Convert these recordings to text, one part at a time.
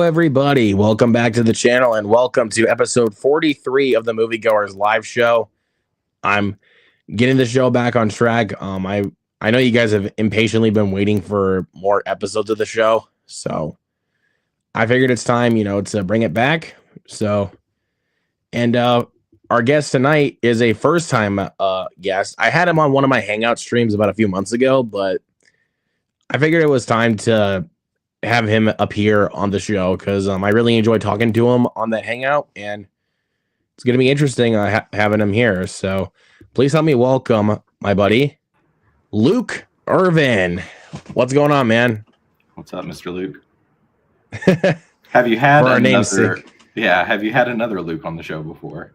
everybody. Welcome back to the channel and welcome to episode 43 of the Moviegoers live show. I'm getting the show back on track. I know you guys have impatiently been waiting for more episodes of the show, so I figured it's time, to bring it back. And our guest tonight is a first-time guest. I had him on one of my Hangout streams about a few months ago, but I figured it was time to have him appear on the show because I really enjoyed talking to him on that Hangout, and it's going to be interesting having him here. So please help me welcome my buddy, Luke Irvin. What's going on, man? What's up, Mr. Luke? Have you had have you had another Luke on the show before?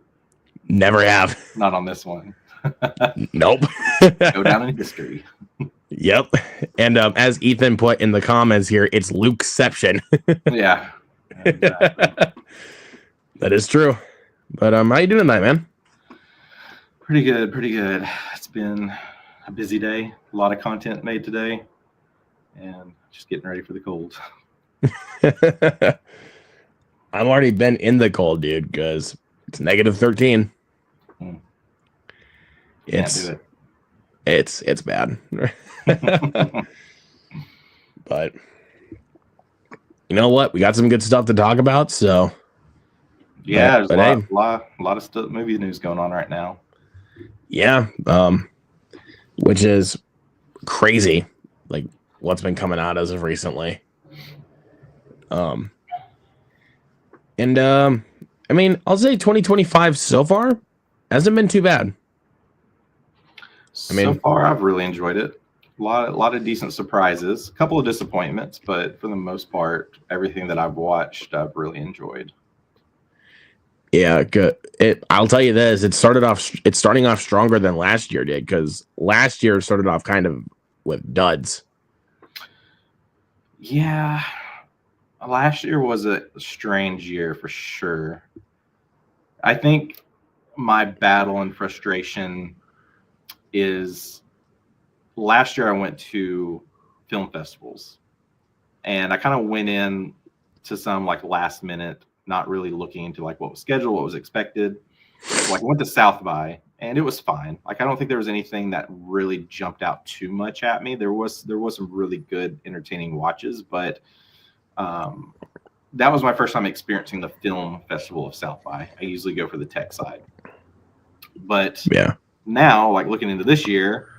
Never have. Not on this one. Nope. Go down in history. Yep. And as Ethan put in the comments here, it's Lukeception. Yeah. Exactly. That is true. But how you doing tonight, man? Pretty good. It's been a busy day. A lot of content made today. And just getting ready for the cold. I've already been in the cold, dude, because it's negative 13. It's bad. But you know what? We got some good stuff to talk about. So yeah, there's a lot of stuff, movie news going on right now. Yeah, which is crazy. Like what's been coming out as of recently. I mean, I'll say 2025 so far hasn't been too bad. So far, I've really enjoyed it. A lot of decent surprises, a couple of disappointments, but for the most part, everything that I've watched, I've really enjoyed. Yeah, good. I'll tell you this: it's starting off stronger than last year did, because last year started off kind of with duds. Yeah, last year was a strange year for sure. I think my battle and frustration is last year I went to film festivals and I kind of went in to some like last minute, not really looking into like what was scheduled, what was expected. Like I went to South by and it was fine. Like I don't think there was anything that really jumped out too much at me. There was some really good entertaining watches, but that was my first time experiencing the film festival of South by. I usually go for the tech side. But yeah. Now, like looking into this year,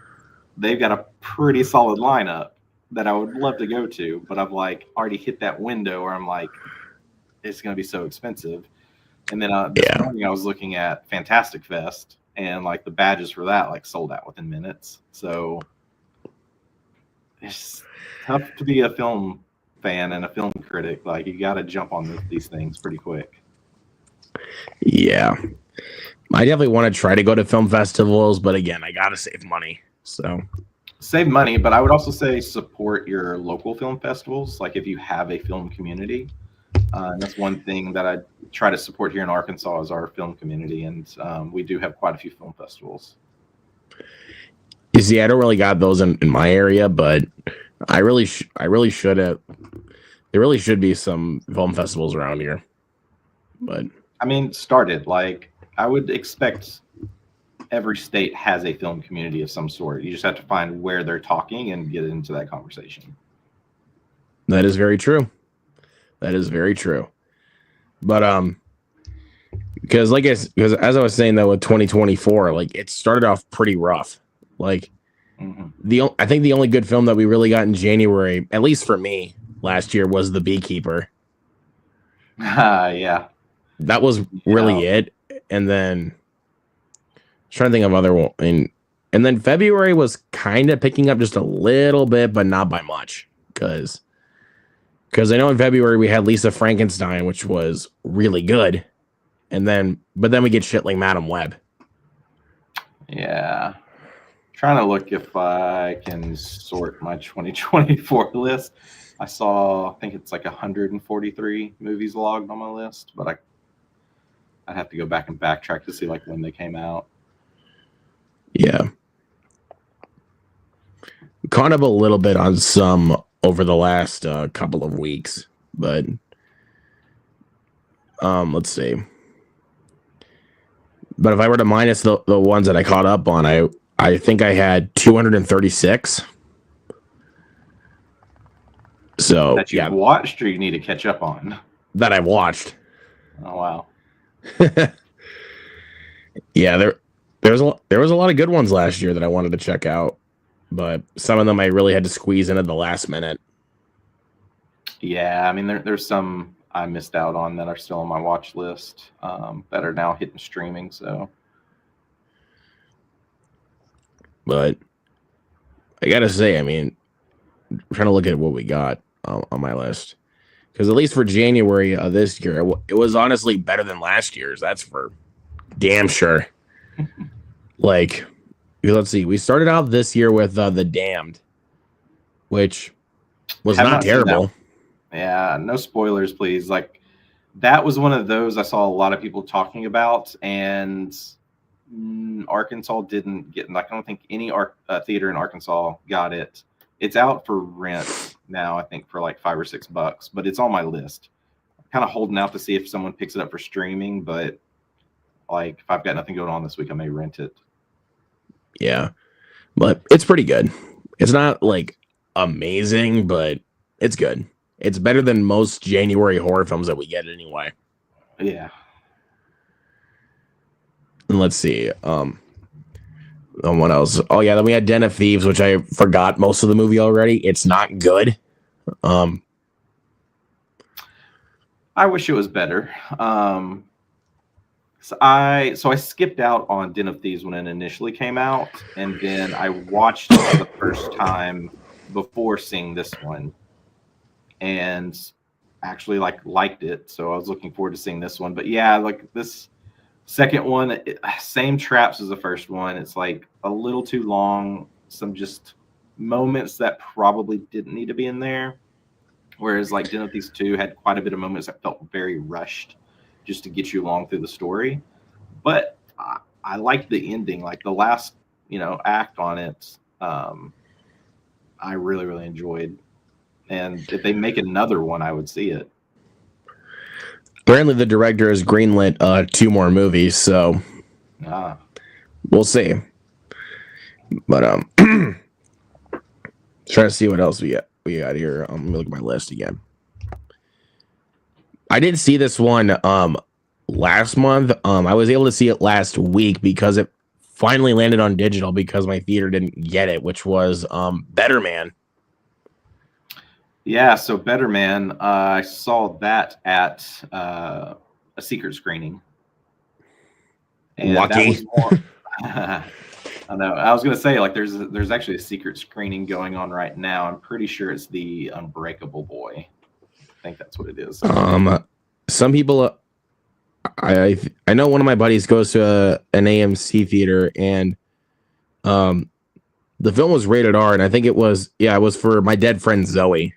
they've got a pretty solid lineup that I would love to go to, but I've like already hit that window where I'm like, it's going to be so expensive. And then this morning I was looking at Fantastic Fest, and like the badges for that like sold out within minutes. So it's tough to be a film fan and a film critic. Like you got to jump on these things pretty quick. Yeah. I definitely want to try to go to film festivals, but again, I got to save money. So save money, but I would also say support your local film festivals. Like if you have a film community, and that's one thing that I try to support here in Arkansas is our film community. And we do have quite a few film festivals. You see, I don't really got those in my area, but I really should have. There really should be some film festivals around here. But I mean, started like I would expect every state has a film community of some sort. You just have to find where they're talking and get into that conversation. That is very true. That is very true. But because as I was saying though, with 2024, like it started off pretty rough. Like I think the only good film that we really got in January, at least for me, last year was The Beekeeper. Yeah. That was really it. And then trying to think of other one. And then February was kind of picking up just a little bit, but not by much. Because I know in February we had Lisa Frankenstein, which was really good. But then we get shit like Madam Web. Yeah. Trying to look if I can sort my 2024 list. I think it's like 143 movies logged on my list, but I'd have to go back and backtrack to see like when they came out. Yeah. Caught up a little bit on some over the last couple of weeks, but Let's see. But if I were to minus the ones that I caught up on, I think I had 236. So That you've watched or you need to catch up on? That I watched. Oh wow. Yeah, there was a lot of good ones last year that I wanted to check out, but some of them I really had to squeeze in at the last minute. Yeah, I mean there's some I missed out on that are still on my watch list that are now hitting streaming. So, but I gotta say, I mean, I'm trying to look at what we got on my list, because at least for January of this year, it was honestly better than last year's. That's for damn sure. Like, let's see, we started out this year with The Damned, which was not terrible. Yeah, no spoilers, please. Like, that was one of those I saw a lot of people talking about, and Arkansas didn't get. Like, I don't think any theater in Arkansas got it. It's out for rent now, I think, for like $5 or $6, but it's on my list. I'm kind of holding out to see if someone picks it up for streaming, but like, if I've got nothing going on this week, I may rent it. Yeah, but it's pretty good. It's not like amazing, but it's good. It's better than most January horror films that we get anyway. Yeah. And let's see. What else? Oh yeah, then we had Den of Thieves, which I forgot most of the movie already. It's not good. I wish it was better. So I skipped out on Den of Thieves when it initially came out, and then I watched it for the first time before seeing this one, and actually liked it. So I was looking forward to seeing this one. But yeah, like this second one, same traps as the first one. It's like a little too long. Some just moments that probably didn't need to be in there. Whereas like Den of Thieves 2 had quite a bit of moments that felt very rushed just to get you along through the story. But I liked the ending, like the last, act on it. I really, really enjoyed. And if they make another one, I would see it. Apparently the director has greenlit 2 more movies, so we'll see. But trying to see what else we got here. Let me look at my list again. I didn't see this one last month. I was able to see it last week because it finally landed on digital because my theater didn't get it, which was Better Man. Yeah, so Better Man, I saw that at a secret screening. And lucky. That was more, I know. I was going to say, like, there's actually a secret screening going on right now. I'm pretty sure it's The Unbreakable Boy. I think that's what it is. Some people, I know one of my buddies goes to an AMC theater, and the film was rated R, and I think it was for My Dead Friend Zoe.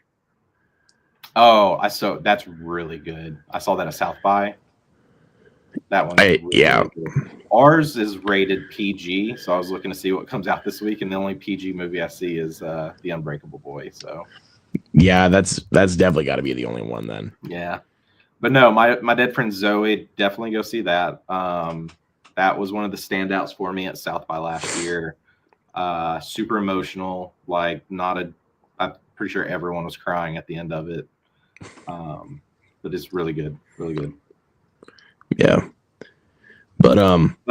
Oh, that's really good. I saw that at South by. That one. Really good. Ours is rated PG, so I was looking to see what comes out this week, and the only PG movie I see is The Unbreakable Boy. So. Yeah, that's definitely got to be the only one then. Yeah, but no, my Dead Friend Zoe, definitely go see that. That was one of the standouts for me at South by last year. Super emotional, like I'm pretty sure everyone was crying at the end of it. But it's really good, really good. Yeah, but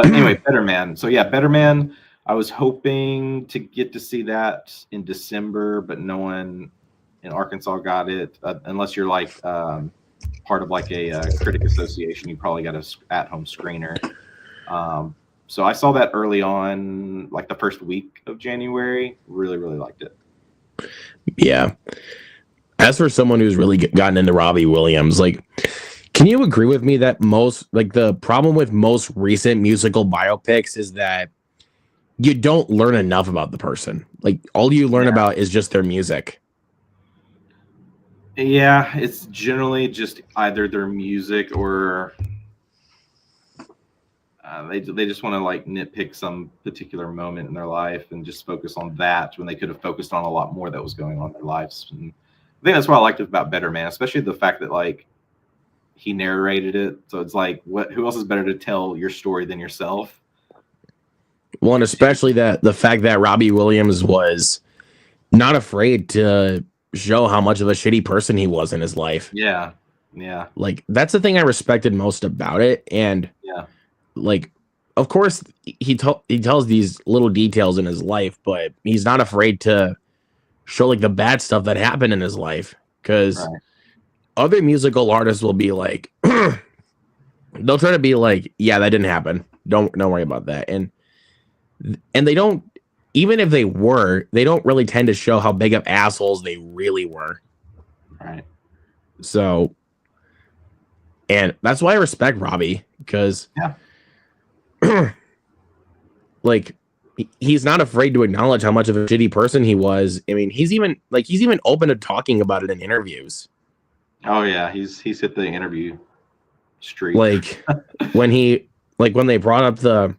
anyway, Better Man. So yeah, Better Man. I was hoping to get to see that in December, but no one in Arkansas got it, unless you're like part of like a critic association. You probably got a at-home screener. So I saw that early on, like the first week of January. Really, really liked it. Yeah. As for someone who's really gotten into Robbie Williams, like, can you agree with me that the problem with most recent musical biopics is that you don't learn enough about the person? Like, all you learn about is just their music. Yeah, it's generally just either their music or they just want to like nitpick some particular moment in their life and just focus on that when they could have focused on a lot more that was going on in their lives. And I think that's what I liked about Better Man, especially the fact that like he narrated it. So it's like, who else is better to tell your story than yourself? Well, and especially that the fact that Robbie Williams was not afraid to show how much of a shitty person he was in his life. Yeah. Like, that's the thing I respected most about it. And Yeah. like, of course, he tells these little details in his life, but he's not afraid to show like the bad stuff that happened in his life. Because other musical artists will be like, they'll try to be like, yeah, that didn't happen. Don't worry about that. And they don't, even if they were, they don't really tend to show how big of assholes they really were. Right. So, and that's why I respect Robbie, because like, he's not afraid to acknowledge how much of a shitty person he was. I mean, he's even open to talking about it in interviews. Oh yeah, he's hit the interview streak. Like when they brought up the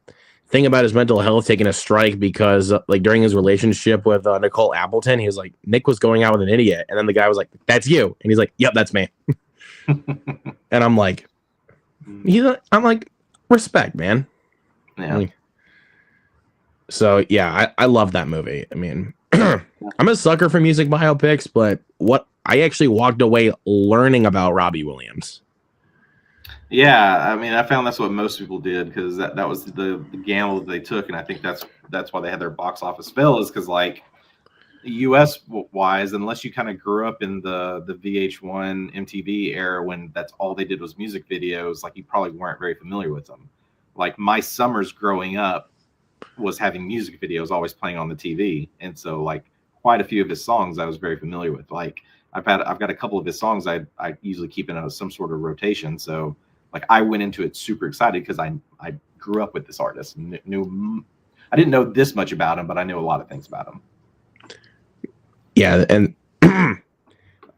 thing about his mental health taking a strike because like during his relationship with Nicole Appleton, he was like, Nick was going out with an idiot, and then the guy was like, that's you, and he's like, yep, that's me. And I'm like, respect, man. Yeah. Like, so yeah, I love that movie. I mean, I'm a sucker for music biopics, but I actually walked away learning about Robbie Williams. Yeah, I mean, I found that's what most people did, because that was the gamble that they took, and I think that's why they had their box office fail, is because like U.S. wise, unless you kind of grew up in the VH1 MTV era when that's all they did was music videos, like you probably weren't very familiar with them. Like my summers growing up was having music videos always playing on the TV, and so like quite a few of his songs I was very familiar with. Like I've got a couple of his songs I usually keep in some sort of rotation. So like I went into it super excited because I grew up with this artist and knew I didn't know this much about him, but I knew a lot of things about him. Yeah, and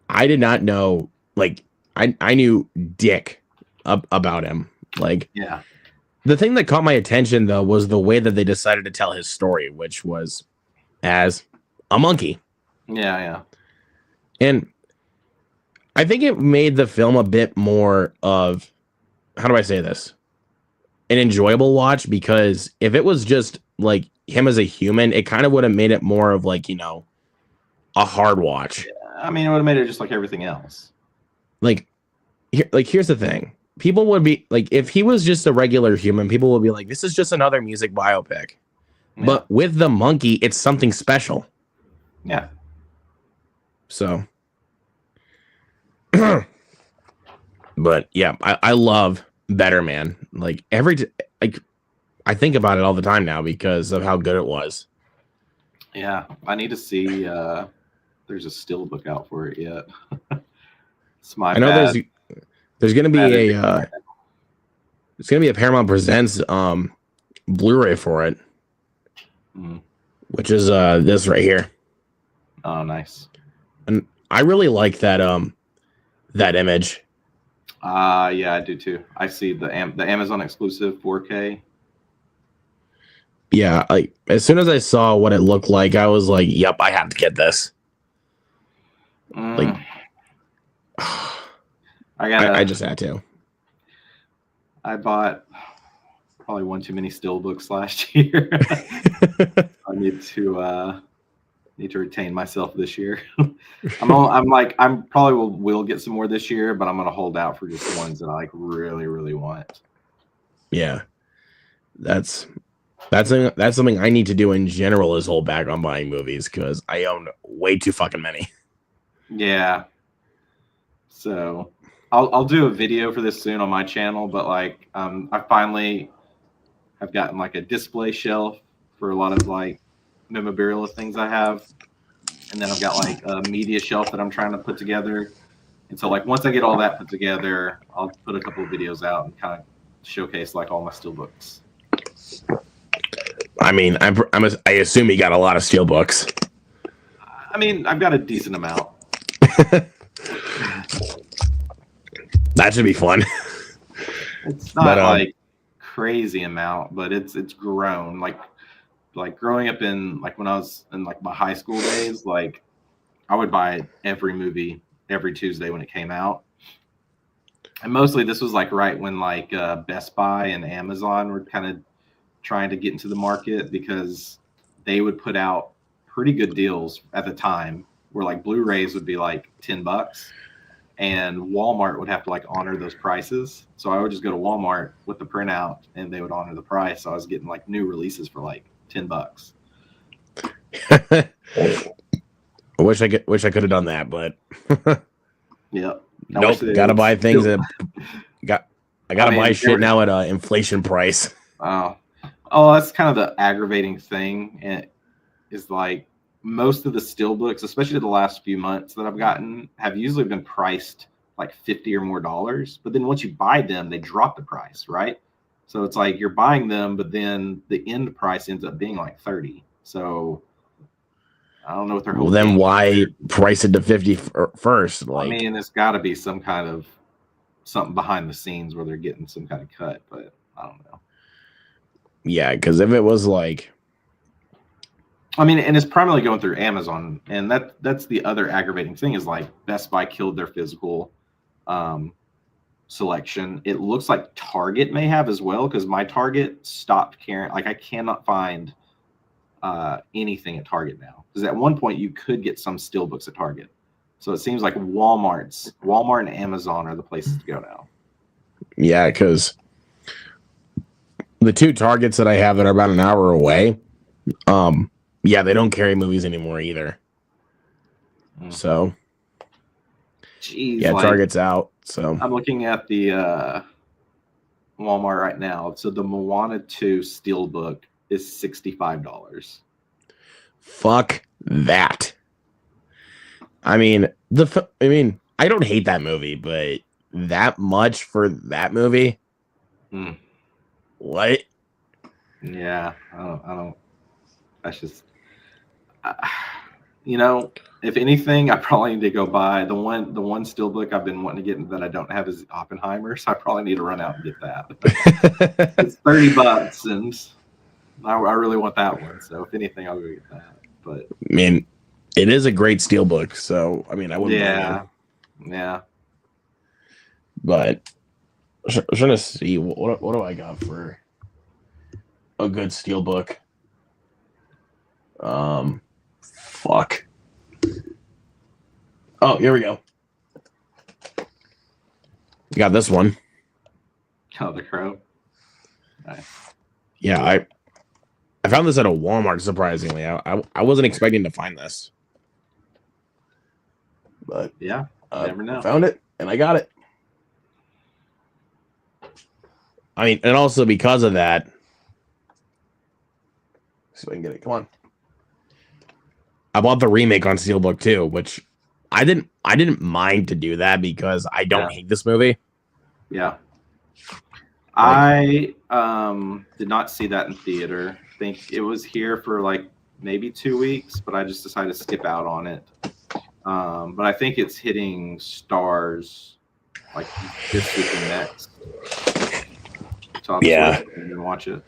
I did not know, like I knew Dick about him. Like, yeah. The thing that caught my attention though was the way that they decided to tell his story, which was as a monkey. Yeah. And I think it made the film a bit more of, how do I say this? An enjoyable watch, because if it was just like him as a human, it kind of would have made it more of like, a hard watch. Yeah, I mean, it would have made it just like everything else. Here's the thing. People would be like, if he was just a regular human, people would be like, this is just another music biopic. Yeah. But with the monkey, it's something special. Yeah. So, but yeah, I love Better Man. Like I think about it all the time now because of how good it was. Yeah, I need to see. There's a still book out for it yet. It's my. I know bad. There's gonna be it's gonna be a Paramount Presents Blu-ray for it, which is this right here. Oh, nice. And I really like that that image. Yeah, I do too. I see the Amazon exclusive 4K. Yeah, like as soon as I saw what it looked like, I was like, "Yep, I have to get this." Like, I just had to. I bought probably one too many still books last year. I need to retain myself this year. I'm probably will get some more this year, but I'm gonna hold out for just the ones that I like really, really want. Yeah, that's something I need to do in general, is hold back on buying movies because I own way too fucking many. Yeah. So I'll do a video for this soon on my channel, but like I finally have gotten like a display shelf for a lot of like memorabilia things I have, and then I've got like a media shelf that I'm trying to put together. And so like once I get all that put together, I'll put a couple of videos out and kind of showcase like all my steelbooks. I mean, I assume you got a lot of steelbooks. I mean, I've got a decent amount. That should be fun. It's not like crazy amount, but it's grown. Like growing up in like when I was in like my high school days, like I would buy every movie every Tuesday when it came out. And mostly this was like right when like Best Buy and Amazon were kind of trying to get into the market because they would put out pretty good deals at the time where like Blu-rays would be like $10 and Walmart would have to like honor those prices. So I would just go to Walmart with the printout and they would honor the price. So I was getting like new releases for like $10. I wish I could have done that, but Yep. nope. Gotta buy things that I gotta buy shit now at inflation price. Oh, that's kind of the aggravating thing. It is like most of the steelbooks, especially the last few months that I've gotten, have usually been priced like $50 or more. But then once you buy them, they drop the price, right? So it's like you're buying them, but then the end price ends up being like 30. So I don't know what they're hoping. Well, then why price it to 50 first? Like, I mean, it's got to be some kind of something behind the scenes where they're getting some kind of cut, but I don't know. Yeah, because if it was like, I mean, and it's primarily going through Amazon, and that's the other aggravating thing is like Best Buy killed their physical selection. It looks like Target may have as well because my Target stopped caring. Like I cannot find anything at Target now because at one point you could get some steelbooks at Target. So it seems like Walmart and Amazon are the places to go now. Yeah, because the two Targets that I have that are about an hour away, yeah, they don't carry movies anymore either. So, jeez, yeah, like, Target's out. So I'm looking at the Walmart right now. So the Moana 2 steelbook is $65. Fuck that. I mean, I don't hate that movie, but that much for that movie? What? Yeah, I don't. That's just, you know, if anything, I probably need to go buy the one steelbook I've been wanting to get that I don't have is Oppenheimer, so I probably need to run out and get that. It's $30, and I really want that one. So if anything, I'll go get that. But I mean, it is a great steelbook, so I mean, I wouldn't. Yeah. But I'm trying to see what do I got for a good steelbook. Fuck. Oh, here we go. You got this one. Oh, the Crow. Nice. Yeah, I found this at a Walmart. Surprisingly, I wasn't expecting to find this, but yeah, never know. I found it and I got it. I mean, and also because of that, see if I can get it. Come on. I bought the remake on Steelbook too, which I didn't mind to do that because I don't hate this movie. Yeah. I did not see that in theater. I think it was here for like maybe 2 weeks, but I just decided to skip out on it. But I think it's hitting stars like this week and next. So I'll just and watch it.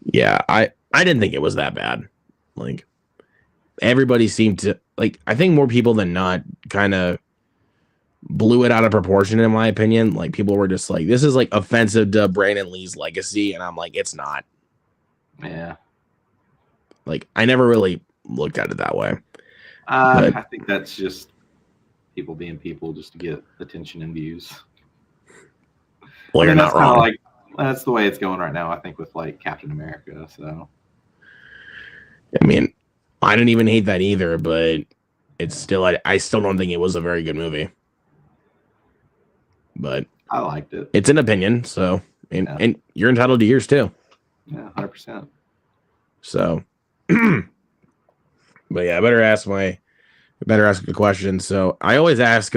Yeah, I didn't think it was that bad. Like everybody seemed to like. I think more people than not kind of blew it out of proportion, in my opinion. Like people were just like, "This is like offensive to Brandon Lee's legacy," and I'm like, "It's not." Yeah. Like I never really looked at it that way. I think that's just people being people just to get attention and views. Well, you're not wrong. Like that's the way it's going right now. I think with like Captain America. So, I mean, I didn't even hate that either, but it's still I still don't think it was a very good movie. But I liked it. It's an opinion, so and you're entitled to yours too. Yeah, 100%. So, but yeah, I better ask a question. So I always ask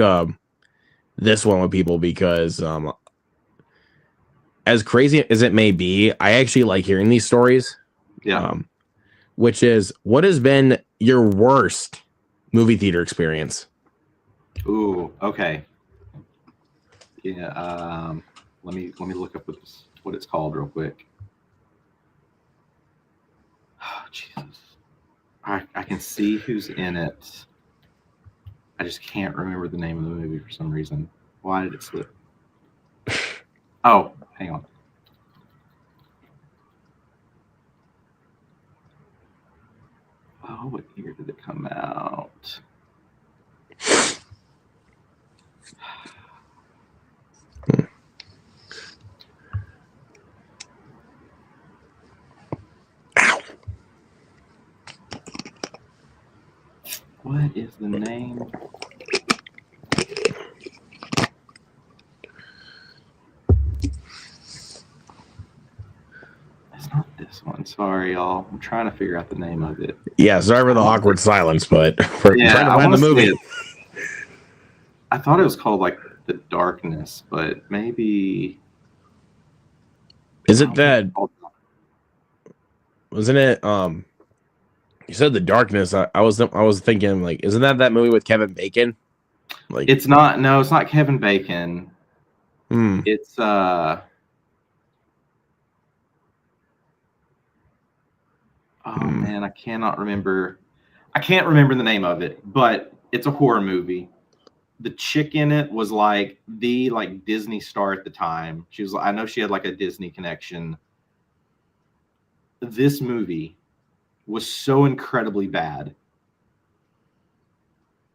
this one with people because as crazy as it may be, I actually like hearing these stories. Yeah. Which is, what has been your worst movie theater experience? Ooh, okay. Yeah. Let me look up what it's called real quick. Oh, Jesus. I can see who's in it. I just can't remember the name of the movie for some reason. Why did it slip? Oh, hang on. Oh, what year did it come out? What is the name? It's not this one. Sorry, y'all. I'm trying to figure out the name of it. Yeah, sorry for the awkward silence, but we're trying to find the movie. I thought it was called like The Darkness, but maybe. Is it that? Wasn't it? You said The Darkness. I was thinking like, isn't that movie with Kevin Bacon? Like, it's not. No, it's not Kevin Bacon. It's oh man, I cannot remember. I can't remember the name of it, but it's a horror movie. The chick in it was like the Disney star at the time. She was, I know she had like a Disney connection. This movie was so incredibly bad.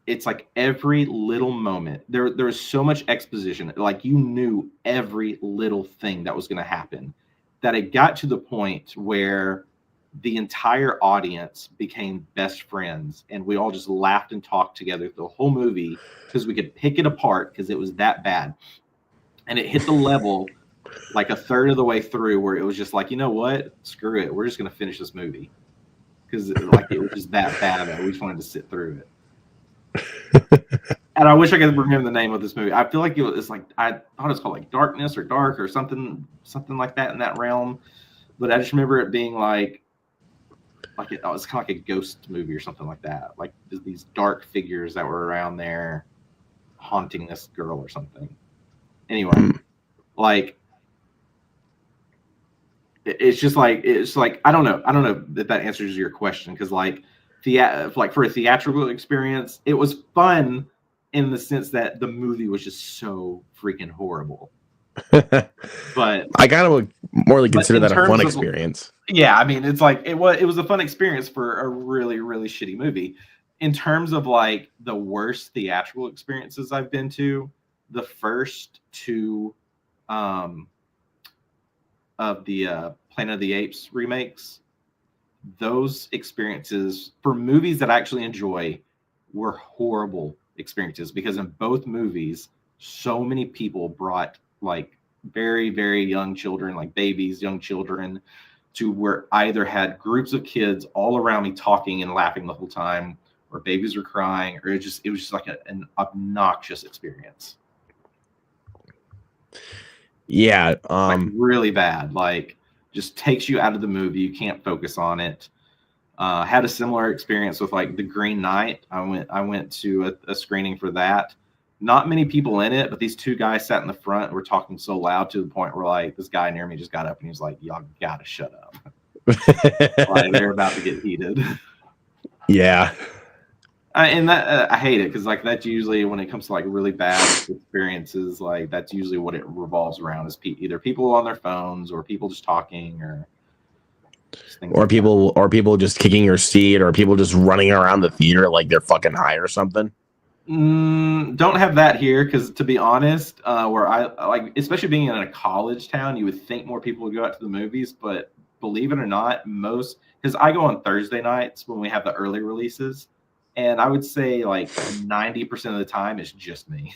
It's like every little moment there was so much exposition, like you knew every little thing that was going to happen, that it got to the point where the entire audience became best friends and we all just laughed and talked together the whole movie because we could pick it apart because it was that bad. And it hit the level like a third of the way through where it was just like, you know what, screw it, we're just going to finish this movie because like it was just that bad that we just wanted to sit through it. And I wish I could remember the name of this movie. I feel like it's like, I thought it was called like Darkness or Dark or something like that in that realm. But I just remember it being like it was kind of like a ghost movie or something like that. Like these dark figures that were around there haunting this girl or something. Anyway, like it's like I don't know if that answers your question, because like for a theatrical experience, it was fun in the sense that the movie was just so freaking horrible. But I kind of would more consider that a fun experience. Yeah, I mean, it's like it was a fun experience for a really, really shitty movie. In terms of like the worst theatrical experiences I've been to, the first two of the Planet of the Apes remakes, those experiences for movies that I actually enjoy were horrible experiences, because in both movies, so many people brought like very, very young children, like babies, young children, to where either had groups of kids all around me talking and laughing the whole time, or babies were crying, or it was just like an obnoxious experience. Yeah, like really bad. Like just takes you out of the movie. You can't focus on it. Had a similar experience with like The Green Knight. I went to a screening for that. Not many people in it, but these two guys sat in the front and were talking so loud to the point where like this guy near me just got up and he was like, "Y'all gotta shut up." Like they're about to get heated. Yeah. And that I hate it, because like that's usually when it comes to like really bad experiences, like that's usually what it revolves around, is either people on their phones or people just talking, or people just kicking your seat, or people just running around the theater like they're fucking high or something. Don't have that here, because to be honest, where I like, especially being in a college town, you would think more people would go out to the movies, but believe it or not, because I go on Thursday nights when we have the early releases, and I would say like 90% of the time it's just me.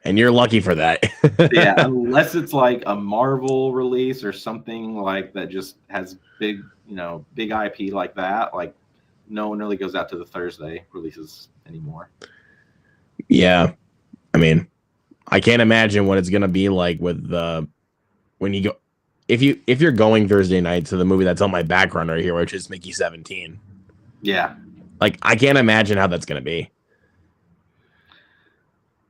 And you're lucky for that. Yeah, unless it's like a Marvel release or something like that just has big IP like that. Like no one really goes out to the Thursday releases anymore. Yeah. I mean, I can't imagine what it's going to be like with when you go, if you're going Thursday night to the movie that's on my background right here, which is Mickey 17. Yeah. Like, I can't imagine how that's going to be.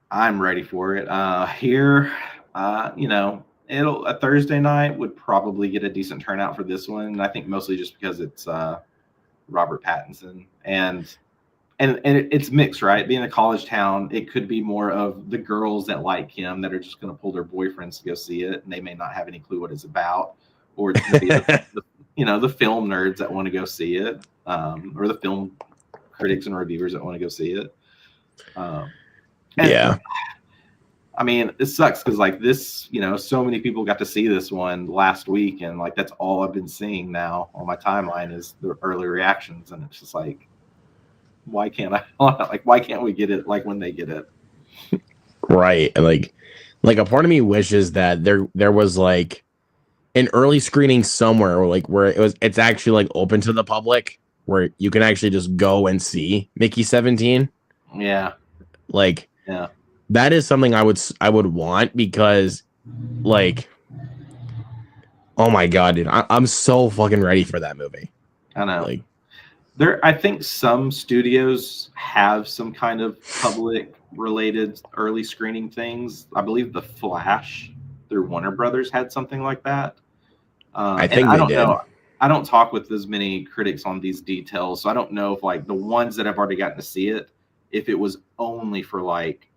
I'm ready for it. Here, a Thursday night would probably get a decent turnout for this one. I think mostly just because it's Robert Pattinson, and it's mixed, right? Being a college town, it could be more of the girls that like him that are just going to pull their boyfriends to go see it, and they may not have any clue what it's about, or it's going to be the film nerds that want to go see it, or the film critics and reviewers that want to go see it. Yeah. I mean, it sucks because like this, so many people got to see this one last week, and like that's all I've been seeing now on my timeline is the early reactions, and it's just like, why can't I? Like, why can't we get it like when they get it? Right. And like a part of me wishes that there was like an early screening somewhere where it's actually like open to the public where you can actually just go and see Mickey 17. Yeah. Like, yeah. That is something I would want because like, oh my God, dude, I'm so fucking ready for that movie. I know. Like, I think some studios have some kind of public related early screening things. I believe The Flash through Warner Brothers had something like that. I think they did. Know. I don't talk with as many critics on these details, so I don't know if like the ones that have already gotten to see it, if it was only for like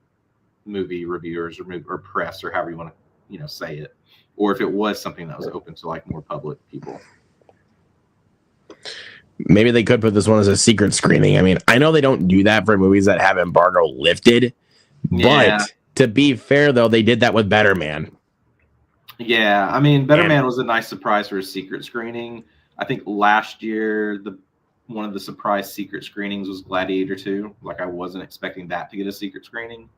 movie reviewers or press or however you want to say it, or if it was something that was open to like more public people. Maybe they could put this one as a secret screening. I mean, I know they don't do that for movies that have embargo lifted, but to be fair, though, they did that with Better Man. Yeah, I mean, Better Man was a nice surprise for a secret screening. I think last year, one of the surprise secret screenings was Gladiator 2. Like, I wasn't expecting that to get a secret screening.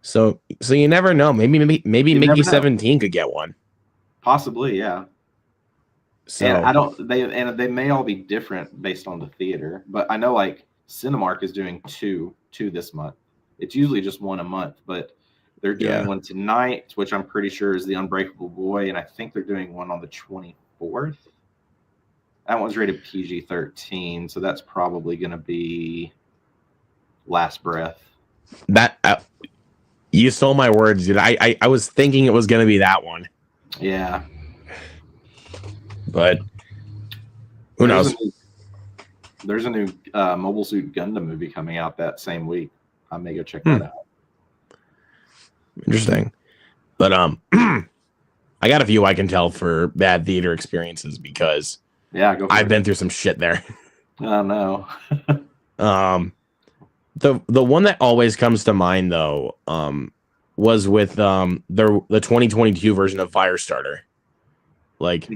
So you never know. Maybe Mickey 17 could get one. Possibly, yeah. So and they may all be different based on the theater, but I know like Cinemark is doing two this month. It's usually just one a month, but they're doing one tonight, which I'm pretty sure is The Unbreakable Boy, and I think they're doing one on the 24th. That one's rated PG-13, so that's probably going to be Last Breath. That you stole my words, dude. I was thinking it was going to be that one. Yeah. But who knows? There's a new Mobile Suit Gundam movie coming out that same week. I may go check that out. Interesting. But I got a few I can tell for bad theater experiences because I've been through some shit there. Oh no. The one that always comes to mind though was with the 2022 version of Firestarter. Like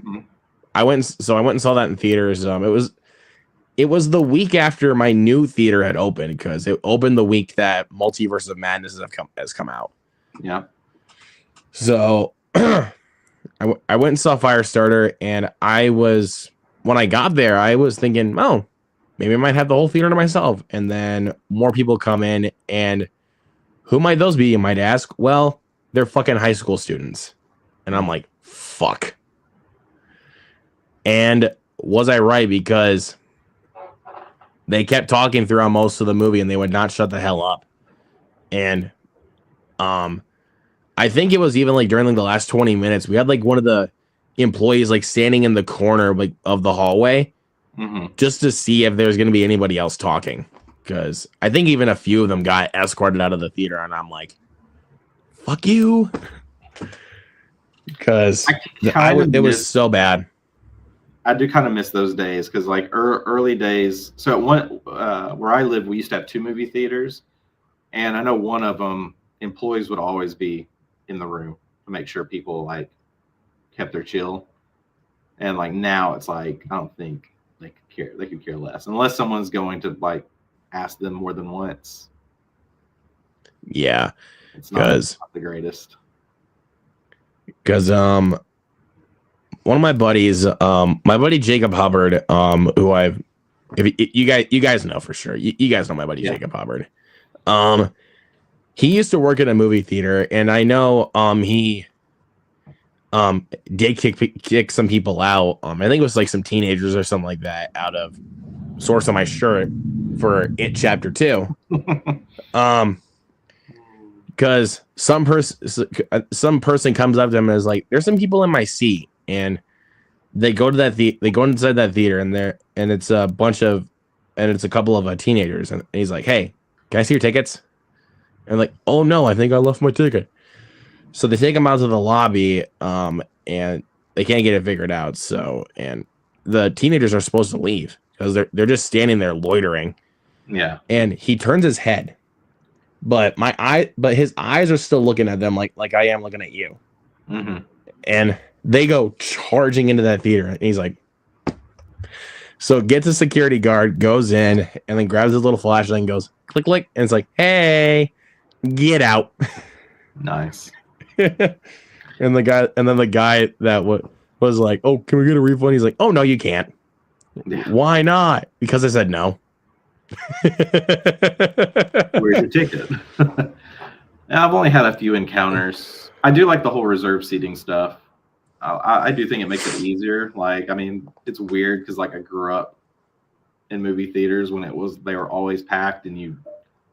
I went and saw that in theaters. It was the week after my new theater had opened because it opened the week that Multiverse of Madness has come out. Yeah. So I went and saw Firestarter, and when I got there, I was thinking, oh, maybe I might have the whole theater to myself. And then more people come in, and who might those be, you might ask? Well, they're fucking high school students. And I'm like, fuck. And was I right? Because they kept talking throughout most of the movie, and they would not shut the hell up. And I think it was even like during like the last 20 minutes, we had like one of the employees like standing in the corner like of the hallway just to see if there's going to be anybody else talking. Because I think even a few of them got escorted out of the theater, and I'm like, fuck you. Because it was so bad. I do kind of miss those days because like early days. So where I live, we used to have 2 movie theaters, and I know one of them employees would always be in the room to make sure people like kept their chill. And like now it's like I don't think they could care. They could care less unless someone's going to like ask them more than once. Yeah, it's not the greatest. Because one of my buddies, my buddy Jacob Hubbard, who you guys know for sure. You guys know my buddy Jacob Hubbard. He used to work at a movie theater, and I know he did kick some people out. I think it was like some teenagers or something like that out of source on my shirt for It Chapter 2. Because some person comes up to him and is like, "There's some people in my seat," and they go to they go inside that theater, and it's a bunch of and it's a couple of teenagers, and he's like, "Hey, can I see your tickets?" And like, "Oh no, I think I left my ticket." So they take him out to the lobby, and they can't get it figured out. So, and the teenagers are supposed to leave because they're just standing there loitering. Yeah. And he turns his head, but his eyes are still looking at them like I am looking at you. Mm-hmm. And they go charging into that theater, and he's like, so gets a security guard, goes in, and then grabs his little flashlight and goes click click, and it's like, hey, get out. Nice. And the guy that was like, oh, can we get a refund? He's like, oh no, you can't. Yeah. Why not? Because I said no. Where's your ticket? I've only had a few encounters. I do like the whole reserve seating stuff. I do think it makes it easier. Like, I mean, it's weird because like I grew up in movie theaters when they were always packed and you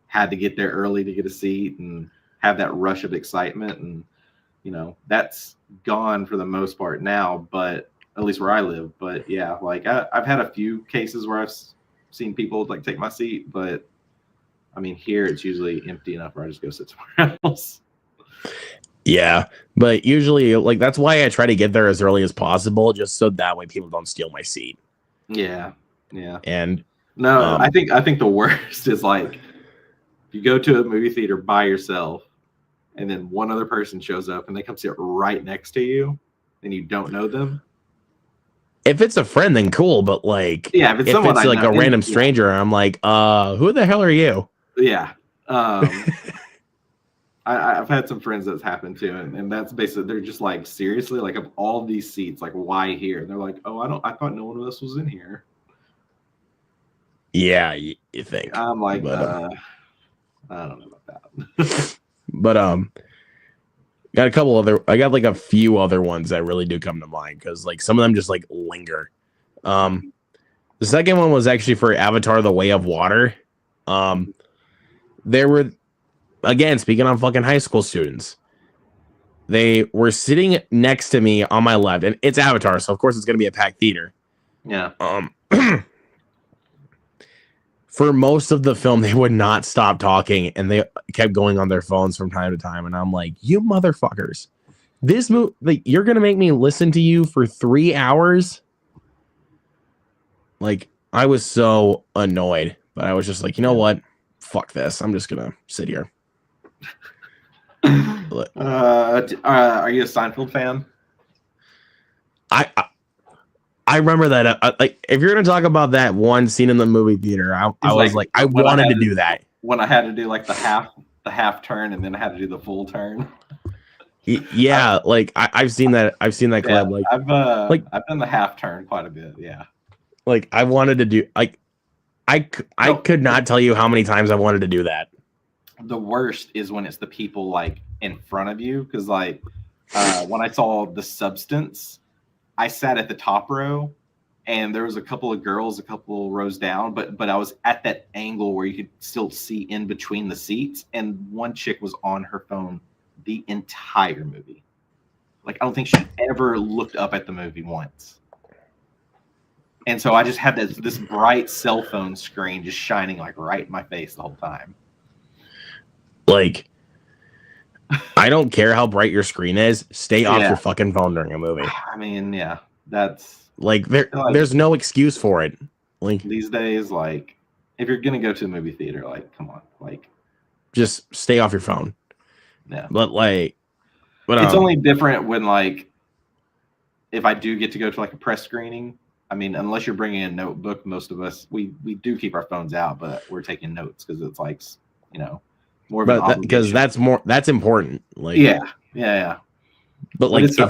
had to get there early to get a seat and have that rush of excitement. And, you know, that's gone for the most part now, but at least where I live. But yeah, like I've had a few cases where I've seen people like take my seat, but I mean, here it's usually empty enough where I just go sit somewhere else. Yeah, but usually, like, that's why I try to get there as early as possible, just so that way people don't steal my seat. Yeah, yeah. And no, I think the worst is like you go to a movie theater by yourself, and then one other person shows up and they come sit right next to you, and you don't know them. If it's a friend, then cool. But like, yeah, if it's like a random stranger, I'm like, who the hell are you? Yeah. I've had some friends that's happened to, and that's basically they're just like, seriously, like of all these seats, like why here? And they're like, oh, I thought no one of us was in here. Yeah, you think? I'm like, I don't know about that. But I got like a few other ones that really do come to mind because like some of them just like linger. The second one was actually for Avatar: The Way of Water. There were, again, speaking on fucking high school students, they were sitting next to me on my left, and it's Avatar, so of course it's gonna be a packed theater. Yeah. For most of the film, they would not stop talking, and they kept going on their phones from time to time. And I'm like, you motherfuckers, this movie, like, you're gonna make me listen to you for 3 hours? Like, I was so annoyed, but I was just like, you know what? Fuck this. I'm just gonna sit here. Are you a Seinfeld fan? I remember that. Like, if you're gonna talk about that one scene in the movie theater, I was like, I wanted to do that when I had to do like the half turn, and then I had to do the full turn. Yeah, like I've seen that. I've seen that clip. Like I've done the half turn quite a bit. Yeah. Like I wanted to do like I could not tell you how many times I wanted to do that. The worst is when it's the people like in front of you, because like when I saw The Substance, I sat at the top row, and there was a couple of girls a couple rows down, but I was at that angle where you could still see in between the seats, and one chick was on her phone the entire movie. Like, I don't think she ever looked up at the movie once. And so I just had this bright cell phone screen just shining like right in my face the whole time. Like, I don't care how bright your screen is. Stay off your fucking phone during a movie. I mean, yeah, that's like there's no excuse for it. Like these days, like if you're gonna go to the movie theater, like come on, like just stay off your phone. Yeah, but it's only different when like if I do get to go to like a press screening. I mean, unless you're bringing a notebook, most of us we do keep our phones out, but we're taking notes because it's like, you know, more of an obligation. Because that's important. Like yeah. But like if you're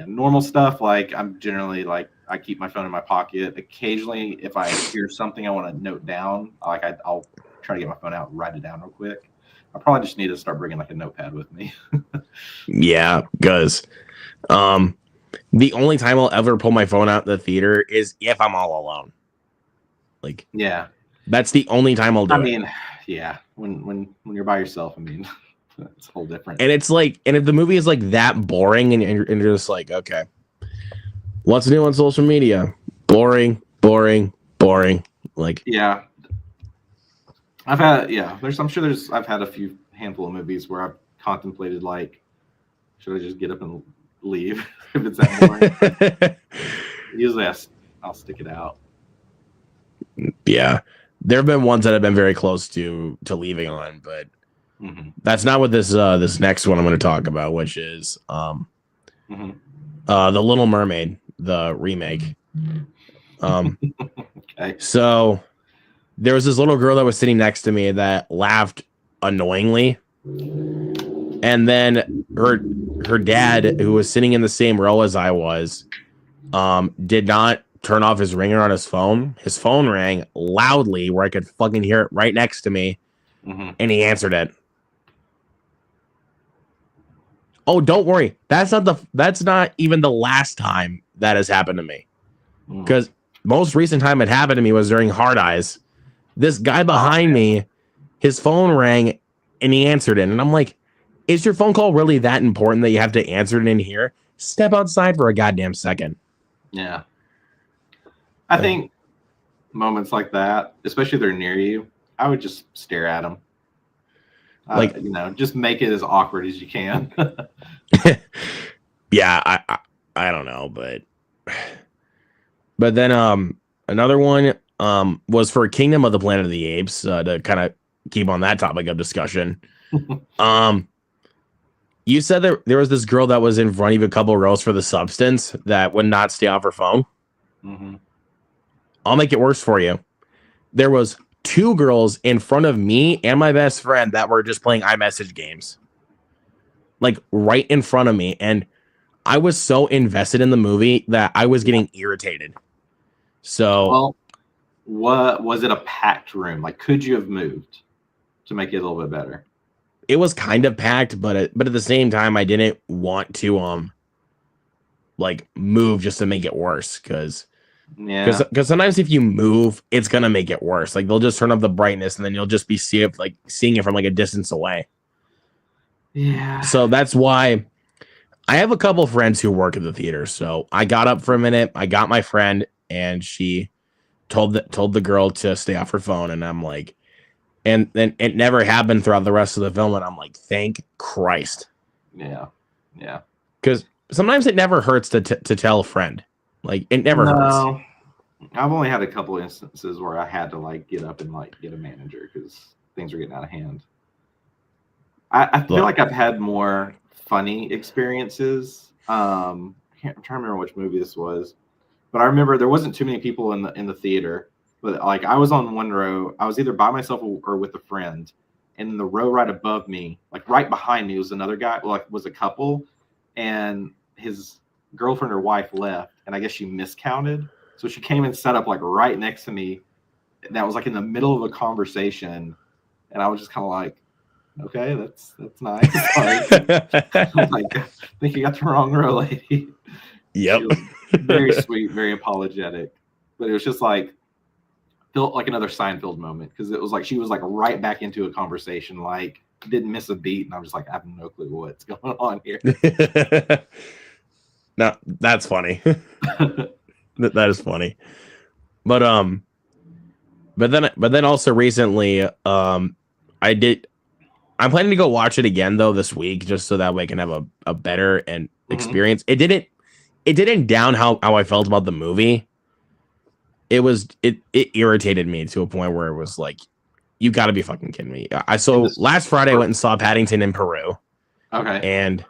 normal stuff. Like I'm generally like I keep my phone in my pocket. Occasionally, if I hear something I want to note down, like I'll try to get my phone out and write it down real quick. I probably just need to start bringing like a notepad with me. Yeah, because the only time I'll ever pull my phone out in the theater is if I'm all alone. Like, yeah, that's the only time I'll do it. I mean, yeah, when you're by yourself, I mean, it's a whole different. And it's like, and if the movie is like that boring, and you're just like, okay, what's new on social media? Boring. boring. Like, Yeah, I'm sure I've had a few handful of movies where I've contemplated like, should I just get up and leave if it's that boring? But usually I'll stick it out. yeah, there have been ones that have been very close to leaving on, but that's not what this next one I'm going to talk about, which is the Little Mermaid, the remake. Okay. So there was this little girl that was sitting next to me that laughed annoyingly, and then her dad, who was sitting in the same row as I was, did not turn off his ringer on his phone. His phone rang loudly where I could fucking hear it right next to me, and he answered it. Oh, don't worry. That's not even the last time that has happened to me. Because most recent time it happened to me was during Hard Eyes. This guy behind me, his phone rang and he answered it. And I'm like, is your phone call really that important that you have to answer it in here? Step outside for a goddamn second. Yeah. I think moments like that, especially if they're near you, I would just stare at them. Like, just make it as awkward as you can. Yeah, I don't know, but then another one was for Kingdom of the Planet of the Apes, to kind of keep on that topic of discussion. You said there was this girl that was in front of you a couple rows for the substance that would not stay off her phone. I'll make it worse for you. There was 2 girls in front of me and my best friend that were just playing iMessage games, like right in front of me, and I was so invested in the movie that I was getting irritated. So, well, what was it? A packed room? Like, could you have moved to make it a little bit better? It was kind of packed, but at the same time, I didn't want to like move just to make it worse, because sometimes if you move, it's gonna make it worse. Like, they'll just turn up the brightness, and then you'll just be seeing it from like a distance away. Yeah. So that's why I have a couple friends who work at the theater. So I got up for a minute. I got my friend, and she told the girl to stay off her phone, and I'm like, and then it never happened throughout the rest of the film, and I'm like, thank Christ. Yeah. Because sometimes it never hurts to tell a friend. Like, it never hurts. I've only had a couple instances where I had to like get up and like get a manager because things were getting out of hand. I feel like I've had more funny experiences. I'm trying to remember which movie this was, but I remember there wasn't too many people in the theater. But like, I was on one row. I was either by myself or with a friend, and in the row right above me, like right behind me, was another guy. Like, was a couple, and his girlfriend or wife left, and I guess she miscounted, so she came and sat up like right next to me. That was like in the middle of a conversation, and I was just kind of like, okay, that's nice. Like, I think you got the wrong row, lady. Yep. Very sweet, very apologetic, but it was just like, felt like another Seinfeld moment, because it was like she was like right back into a conversation, like didn't miss a beat, and I was just like, I have no clue what's going on here. No, that's funny. That is funny. But then also recently, I'm planning to go watch it again though this week, just so that way I can have a better experience. It didn't down how I felt about the movie. It irritated me to a point where it was like, you got to be fucking kidding me. Last Friday I went and saw Paddington in Peru. Okay. And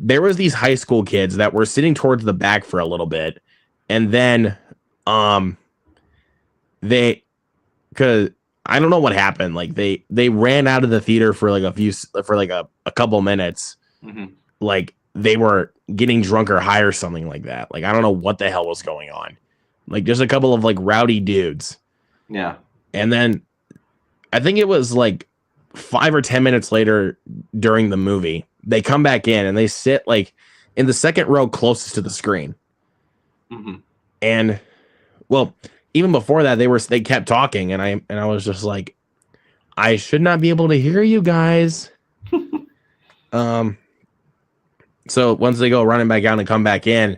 there was these high school kids that were sitting towards the back for a little bit, and then because I don't know what happened, like they ran out of the theater for like a couple minutes. Like, they were getting drunk or high or something like that. Like, I don't know what the hell was going on. Like, just a couple of like rowdy dudes. Yeah. And then I think it was like 5 or 10 minutes later during the movie, they come back in and they sit like in the second row closest to the screen. And well, even before that, they kept talking, and I was just like, I should not be able to hear you guys. So once they go running back out and come back in,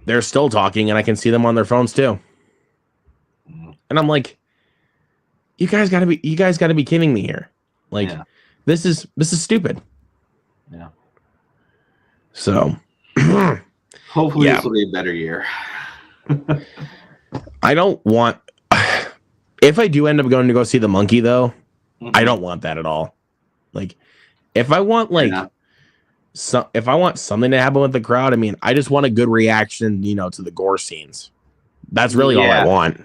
they're still talking, and I can see them on their phones too. And I'm like, you guys gotta be kidding me here. Like, this is stupid. Yeah. So hopefully this will be a better year. I don't want, if I do end up going to go see the monkey though, I don't want that at all. Like, if I want if I want something to happen with the crowd, I mean, I just want a good reaction, to the gore scenes. That's really all I want.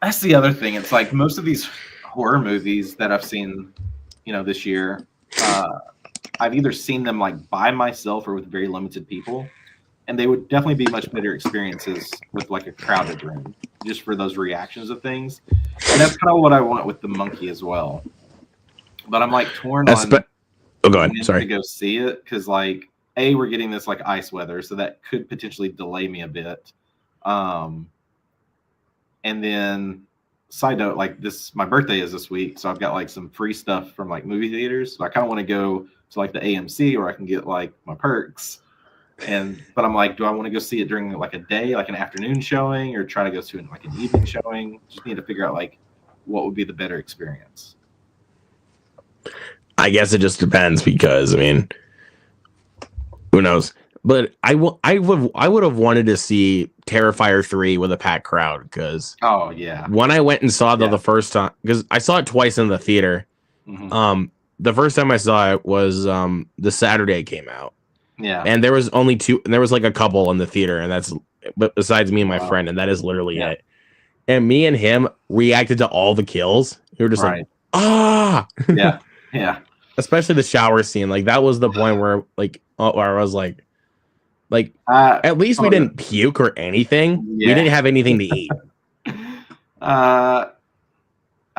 That's the other thing. It's like most of these horror movies that I've seen, this year, I've either seen them like by myself or with very limited people, and they would definitely be much better experiences with like a crowded room, just for those reactions of things. And that's kind of what I want with the monkey as well. But I'm like torn on. Go ahead. Sorry. To go see it because like we're getting this like ice weather, so that could potentially delay me a bit. And then side note, like my birthday is this week, so I've got like some free stuff from like movie theaters. So I kind of want to go to like the AMC where I can get like my perks. But I'm like, do I want to go see it during like a day, like an afternoon showing, or try to go to like an evening showing? Just need to figure out like what would be the better experience. I guess it just depends because I mean, who knows? But I would have wanted to see Terrifier 3 with a packed crowd because when I went and saw the first time, because I saw it twice in the theater. The first time I saw it was the Saturday it came out. Yeah. And there was only two, and there was like a couple in the theater, and but besides me and my friend, and that is literally it. And me and him reacted to all the kills. We were just like, yeah. Yeah. Especially the shower scene. Like that was the point where I was like, at least we didn't puke or anything. Yeah. We didn't have anything to eat. I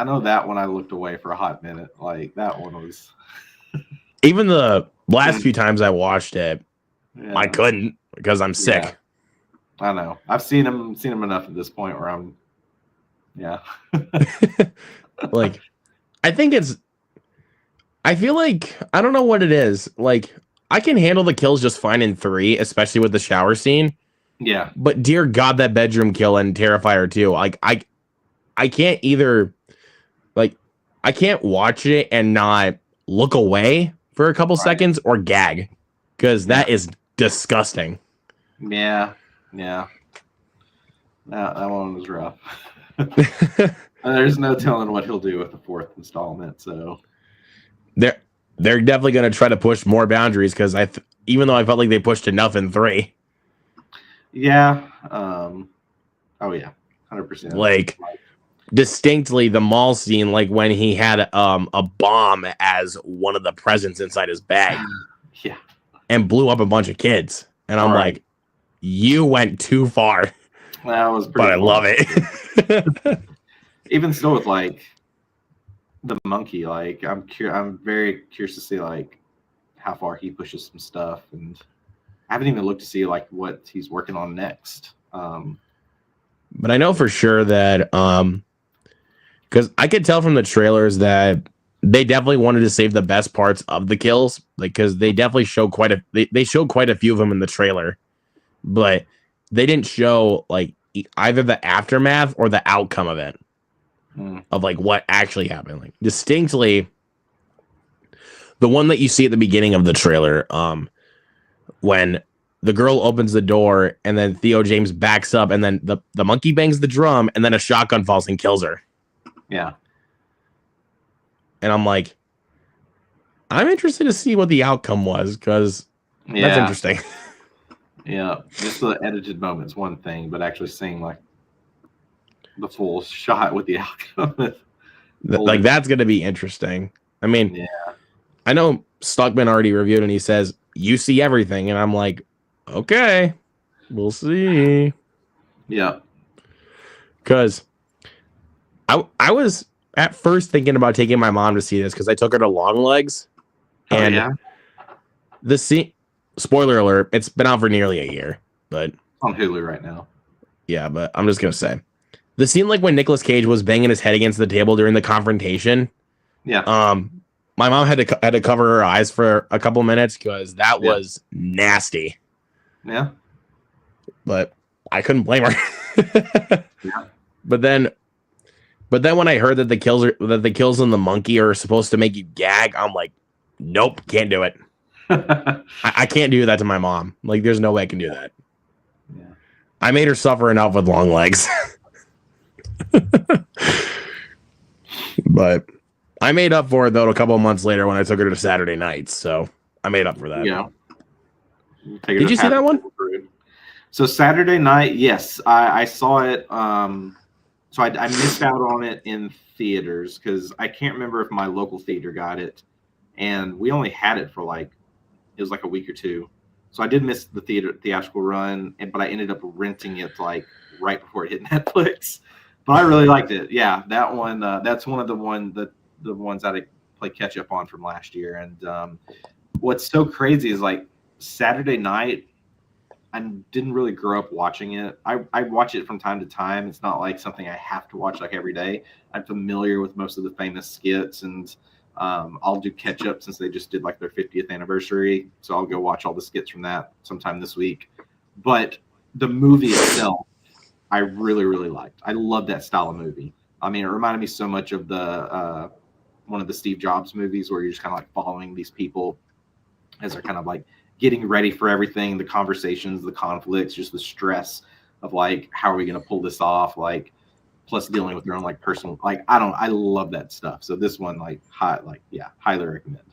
know that one I looked away for a hot minute. Like that one was. Even the last few times I watched it, I couldn't because I'm sick. Yeah. I know. I've seen him enough at this point where I'm. Yeah. Like, I feel like I don't know what it is. Like, I can handle the kills just fine in 3, especially with the shower scene. Yeah. But dear God, that bedroom kill and Terrifier 2, like I can't either. Like, I can't watch it and not look away for a couple seconds or gag because that is disgusting. Yeah. That one was rough. There's no telling what he'll do with the 4th installment. So they're definitely going to try to push more boundaries because even though I felt like they pushed enough in 3. Yeah. Oh yeah. 100%. Like distinctly the mall scene, like when he had a bomb as one of the presents inside his bag. Yeah. And blew up a bunch of kids. And I'm like, you went too far. That was pretty but I love it. Even still with like the monkey, like I'm very curious to see like how far he pushes some stuff, and I haven't even looked to see like what he's working on next. But I know for sure that because I could tell from the trailers that they definitely wanted to save the best parts of the kills, like because they definitely show they showed quite a few of them in the trailer, but they didn't show like either the aftermath or the outcome of it. Of like what actually happened. Like distinctly the one that you see at the beginning of the trailer, when the girl opens the door and then Theo James backs up and then the monkey bangs the drum and then a shotgun falls and kills her. Yeah. And I'm like, I'm interested to see what the outcome was because that's interesting. Yeah. Just the edited moment's one thing, but actually seeing like the full shot with the outcome. Like that's going to be interesting. I mean, I know Stuckman already reviewed and he says, you see everything. And I'm like, okay, we'll see. Yeah. Because I was at first thinking about taking my mom to see this because I took her to Long Legs. And the scene, spoiler alert, it's been out for nearly a year. But on Hulu right now. Yeah, but I'm just going to say. The scene like when Nicolas Cage was banging his head against the table during the confrontation. Yeah. My mom had to cover her eyes for a couple minutes because that was nasty. Yeah. But I couldn't blame her. Yeah. But then when I heard that the kills in the monkey are supposed to make you gag, I'm like, nope, can't do it. I can't do that to my mom. Like, there's no way I can do that. Yeah. I made her suffer enough with long legs. But I made up for it, though, a couple of months later when I took her to Saturday nights. So I made up for that. Yeah. Did you see that one? So Saturday night, yes, I saw it. So I missed out on it in theaters because I can't remember if my local theater got it, and we only had it for like it was like a week or two. So I did miss the theatrical run, but I ended up renting it like right before it hit Netflix. But I really liked it. Yeah, that one. That's one of the ones that I played catch up on from last year. And what's so crazy is like Saturday night, I didn't really grow up watching it. I watch it from time to time. It's not like something I have to watch like every day. I'm familiar with most of the famous skits, and I'll do catch up since they just did like their 50th anniversary. So I'll go watch all the skits from that sometime this week. But the movie itself, I really, really liked. I love that style of movie. I mean, it reminded me so much of the one of the Steve Jobs movies where you're just kind of like following these people as they're kind of like getting ready for everything, the conversations, the conflicts, just the stress of like, how are we going to pull this off? Like, plus dealing with their own like personal, like, I love that stuff. So this one, like, highly recommend.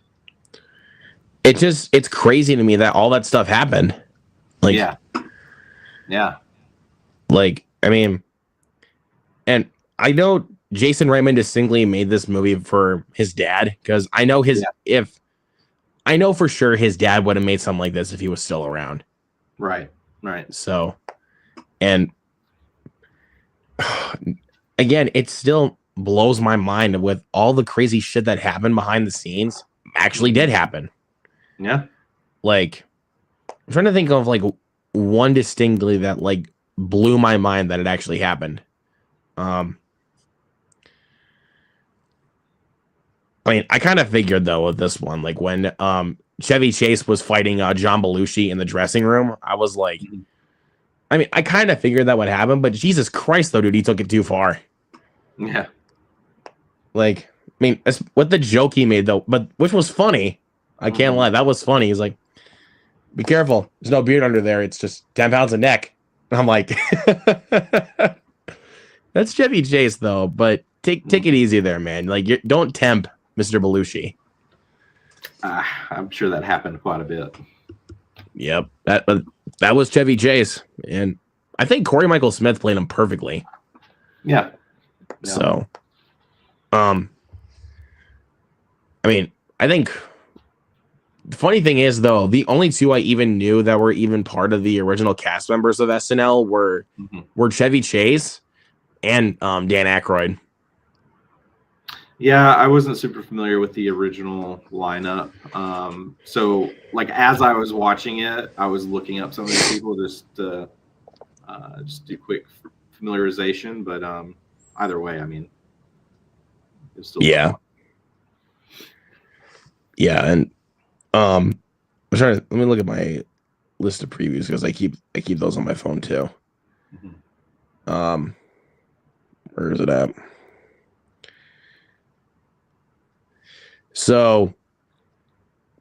It's crazy to me that all that stuff happened. Like, yeah. Like, I mean, and I know Jason Reitman distinctly made this movie for his dad, because I know I know for sure his dad would have made something like this if he was still around. Right. So, and again, it still blows my mind with all the crazy shit that happened behind the scenes actually did happen. Yeah. Like, I'm trying to think of like one distinctly that like blew my mind that it actually happened. I mean, I kind of figured though with this one, like when Chevy Chase was fighting John Belushi in the dressing room, I was like, I mean, I kind of figured that would happen, but Jesus Christ, though, dude, he took it too far. Yeah. Like, I mean, what the joke he made though, but which was funny. I can't lie, that was funny. He's like, "Be careful, there's no beard under there. It's just 10 pounds of neck." And I'm like, that's Chevy Chase though, but take it easy there, man. Like, don't tempt Mr. Belushi. I'm sure that happened quite a bit. Yep, that was Chevy Chase, and I think Corey Michael Smith played him perfectly. Yeah. So, I mean, I think the funny thing is though, the only two I even knew that were even part of the original cast members of SNL were Chevy Chase and Dan Aykroyd. Yeah, I wasn't super familiar with the original lineup. So, like, as I was watching it, I was looking up some of these people just to do quick familiarization. But either way, I mean, it's still yeah, and I'm trying to let me look at my list of previews because I keep those on my phone too. Where is it at? So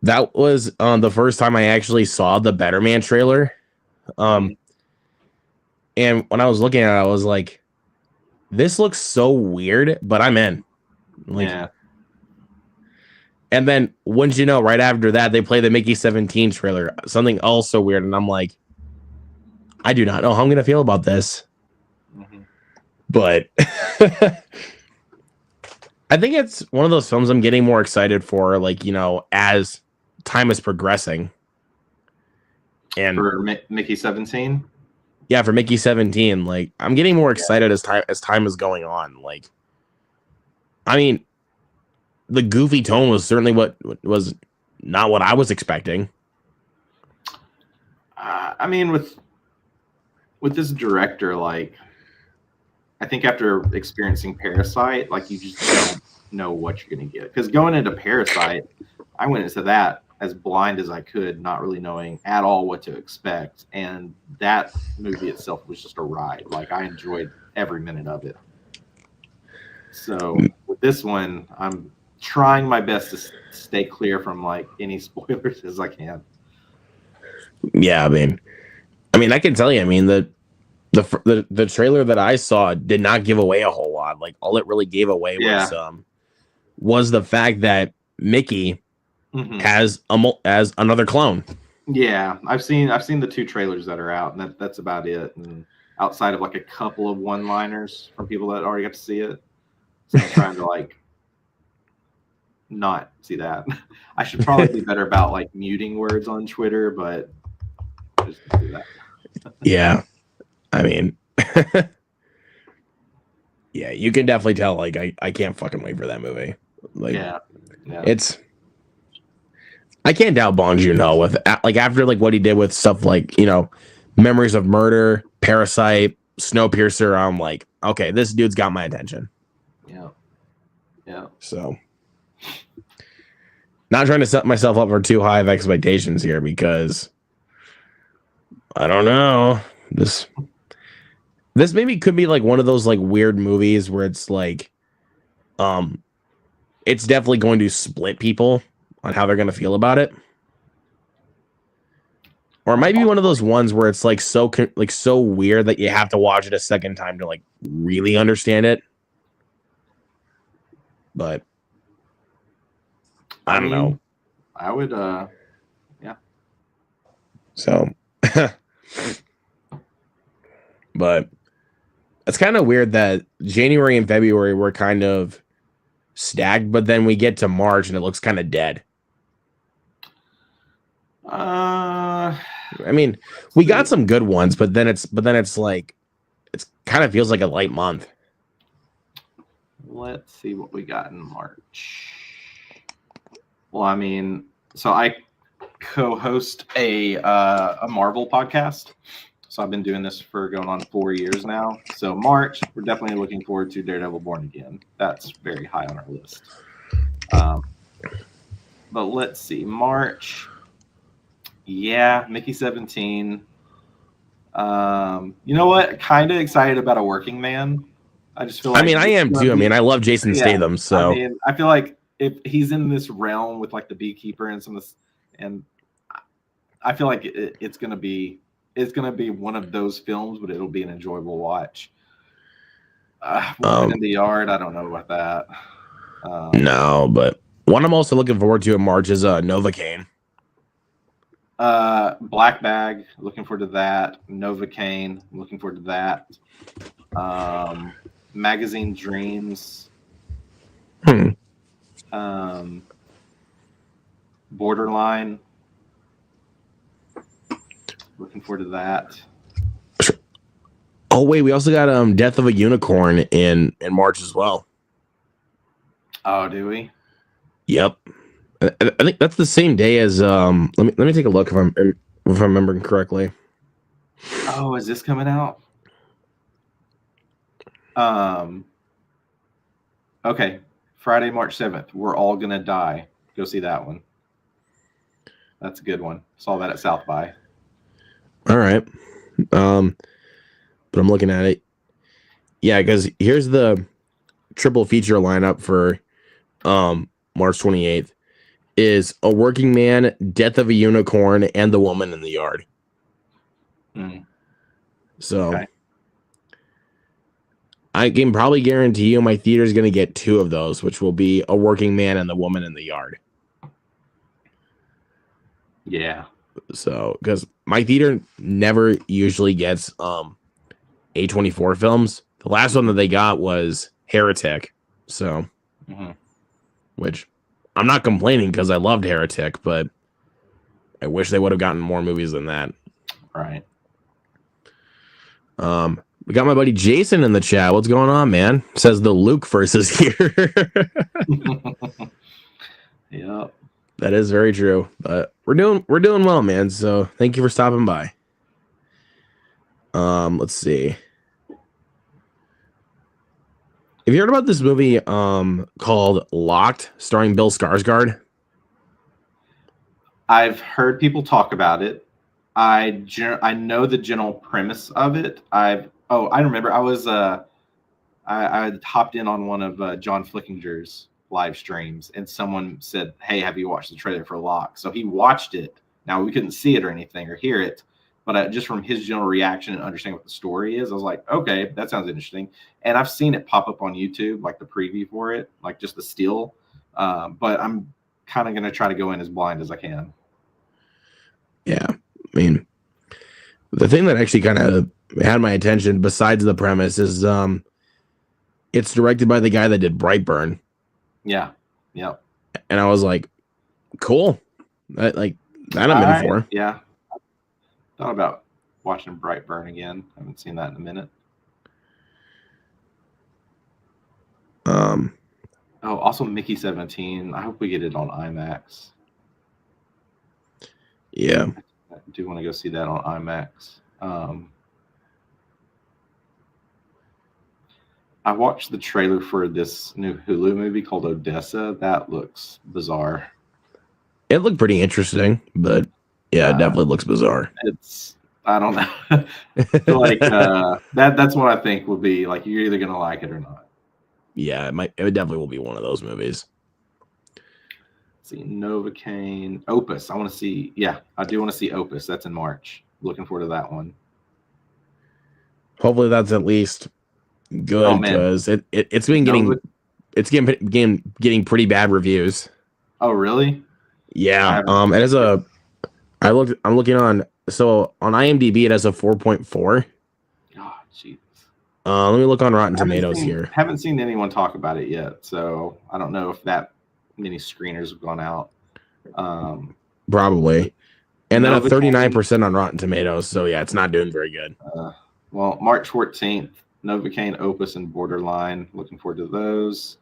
that was the first time I actually saw the Better Man trailer. And when I was looking at it, I was like, this looks so weird, but I'm in. Like, yeah. And then, wouldn't you know, right after that, they play the Mickey 17 trailer, something also weird. And I'm like, I do not know how I'm going to feel about this. But I think it's one of those films I'm getting more excited for, like, you know, as time is progressing. And for Mickey 17? Yeah, for Mickey 17. Like, I'm getting more excited as time is going on. Like, I mean, the goofy tone was certainly what was not what I was expecting. I mean, with this director, like, I think after experiencing Parasite, like, you just don't know what you're going to get. Because going into Parasite, I went into that as blind as I could, not really knowing at all what to expect. And that movie itself was just a ride. Like, I enjoyed every minute of it. So with this one, I'm trying my best to stay clear from like any spoilers as I can. Yeah, I mean, I can tell you. I mean, the trailer that I saw did not give away a whole lot. Like, all it really gave away was the fact that Mickey has as another clone. Yeah, I've seen the 2 trailers that are out, and that's about it. And outside of like a couple of one-liners from people that already got to see it, so I'm trying to like not see that. I should probably be better about like muting words on Twitter, but I just do that. Yeah, I mean, yeah, you can definitely tell. Like, I can't fucking wait for that movie. Like, yeah. It's. I can't doubt Bong Joon-ho with like after like what he did with stuff like Memories of Murder, Parasite, Snowpiercer. I'm like, okay, this dude's got my attention. Yeah. So, not trying to set myself up for too high of expectations here because I don't know. This maybe could be like one of those like weird movies where it's like, it's definitely going to split people on how they're going to feel about it. Or it might be one of those ones where it's like so weird that you have to watch it a second time to like really understand it. But I don't know. I would yeah. So but it's kind of weird that January and February were kind of stacked, but then we get to March and it looks kind of dead. I mean, we got some good ones, but then it's like it's kind of feels like a light month. Let's see what we got in March. Well, I mean, so I co-host a Marvel podcast. So I've been doing this for going on 4 years now. So March, we're definitely looking forward to Daredevil Born Again. That's very high on our list. But let's see, March. Yeah, Mickey 17. You know what? Kind of excited about A Working Man. I just feel like I am too. I love Jason Statham, so I feel like if he's in this realm with like the Beekeeper and some of this, and I feel like it's gonna be one of those films, but it'll be an enjoyable watch. Woman in the Yard, I don't know about that. No, but one I'm also looking forward to in March is Novocaine. Black Bag, looking forward to that. Novocaine, looking forward to that. Magazine Dreams. Borderline. Looking forward to that. Oh wait, we also got Death of a Unicorn in March as well. Oh, do we? Yep. I think that's the same day as let me take a look if I'm remembering correctly. Oh, is this coming out? Okay. Friday, March 7th. We're All Gonna Die. Go see that one. That's a good one. Saw that at South by. All right. But I'm looking at it. Yeah, because here's the triple feature lineup for March 28th. Is A Working Man, Death of a Unicorn, and The Woman in the Yard. So okay. I can probably guarantee you my theater is going to get 2 of those, which will be A Working Man and The Woman in the Yard. Yeah. So, because my theater never usually gets A24 films. The last one that they got was Heretic. So, which I'm not complaining because I loved Heretic, but I wish they would have gotten more movies than that. Right. We got my buddy Jason in the chat. What's going on, man? Says the Luke versus here. Yep. That is very true. But we're doing well, man. So thank you for stopping by. Let's see. Have you heard about this movie called Locked, starring Bill Skarsgård? I've heard people talk about it. I know the general premise of it. I remember I hopped in on one of John Flickinger's live streams, and someone said, "Hey, have you watched the trailer for Locke?" So he watched it. Now we couldn't see it or anything or hear it, but just from his general reaction and understanding what the story is, I was like, "Okay, that sounds interesting." And I've seen it pop up on YouTube, like the preview for it, like just the still. But I'm kind of going to try to go in as blind as I can. Yeah, I mean, the thing that actually kind of had my attention, besides the premise, is it's directed by the guy that did Brightburn. Yeah, yeah. And I was like, cool. That I'm in for. Yeah. Thought about watching Brightburn again. Haven't seen that in a minute. Also Mickey 17. I hope we get it on IMAX. Yeah. I do want to go see that on IMAX. I watched the trailer for this new Hulu movie called Odessa. That looks bizarre. It looked pretty interesting, but yeah, it definitely looks bizarre. I don't know. I feel like that's what I think will be like. You're either gonna like it or not. Yeah, it definitely will be one of those movies. Let's see, Novocaine, Opus. I want to see. Yeah, I do want to see Opus. That's in March. Looking forward to that one. Hopefully, that's at least good, because it's been getting pretty bad reviews. Oh, really? Yeah. It has a. I'm looking on. So on IMDb, it has a 4.4. Oh, jeez. Let me look on Rotten Tomatoes here. Haven't seen anyone talk about it yet, so I don't know if that many screeners have gone out. Probably. And then a 39% on Rotten Tomatoes. So yeah, it's not doing very good. Well, March 14th, Novocaine, Opus, and Borderline. Looking forward to those.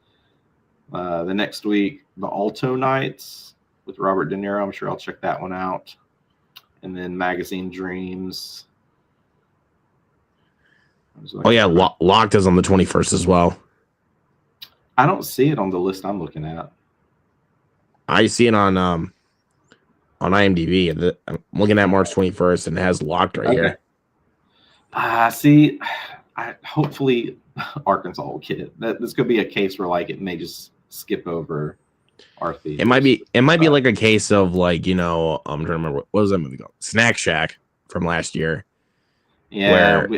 The next week, The Alto Nights with Robert De Niro. I'm sure I'll check that one out. And then Magazine Dreams. Oh yeah, Locked is on the 21st as well. I don't see it on the list I'm looking at. I see it on IMDb. I'm looking at March 21st, and it has Locked right here. See, hopefully Arkansas will get it. This could be a case where like it may just skip over our theaters. It might be like a case of like, I'm trying to remember what was that movie called? Snack Shack from last year. Yeah, where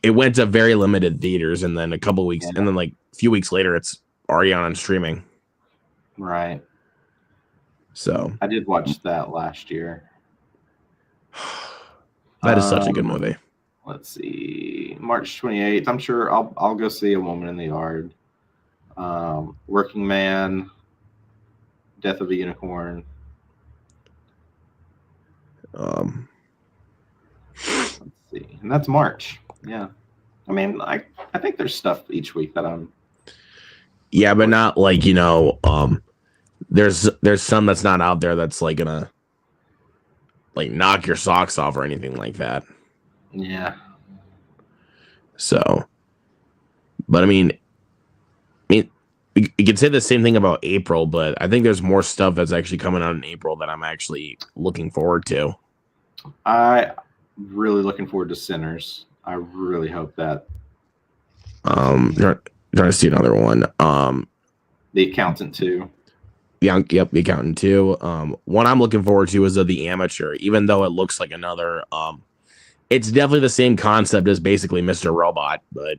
it went to very limited theaters, and then a couple weeks, and then like a few weeks later, it's already on streaming. Right. So I did watch that last year. That is such a good movie. Let's see, March 28th. I'm sure I'll go see A Woman in the Yard. Working Man, Death of a Unicorn. Let's see, and that's March. Yeah, I mean, I think there's stuff each week that I'm. Yeah, but not like there's some that's not out there that's like gonna like knock your socks off or anything like that. Yeah. So, but I mean, you could say the same thing about April, but I think there's more stuff that's actually coming out in April that I'm actually looking forward to. I really looking forward to Sinners. I really hope that. Trying to see another one. The Accountant 2. Yep, The Accountant 2. One I'm looking forward to is The Amateur, even though it looks like another. It's definitely the same concept as basically Mr. Robot, but.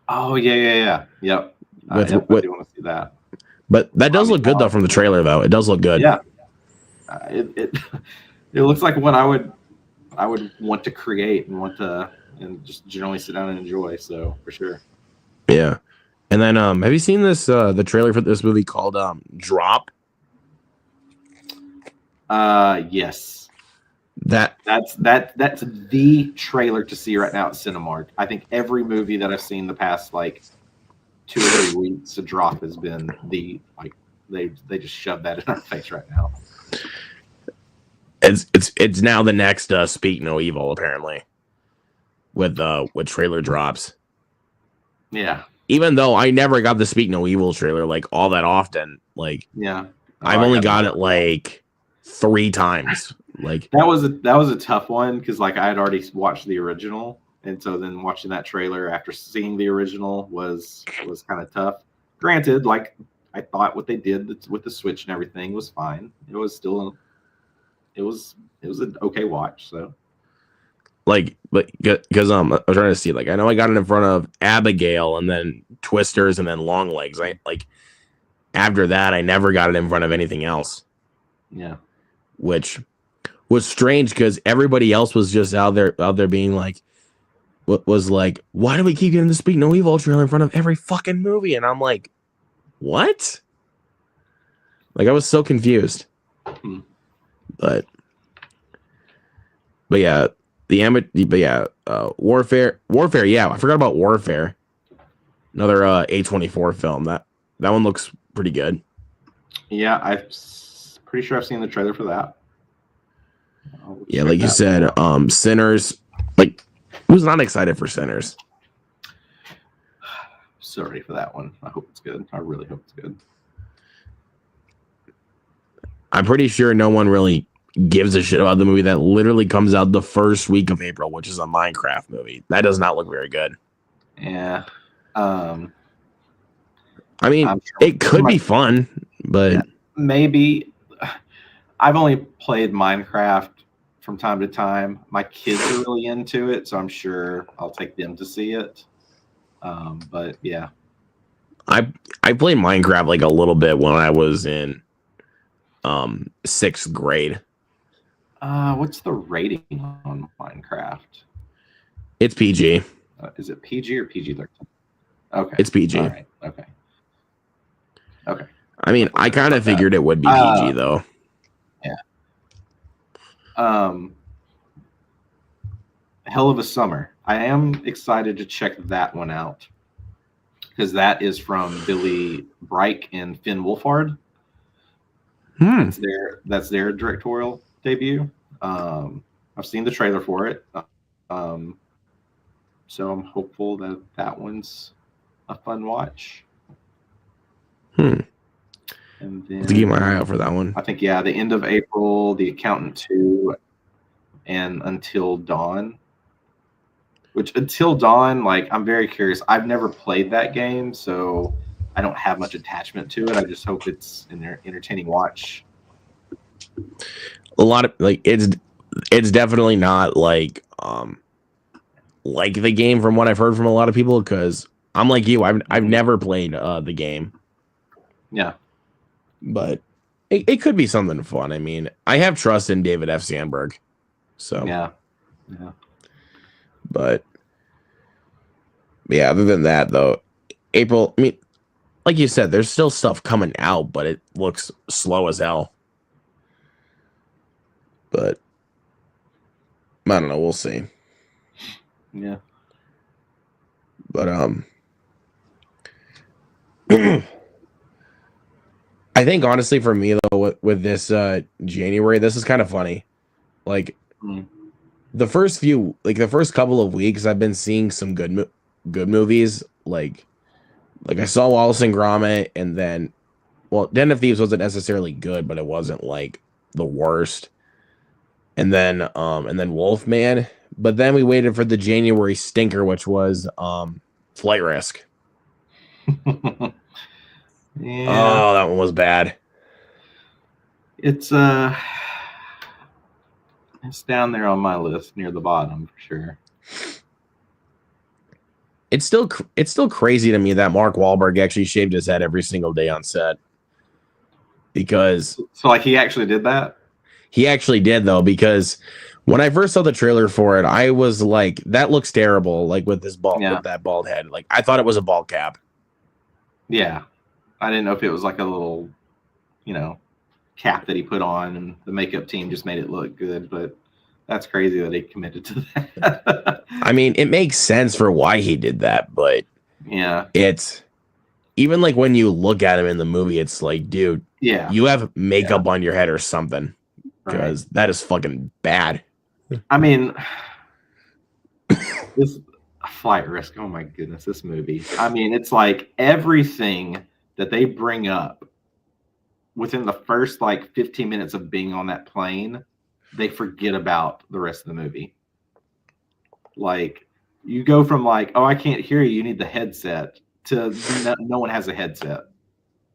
Oh yeah. Yep. I do want to see that. But that does look good though from the trailer though. It does look good. Yeah. It looks like what I would want to create and just generally sit down and enjoy. So for sure. Yeah. And then have you seen this the trailer for this movie called Drop? Yes. That's the trailer to see right now at Cinemark. I think every movie that I've seen the past like 2 or 3 weeks, a Drop has been they just shoved that in our face right now. It's now the next Speak No Evil apparently with trailer drops. Yeah. Even though I never got the Speak No Evil trailer like all that often, like yeah, I've only got it like 3 times. Like that was a tough one because like I had already watched the original, and so then watching that trailer after seeing the original was kind of tough. Granted, like I thought what they did with the Switch and everything was fine. It was still it was an okay watch. So like but because I'm trying to see, like I know I got it in front of Abigail and then Twisters and then Long Legs. I like after that I never got it in front of anything else. Yeah. Which was strange because everybody else was just out there being like, what was like, why do we keep getting the Speak No Evil trailer in front of every fucking movie? And I'm like, what? Like I was so confused. But yeah, Warfare. Yeah, I forgot about Warfare. Another A24 film. That one looks pretty good. Yeah, I'm pretty sure I've seen the trailer for that. Yeah, like you said, Sinners. Like, who's not excited for Sinners? So ready for that one. I hope it's good. I really hope it's good. I'm pretty sure no one really gives a shit about the movie that literally comes out the first week of April, which is a Minecraft movie. That does not look very good. Yeah. I mean, sure it could be fun, but yeah, maybe. I've only played Minecraft from time to time. My kids are really into it, so I'm sure I'll take them to see it. But yeah, I played Minecraft like a little bit when I was in 6th grade. What's the rating on Minecraft? It's PG. Is it PG or PG-13? Okay, it's PG. All right. Okay. I mean, I kind of figured it would be PG though. Yeah. Hell of a Summer. I am excited to check that one out because that is from Billy Brike and Finn Wolfhard. That's their directorial debut. I've seen the trailer for it, so I'm hopeful that one's a fun watch. And then to keep my eye out for that one. I think the end of April, The Accountant 2, and Until Dawn. Which Until Dawn, like I'm very curious. I've never played that game, so I don't have much attachment to it. I just hope it's an entertaining watch. A lot of like it's definitely not like the game from what I've heard from a lot of people because I'm like you. I've never played the game. Yeah, but it could be something fun. I mean, I have trust in David F. Sandberg, so yeah. But yeah, other than that though, April. I mean, like you said, there's still stuff coming out, but it looks slow as hell. But I don't know. We'll see. Yeah. But I think honestly for me though, with this January, this is kind of funny. Like the first couple of weeks, I've been seeing some good movies. Like I saw Wallace and Gromit, and then, well, Den of Thieves wasn't necessarily good, but it wasn't like the worst. And then Wolfman. But then we waited for the January stinker, which was Flight Risk. Yeah. Oh, that one was bad. It's down there on my list near the bottom for sure. It's still crazy to me that Mark Wahlberg actually shaved his head every single day on set. Because so like he actually did that? He actually did though, because when I first saw the trailer for it, I was like, that looks terrible, like with this with that bald head. Like I thought it was a bald cap. Yeah. I didn't know if it was like a little, cap that he put on and the makeup team just made it look good, but that's crazy that he committed to that. I mean, it makes sense for why he did that, but yeah, it's even like when you look at him in the movie, it's like, dude, you have makeup on your head or something, because that is fucking bad. I mean, this Flight Risk, oh my goodness, this movie. I mean, it's like everything that they bring up within the first like 15 minutes of being on that plane, they forget about the rest of the movie. Like, you go from like, oh, I can't hear you, you need the headset, to no one has a headset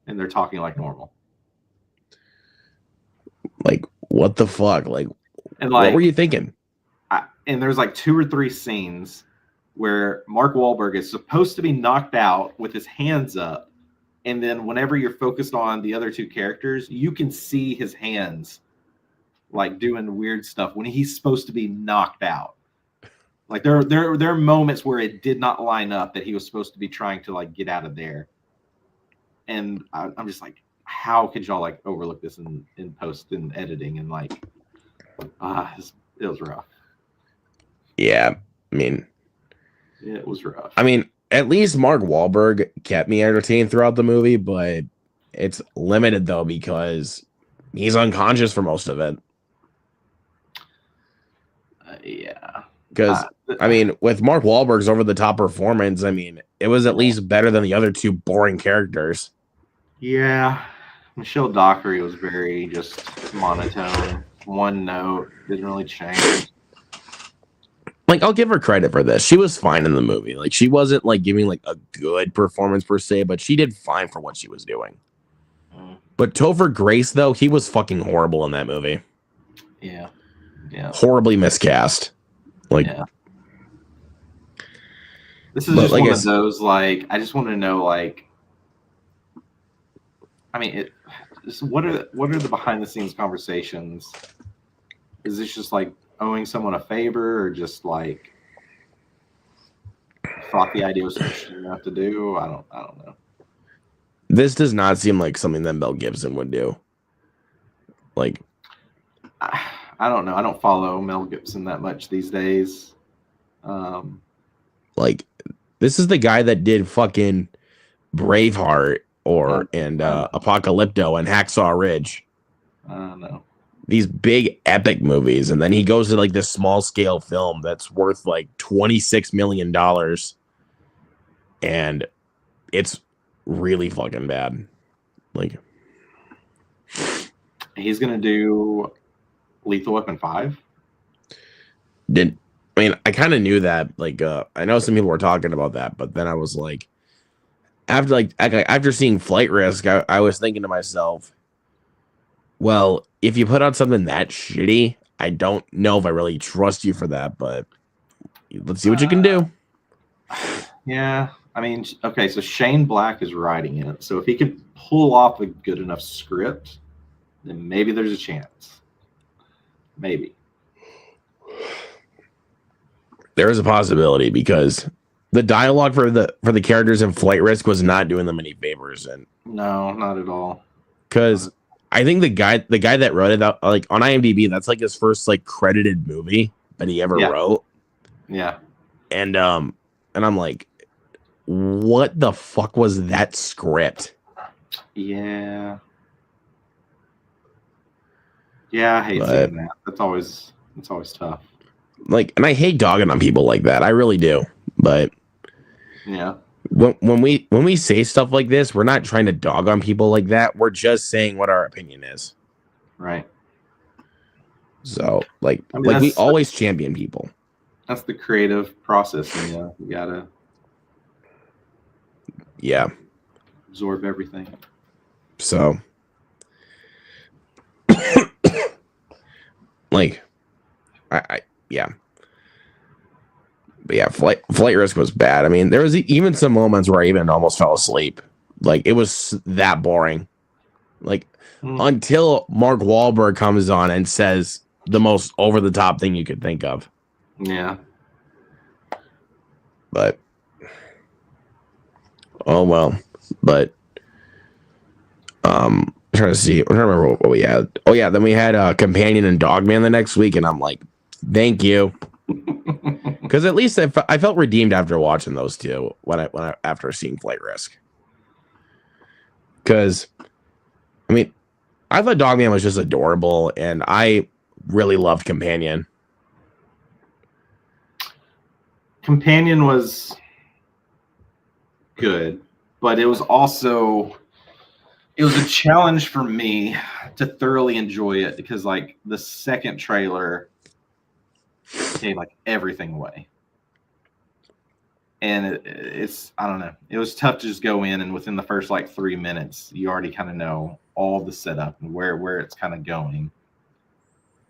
and they're talking like normal. Like, what the fuck? Like, And what were like, you thinking? and there's like 2 or 3 scenes where Mark Wahlberg is supposed to be knocked out with his hands up, and then whenever you're focused on the other 2 characters, you can see his hands like doing weird stuff when he's supposed to be knocked out. Like there are moments where it did not line up that he was supposed to be trying to like get out of there, and I'm just like, how could y'all like overlook this in post and editing? And like, it was rough. Yeah, I mean, It was rough. I mean, at least Mark Wahlberg kept me entertained throughout the movie, but it's limited though because he's unconscious for most of it. Yeah. Because I mean, with Mark Wahlberg's over the top performance, I mean, it was at least better than the other 2 boring characters. Yeah. Michelle Dockery was very just monotone, one note, didn't really change. Like, I'll give her credit for this. She was fine in the movie. Like, she wasn't like giving like a good performance per se, but she did fine for what she was doing. But Topher Grace, though, he was fucking horrible in that movie. Yeah. Horribly miscast. Like, this is just like one of those, like, I just want to know, like, I mean, what are the behind the scenes conversations? Is this just like owing someone a favor, or just like thought the idea was interesting enough to do? I don't know. This does not seem like something that Mel Gibson would do. Like, I don't know. I don't follow Mel Gibson that much these days. Like, this is the guy that did fucking Braveheart and Apocalypto and Hacksaw Ridge. I don't know. These big epic movies, and then he goes to like this small scale film that's worth like $26 million, and it's really fucking bad. Like, he's gonna do Lethal Weapon 5. I kind of knew that. Like, I know some people were talking about that, but then I was like, after seeing Flight Risk, I was thinking to myself, well, if you put out something that shitty, I don't know if I really trust you for that, but let's see what you can do. Yeah, I mean, okay, so Shane Black is writing it, so if he could pull off a good enough script, then maybe there's a chance. Maybe. There is a possibility, because the dialogue for the characters in Flight Risk was not doing them any favors, and no, not at all. Because I think the guy that wrote it out, like on IMDb, that's like his first like credited movie that he ever wrote. Yeah. And I'm like, what the fuck was that script? Yeah. Yeah, I hate seeing that. That's always tough. Like, and I hate dogging on people like that. I really do. But yeah. When we say stuff like this, we're not trying to dog on people like that. We're just saying what our opinion is. Right. So, like we always champion people. That's the creative process. You gotta. Yeah. Absorb everything. So, like, yeah. But yeah, Flight Risk was bad. I mean, there was even some moments where I even almost fell asleep. Like, it was that boring. Like, until Mark Wahlberg comes on and says the most over-the-top thing you could think of. Yeah. But, oh well. But, I'm trying to remember what we had. Oh yeah, then we had Companion and Dogman the next week, and I'm like, thank you. Because at least I felt redeemed after watching those two after seeing Flight Risk. Because, I mean, I thought Dogman was just adorable, and I really loved Companion. Companion was good, but it was also It was a challenge for me to thoroughly enjoy it because like the second trailer gave like everything away. And it's I don't know. It was tough to just go in and within the first like 3 minutes, you already kind of know all the setup and where it's kind of going.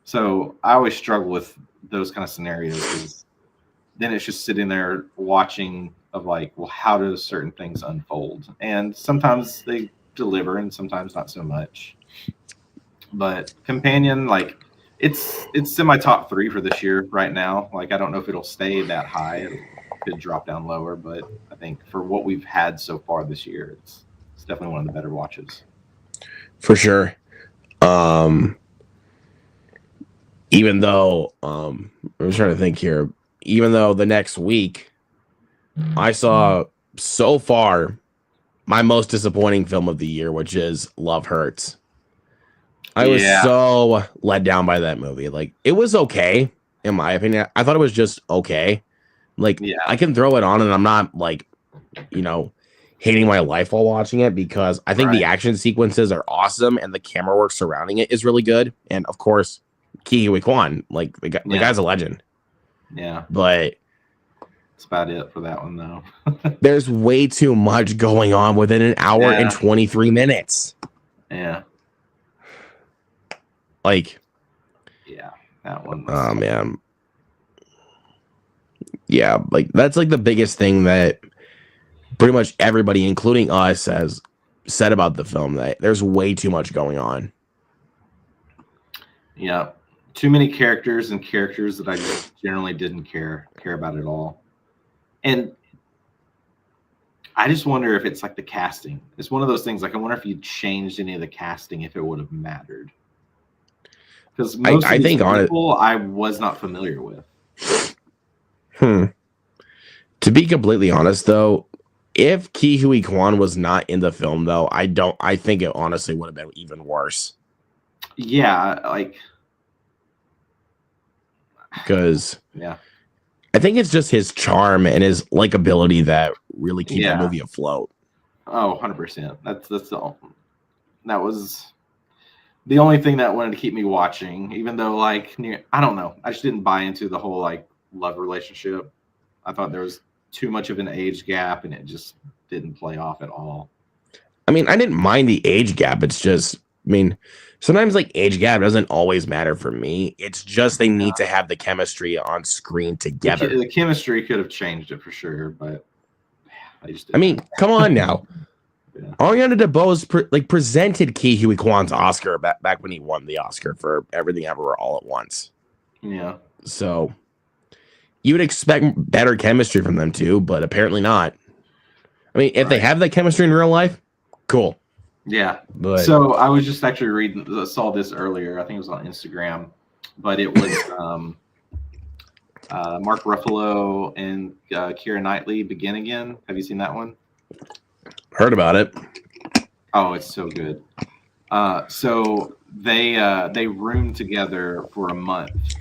So I always struggle with those kind of scenarios because then it's just sitting there watching of like, well, how do certain things unfold? And sometimes they deliver and sometimes not so much. But Companion, like it's semi top 3 for this year right now. Like I don't know if it'll stay that high. It could drop down lower, but I think for what we've had so far this year, it's definitely one of the better watches. For sure. Even though I'm trying to think here, even though the next week I saw so far my most disappointing film of the year, which is Love Hurts. I was so let down by that movie. Like it was okay, in my opinion. I thought it was just okay. Like I can throw it on and I'm not like, hating my life while watching it because I think the action sequences are awesome and the camera work surrounding it is really good. And of course, Ke Huy Quan, like the guy's a legend. Yeah. But that's about it for that one though. There's way too much going on within an hour and 23 minutes. Yeah. Like, yeah, that one. Oh man. Yeah, like that's like the biggest thing that pretty much everybody, including us, has said about the film, that there's way too much going on. Yeah, too many characters and characters that I just generally didn't care about at all. And I just wonder if it's like the casting. It's one of those things. Like I wonder if you changed any of the casting, if it would have mattered. Because most of these people I was not familiar with. To be completely honest, though, if Ke Huy Quan was not in the film, though, I think it honestly would have been even worse. Yeah, like because I think it's just his charm and his likability that really keep the movie afloat. Oh, 100%. That was the only thing that wanted to keep me watching, even though like I don't know, I just didn't buy into the whole like love relationship. I thought there was too much of an age gap and it just didn't play off at all. I mean, I didn't mind the age gap. It's just, I mean, sometimes like age gap doesn't always matter for me. It's just they need to have the chemistry on screen together. The chemistry could have changed it for sure, but I mean, come on now. Ariana DeBose presented Ke Huy Quan's Oscar back when he won the Oscar for Everything Everywhere All at Once. Yeah. So you would expect better chemistry from them too, but apparently not. I mean, if they have that chemistry in real life, cool. Yeah. So I was just actually saw this earlier. I think it was on Instagram, but it was Mark Ruffalo and Keira Knightley, Begin Again. Have you seen that one? Heard about it. Oh, it's so good. So they roomed together for a month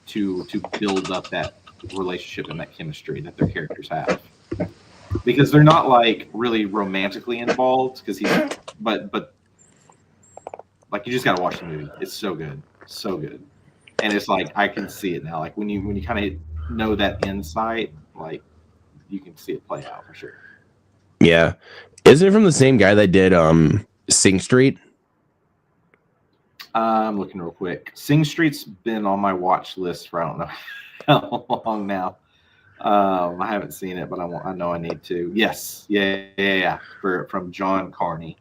to build up that relationship and that chemistry that their characters have, because they're not like really romantically involved. But like you just gotta watch the movie. It's so good, and it's like I can see it now. Like when you kind of know that insight, like you can see it play out for sure. Yeah. Isn't it from the same guy that did Sing Street? I'm looking real quick. Sing Street's been on my watch list for I don't know how long now. I haven't seen it, but I know I need to. Yes, yeah. From John Carney.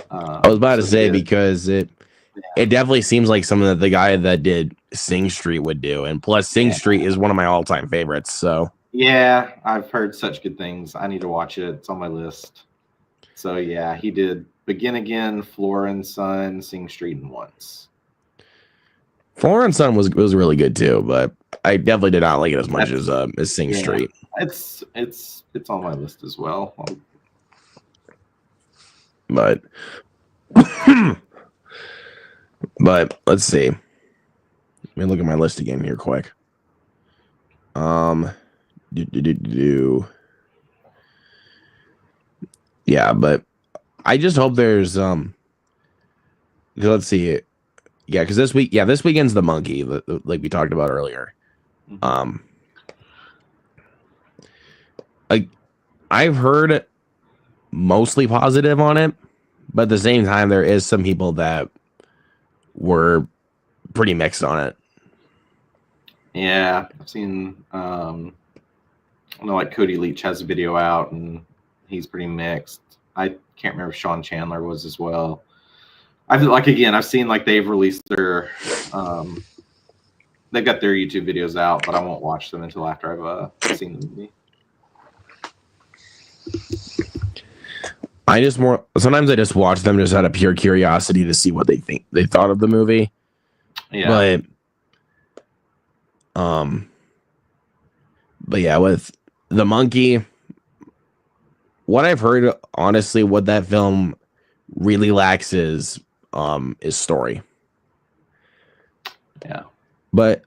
I was about to say because it definitely seems like something that the guy that did Sing Street would do, and plus Sing Street is one of my all-time favorites. So yeah, I've heard such good things. I need to watch it. It's on my list. So yeah, he did Begin Again, Flora and Son, Sing Street, and Once. Flora and Son was really good too, but I definitely did not like it as much as Sing Street. It's on my list as well. But let's see. Let me look at my list again here quick. Yeah, but I just hope there's let's see. Yeah, because this weekend's the monkey, like we talked about earlier. Mhm. Like I've heard mostly positive on it, but at the same time, there is some people that were pretty mixed on it. Yeah, I've seen. I know, like Cody Leach has a video out, and he's pretty mixed. I can't remember if Sean Chandler was as well. I've seen like they've released their, they've got their YouTube videos out, but I won't watch them until after I've seen the movie. Sometimes I just watch them just out of pure curiosity to see what they thought of the movie. Yeah. But yeah, with the monkey, what I've heard, honestly, what that film really lacks is story. Yeah. But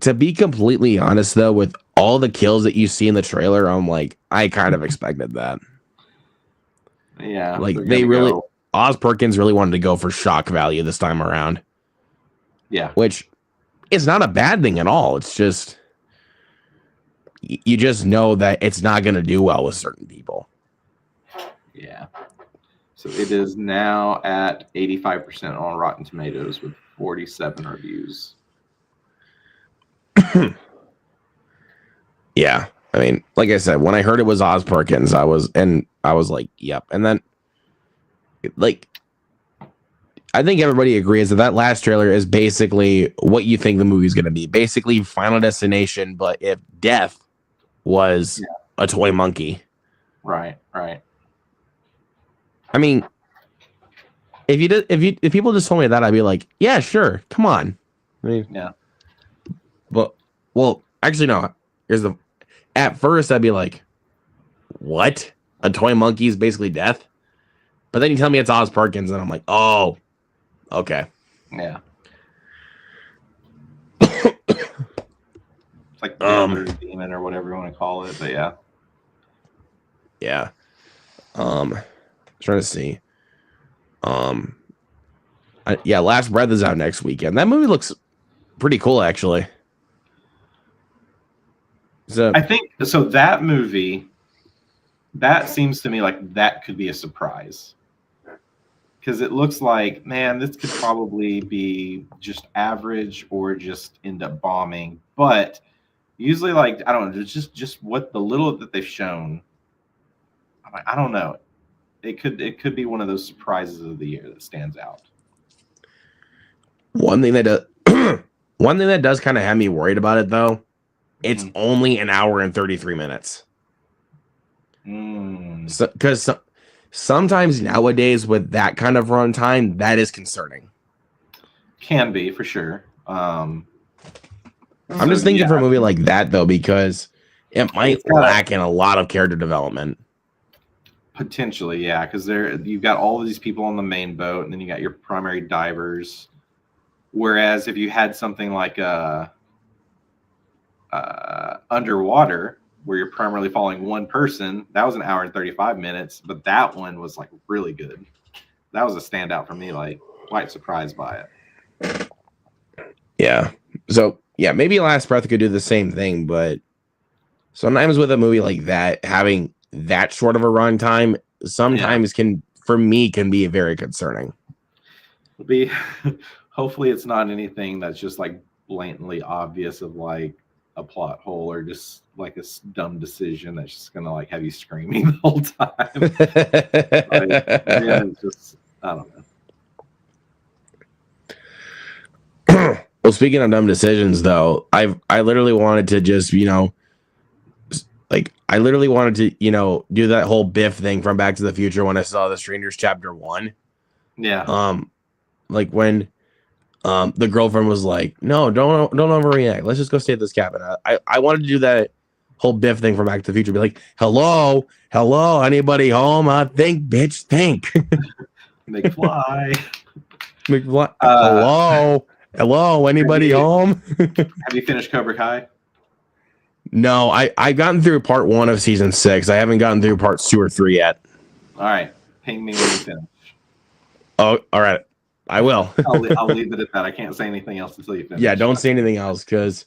to be completely honest, though, with all the kills that you see in the trailer, I'm like, I kind of expected that. Yeah. Like Oz Perkins really wanted to go for shock value this time around. Yeah. Which is not a bad thing at all. It's just, you just know that it's not going to do well with certain people. Yeah. So it is now at 85% on Rotten Tomatoes with 47 reviews. Yeah. I mean, like I said, when I heard it was Oz Perkins, I was like, yep. And then, like, I think everybody agrees that last trailer is basically what you think the movie's going to be. Basically, Final Destination, but if death was a toy monkey. Right. I mean, if people just told me that, I'd be like, yeah, sure, come on. I mean, yeah. But actually, no. At first, I'd be like, what? A toy monkey is basically death? But then you tell me it's Oz Perkins, and I'm like, oh, okay. Yeah. It's like demon or whatever you want to call it, but yeah. Yeah. Trying to see. Last Breath is out next weekend. That movie looks pretty cool, actually. So I think so. That movie, that seems to me like that could be a surprise, because it looks like, man, this could probably be just average or just end up bombing. But usually, like, I don't know, just what the little that they've shown, I'm like, I don't know. It could be one of those surprises of the year that stands out. One thing that does kind of have me worried about it, though, it's only an hour and 33 minutes. So, because sometimes nowadays with that kind of runtime, that is concerning. Can be, for sure. I'm just thinking for a movie like that, though, because it might lack in a lot of character development. Potentially, yeah, because you've got all of these people on the main boat, and then you got your primary divers. Whereas if you had something like Underwater, where you're primarily following one person, that was an hour and 35 minutes, but that one was like really good. That was a standout for me, like quite surprised by it. Yeah. So yeah, maybe Last Breath could do the same thing, but sometimes with a movie like that, having that short of a runtime sometimes can be very concerning. Hopefully it's not anything that's just like blatantly obvious of like a plot hole or just like a dumb decision that's just gonna like have you screaming the whole time. It's just, I don't know. Well, speaking of dumb decisions, though, I literally wanted to just, I literally wanted to, do that whole Biff thing from Back to the Future when I saw The Strangers Chapter 1. Yeah. Like when the girlfriend was like, no, don't overreact. Let's just go stay at this cabin. I wanted to do that whole Biff thing from Back to the Future. Be like, hello, anybody home? Think, bitch, think. McFly. Hello, anybody home? Have you finished Cobra Kai? No, I've gotten through part 1 of season 6. I haven't gotten through parts 2 or 3 yet. All right. Ping me when you finish. Oh, all right. I will. I'll leave it at that. I can't say anything else until you finish. Yeah, don't say anything else because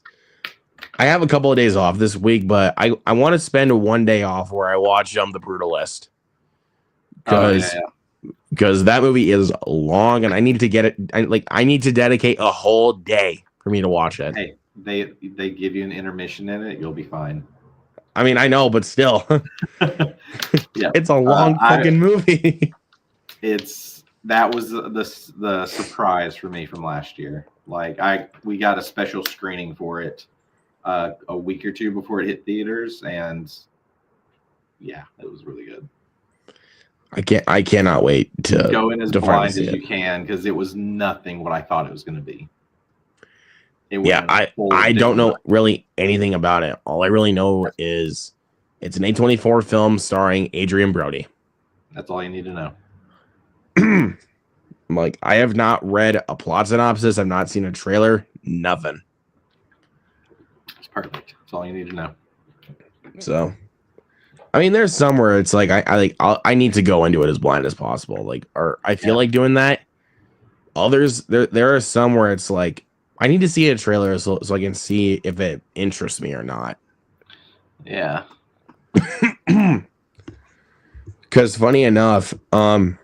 I have a couple of days off this week, but I want to spend one day off where I watch The Brutalist because that movie is long and I need to get it. I need to dedicate a whole day for me to watch it. Hey, they give you an intermission in it, you'll be fine. I mean, I know, but still, yeah, it's a long fucking movie. That was the surprise for me from last year. Like we got a special screening for it a week or two before it hit theaters, and yeah, it was really good. I cannot wait to go in as blind as you can because it was nothing what I thought it was going to be. I don't know really anything about it. All I really know is it's an A24 film starring Adrian Brody. That's all you need to know. Like, I have not read a plot synopsis. I've not seen a trailer. Nothing. It's perfect. That's all you need to know. So, I mean, there's somewhere it's like I need to go into it as blind as possible. Like, or I feel like doing that. Others there are some where it's like I need to see a trailer so I can see if it interests me or not. Yeah. Because funny enough, when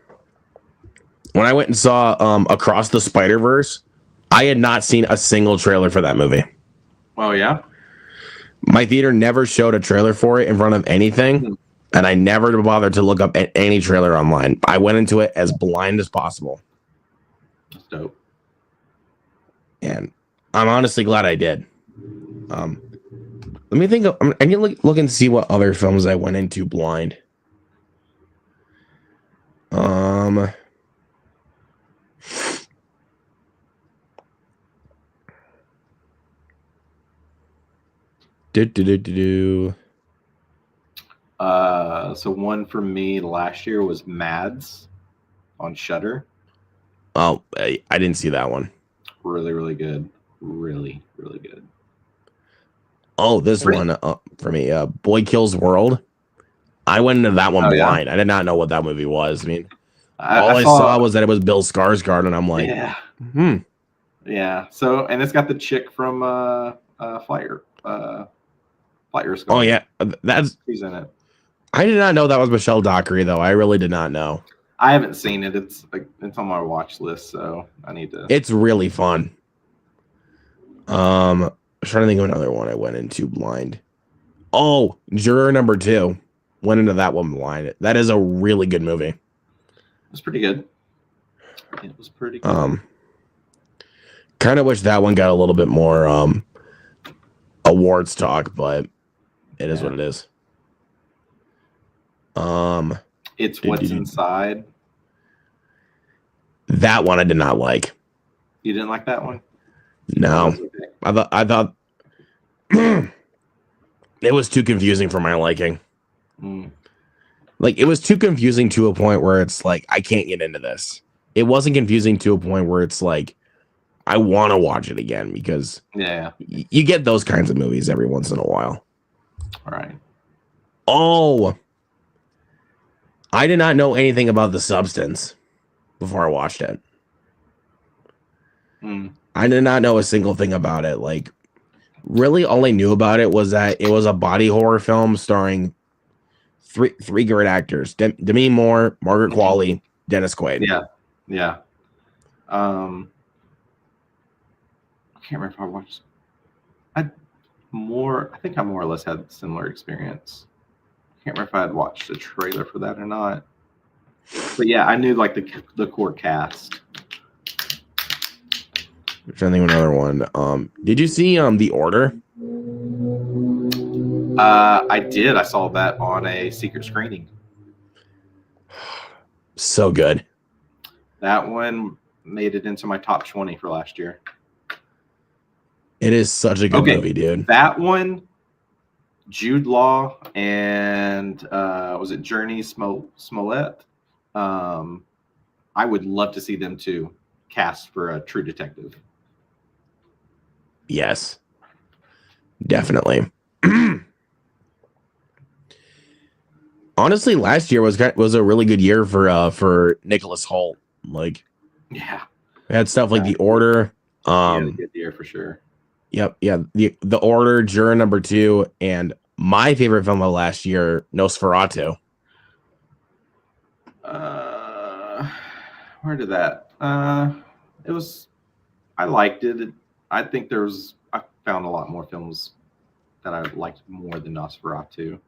I went and saw Across the Spider-Verse, I had not seen a single trailer for that movie. Oh yeah. My theater never showed a trailer for it in front of anything, and I never bothered to look up any trailer online. I went into it as blind as possible. That's dope. And I'm honestly glad I did. Let me think. I need to look and see what other films I went into blind. So one for me last year was Mads on Shudder. Oh, I didn't see that one. Really, really good. Really, really good. Oh, this one for me, Boy Kills World. I went into that one blind. Yeah? I did not know what that movie was. I mean, all I saw was that it was Bill Skarsgård, and I'm like, yeah. So, and it's got the chick from Flight Risk. Oh yeah, she's in it. I did not know that was Michelle Dockery, though. I really did not know. I haven't seen it. It's on my watch list, so I need to. It's really fun. I'm trying to think of another one I went into blind. Oh, Juror Number 2. Went into that one blind. That is a really good movie. It was pretty good. Kind of wish that one got a little bit more awards talk, but it is what it is. It's What's Inside. That one I did not like. You didn't like that one? No. I thought it was too confusing for my liking. Like, it was too confusing to a point where it's like, I can't get into this. It wasn't confusing to a point where it's like, I want to watch it again because you get those kinds of movies every once in a while. All right. Oh, I did not know anything about The Substance before I watched it. I did not know a single thing about it. Like, really, all I knew about it was that it was a body horror film starring three great actors: Demi Moore, Margaret Qualley, Dennis Quaid. Yeah. I can't remember if I watched. I think I more or less had a similar experience. I can't remember if I had watched the trailer for that or not. But yeah, I knew like the core cast. I'm trying to think of another one. Did you see The Order? I did. I saw that on a secret screening. So good. That one made it into my top 20 for last year. It is such a good movie, dude. That one, Jude Law and was it Journey Smollett? I would love to see them too cast for a True Detective. Yes, definitely. honestly, last year was a really good year for Nicholas Hoult. Like, Yeah, we had stuff like The exactly. Order. He had a good year for sure. Yep, yeah. The Order, Juror Number 2, and my favorite film of last year, Nosferatu. Where did that? It was. I liked it. I think I found a lot more films that I liked more than Nosferatu.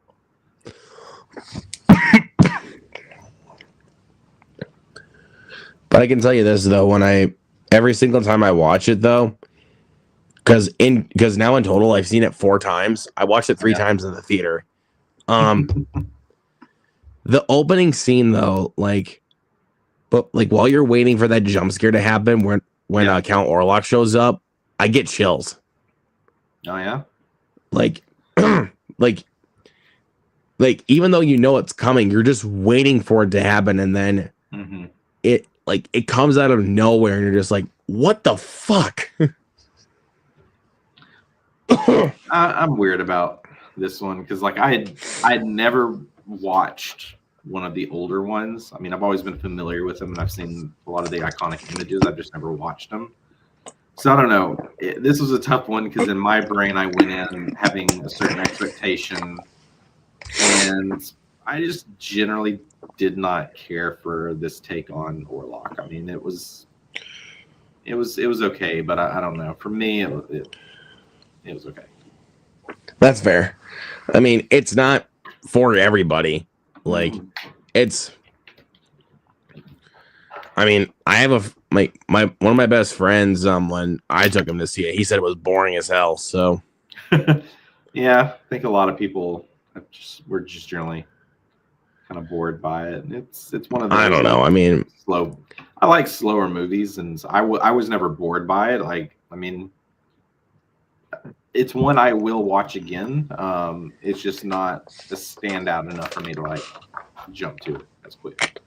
But I can tell you this though, every single time I watch it though, because now in total I've seen it 4 times. I watched it three Yeah. times in the theater. The opening scene though, but while you're waiting for that jump scare to happen, when Count Orlok shows up, I get chills. Oh yeah. Like, like even though you know it's coming, you're just waiting for it to happen, and then it comes out of nowhere, and you're just like, what the fuck? I'm weird about this one because like I had never watched one of the older ones. I mean, I've always been familiar with them and I've seen a lot of the iconic images. I've just never watched them. So I don't know. This was a tough one because in my brain I went in having a certain expectation, and I just generally did not care for this take on Orlok. I mean, it was okay, but I don't know. For me, it was okay. That's fair. I mean, it's not for everybody. Like, it's. I mean, I have my one of my best friends. When I took him to see it, he said it was boring as hell. So, yeah, I think a lot of people were just generally kind of bored by it. It's one of those. I don't know. I mean, slow. I like slower movies, and I was never bored by it. Like, I mean, it's one I will watch again. It's just not a standout enough for me to like jump to it as quick.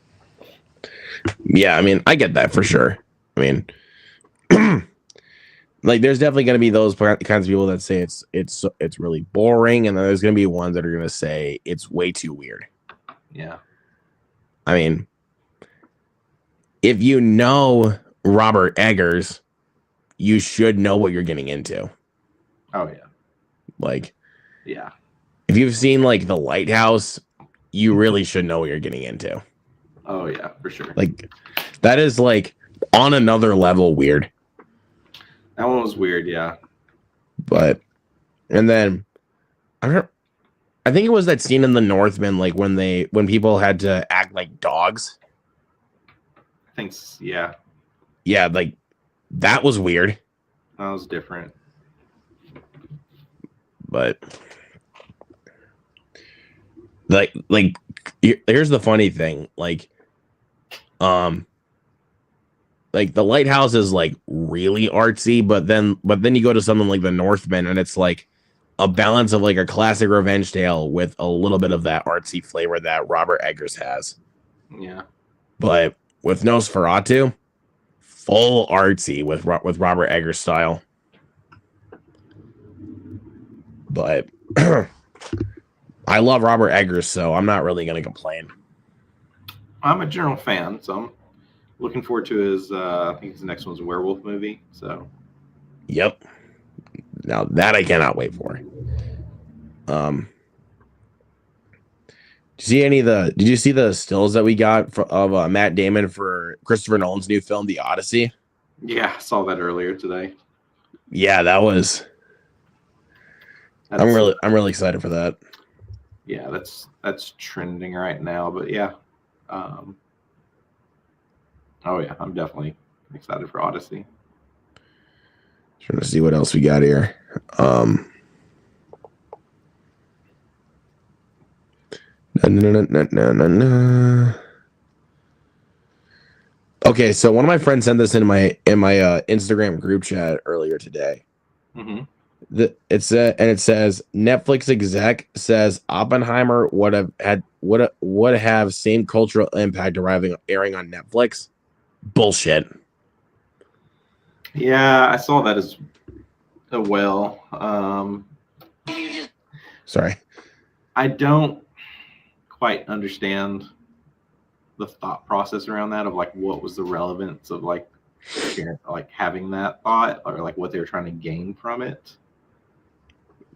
Yeah, I mean, I get that for sure. I mean, like, there's definitely going to be those kinds of people that say it's really boring, and then there's going to be ones that are going to say it's way too weird. Yeah. I mean, if you know Robert Eggers, you should know what you're getting into. Oh yeah. Like, yeah. If you've seen like The Lighthouse, you really should know what you're getting into. Oh yeah, for sure. Like, that is like on another level weird. That one was weird, yeah. But and then I think it was that scene in The Northman, like when people had to act like dogs. I think yeah. Yeah, like that was weird. That was different. But like here's the funny thing, like The Lighthouse is like really artsy, but then you go to something like The Northman, and it's like a balance of like a classic revenge tale with a little bit of that artsy flavor that Robert Eggers has. Yeah. But with Nosferatu, full artsy with Robert Eggers style. But I love Robert Eggers, so I'm not really going to complain. I'm a general fan, so I'm looking forward to his. I think his next one's a werewolf movie. So. Yep. Now that I cannot wait for. Did you see the stills that we got of Matt Damon for Christopher Nolan's new film, The Odyssey? Yeah, I saw that earlier today. Yeah, that was. I'm really excited for that. Yeah, that's trending right now. But yeah, oh yeah, I'm definitely excited for Odyssey. Trying to see what else we got here. Okay, so one of my friends sent this in my Instagram group chat earlier today. Mm-hmm. It says Netflix exec says Oppenheimer would have same cultural impact airing on Netflix. Bullshit. Yeah, I saw that as well. Sorry. I don't quite understand the thought process around that of like what was the relevance of like having that thought, or like what they were trying to gain from it.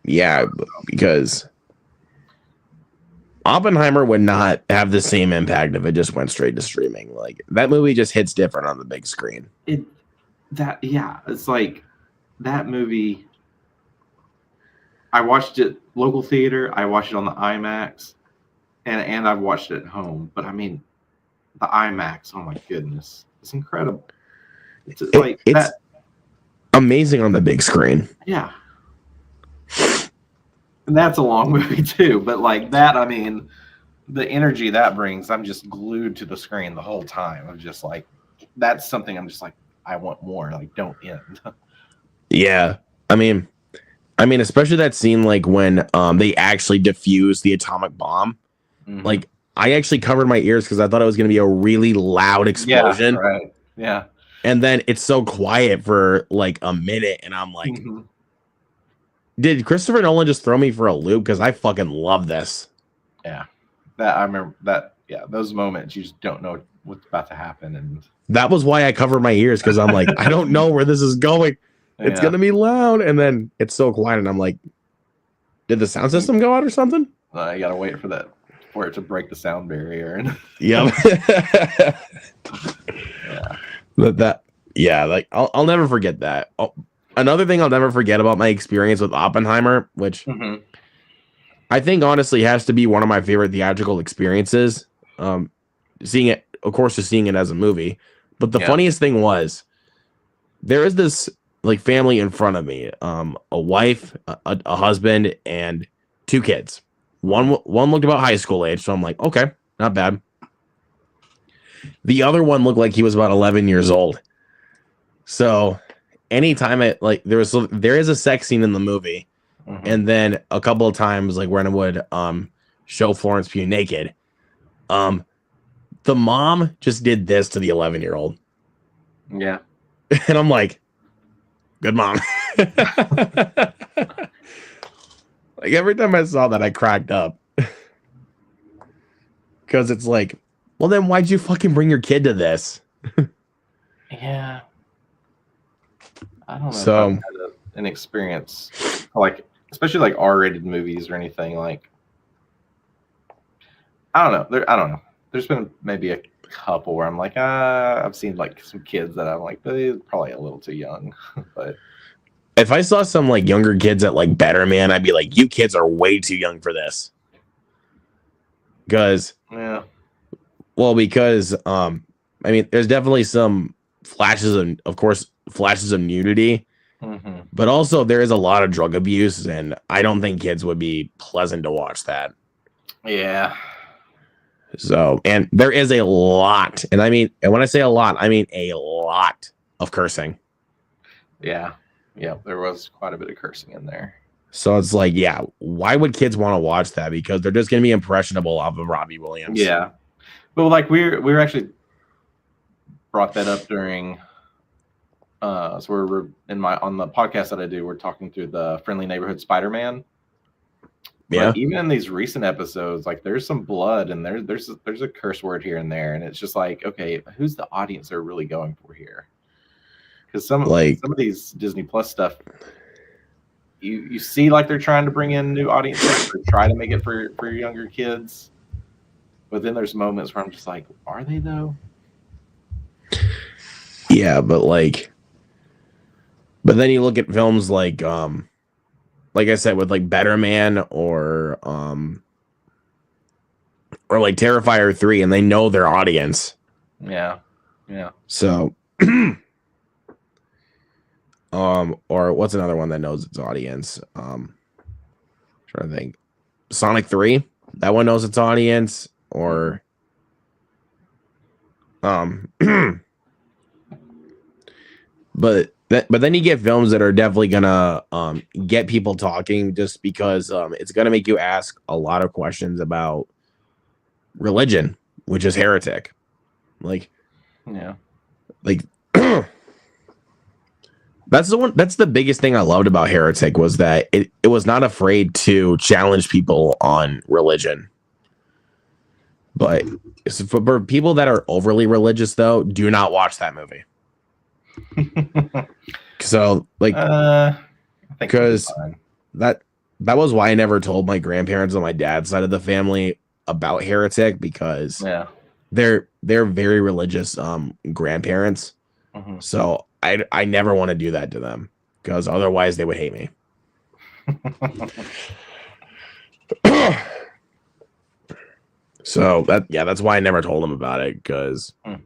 Yeah, because Oppenheimer would not have the same impact if it just went straight to streaming. Like that movie just hits different on the big screen. It's like that movie. I watched it local theater. I watched it on the IMAX, and I've watched it at home. But I mean, the IMAX. Oh my goodness, it's incredible. It's amazing on the big screen. Yeah. And that's a long movie too, but like that, I mean, the energy that brings, I'm just glued to the screen the whole time. I'm just like, that's something I'm just like, I want more. Like, don't end. Yeah, I mean, especially that scene like when they actually defuse the atomic bomb. Mm-hmm. Like, I actually covered my ears because I thought it was going to be a really loud explosion. Yeah, right. Yeah. And then it's so quiet for like a minute, and I'm like. Mm-hmm. Did Christopher Nolan just throw me for a loop? Because I fucking love this. Yeah. I remember that. Yeah. Those moments, you just don't know what's about to happen. And that was why I covered my ears, because I'm like, I don't know where this is going. It's going to be loud. And then it's so quiet. And I'm like, did the sound system go out or something? You got to wait for it to break the sound barrier. Yep. Yeah. Like, I'll never forget that. Another thing I'll never forget about my experience with Oppenheimer, which I think honestly has to be one of my favorite theatrical experiences. Seeing it, of course, just seeing it as a movie. But the funniest thing was there is this like family in front of me, a wife, a husband, and 2 kids. One looked about high school age, so I'm like, okay, not bad. The other one looked like he was about 11 years old. So anytime there is a sex scene in the movie, and then a couple of times like when it would show Florence Pugh naked, the mom just did this to the 11-year-old. Yeah. And I'm like, good mom. Like every time I saw that I cracked up. Because it's like, well then why'd you fucking bring your kid to this? Yeah. I don't know. So, if I've had an experience like, especially like R-rated movies or anything like. I don't know. There's been maybe a couple where I'm like, I've seen like some kids that I'm like, they're probably a little too young. But if I saw some like younger kids at like Better Man, I'd be like, you kids are way too young for this. Because I mean, there's definitely some flashes of nudity, but also there is a lot of drug abuse, and I don't think kids would be pleasant to watch that. Yeah. So, and there is a lot, and when I say a lot, I mean a lot of cursing. Yeah. There was quite a bit of cursing in there. So it's like, yeah, why would kids want to watch that? Because they're just going to be impressionable off of Robbie Williams. Yeah. Well, like we were actually brought that up during. So we're on the podcast that I do. We're talking through the Friendly Neighborhood Spider-Man. Yeah. But even in these recent episodes, like there's some blood and there's a curse word here and there, and it's just like, okay, who's the audience they're really going for here? Because some of these Disney Plus stuff, you see like they're trying to bring in new audiences or try to make it for younger kids, but then there's moments where I'm just like, are they though? Yeah, but then you look at films like I said, with like Better Man or like Terrifier 3, and they know their audience. Yeah. So or what's another one that knows its audience? Trying to think. Sonic 3, that one knows its audience, or but then you get films that are definitely gonna get people talking, just because it's gonna make you ask a lot of questions about religion, which is Heretic. That's the biggest thing I loved about Heretic, was that it was not afraid to challenge people on religion. But for people that are overly religious, though, do not watch that movie. So, like, I think it'll be because fine. that was why I never told my grandparents on my dad's side of the family about Heretic, because Yeah. they're very religious grandparents. Mhm. So I never want to do that to them, because otherwise they would hate me. So that's why I never told them about it, because I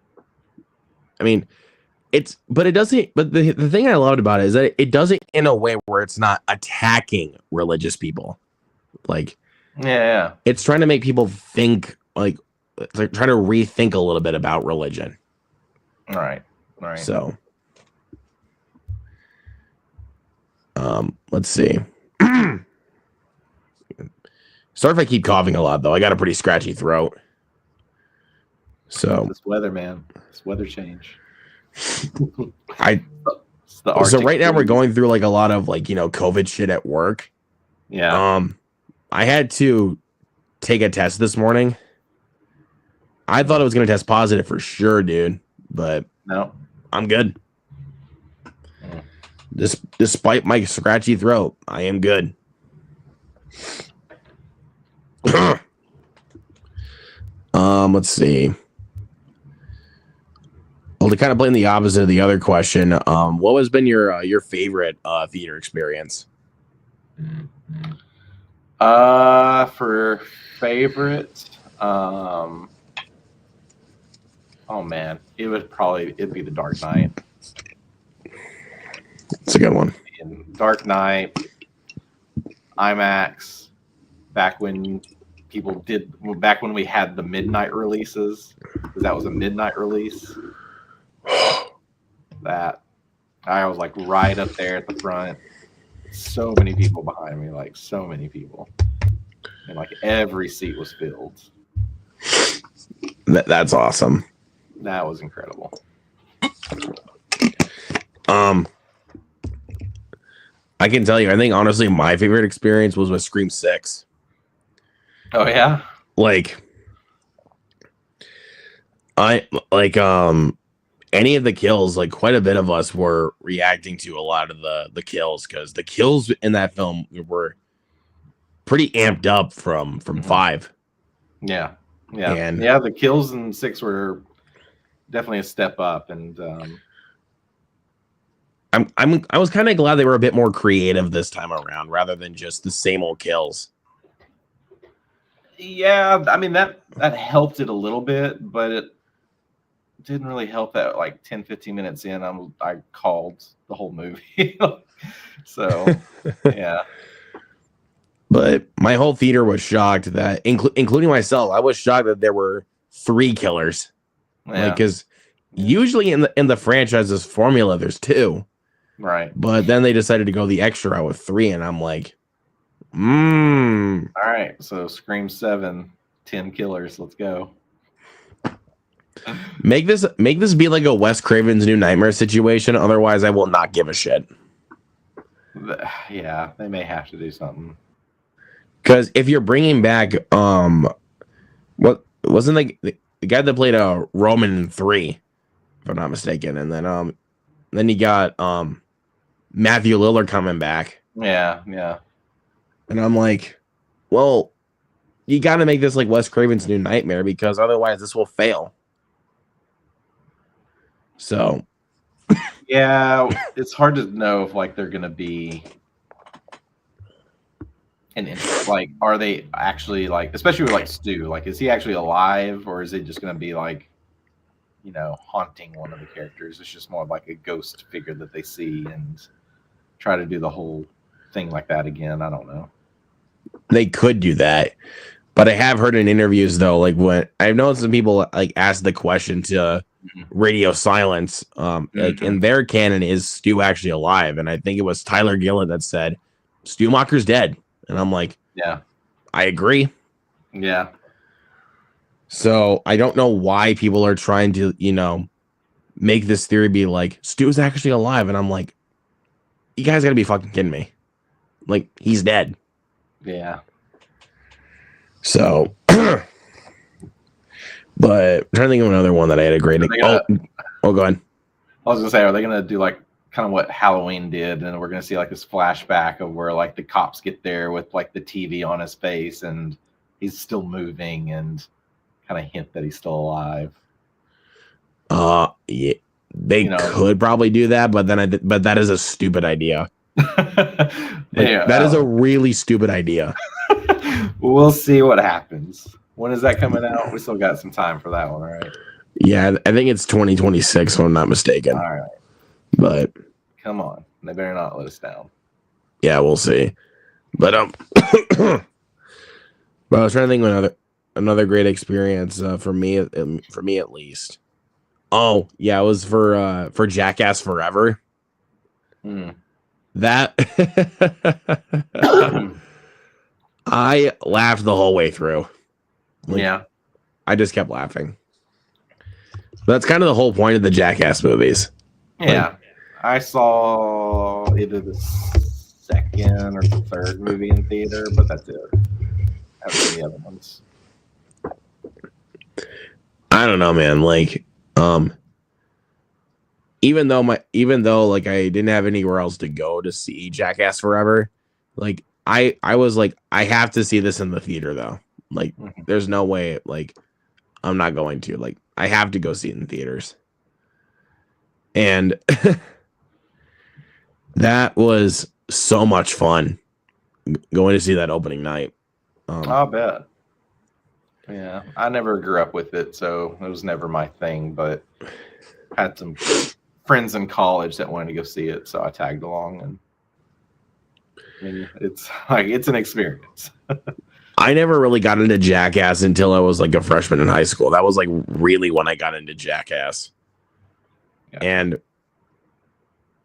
mean, but it doesn't, but the thing I loved about it is that it does it in a way where it's not attacking religious people. Like, Yeah. it's trying to make people think, like, it's like trying to rethink a little bit about religion. Right. So, let's see. Sorry if I keep coughing a lot, though. I got a pretty scratchy throat. So this weather, man, this weather change. So right now we're going through like a lot of like, COVID shit at work. Yeah. I had to take a test this morning. I thought it was going to test positive for sure, dude, but no, I'm good. Despite my scratchy throat, I am good. Let's see. Well, to kind of blame the opposite of the other question, what has been your favorite theater experience? For favorite, oh man, it'd be The Dark Knight. It's a good one. Dark Knight, IMAX, back when we had the midnight releases, because that was a midnight release. That I was like right up there at the front. So many people behind me, like so many people, and like every seat was filled. That's awesome. That was incredible. I can tell you, I think honestly my favorite experience was with Scream 6. Oh yeah? Like any of the kills, like quite a bit of us were reacting to a lot of the kills, because the kills in that film were pretty amped up from 5. Yeah. The kills in 6 were definitely a step up, and I was kind of glad they were a bit more creative this time around, rather than just the same old kills. Yeah, I mean that helped it a little bit, but it didn't really help that like 10-15 minutes in I called the whole movie. So yeah. But my whole theater was shocked that, including myself, I was shocked that there were 3 killers. Yeah. Like, because usually in the franchise's formula there's 2. Right. But then they decided to go the extra route with 3, and I'm like, All right, so Scream 7, 10 killers. Let's go. Make this be like a Wes Craven's New Nightmare situation. Otherwise, I will not give a shit. Yeah, they may have to do something. Because if you're bringing back, what wasn't like the guy that played Roman in 3, if I'm not mistaken, and then you got Matthew Lillard coming back. Yeah. And I'm like, well, you got to make this like Wes Craven's New Nightmare, because otherwise this will fail. So, yeah, it's hard to know if like they're gonna be, and like, are they actually like, especially with like Stu, like, is he actually alive, or is it just gonna be like, haunting one of the characters? It's just more like a ghost figure that they see and try to do the whole thing like that again. I don't know. They could do that, but I have heard in interviews though, like when I've noticed some people like ask the question to Radio Silence, like in their canon, is Stu actually alive? And I think it was Tyler Gillett that said Stu Macher's dead, and I'm like, yeah, I agree. Yeah. So I don't know why people are trying to, make this theory be like Stu's actually alive, and I'm like, you guys gotta be fucking kidding me. Like, he's dead. Yeah. So But I'm trying to think of another one that I had a great. Go ahead. I was gonna say, are they gonna do like kind of what Halloween did, and we're gonna see like this flashback of where like the cops get there with like the TV on his face and he's still moving and kind of hint that he's still alive. Yeah, they could probably do that, but that is a stupid idea. That is a really stupid idea. We'll see what happens. When is that coming out? We still got some time for that one, right? Yeah, I think it's 2026, if I'm not mistaken. All right. But come on, they better not let us down. Yeah, we'll see. But but I was trying to think of another great experience for me at least. Oh yeah, it was for Jackass Forever. That I laughed the whole way through. I just kept laughing. That's kind of the whole point of the Jackass movies. Yeah, I saw either the second or the third movie in theater, but that's it. I haven't seen the other ones. I don't know, man. Like, even though like I didn't have anywhere else to go to see Jackass Forever, like I was like, I have to see this in the theater though. Like, there's no way, like, I'm not going to. Like, I have to go see it in theaters. And that was so much fun going to see that opening night. I'll bet. Yeah, I never grew up with it, so it was never my thing, but I had some friends in college that wanted to go see it, so I tagged along, and I mean, it's an experience. I never really got into Jackass until I was like a freshman in high school. That was like really when I got into Jackass. Yeah. And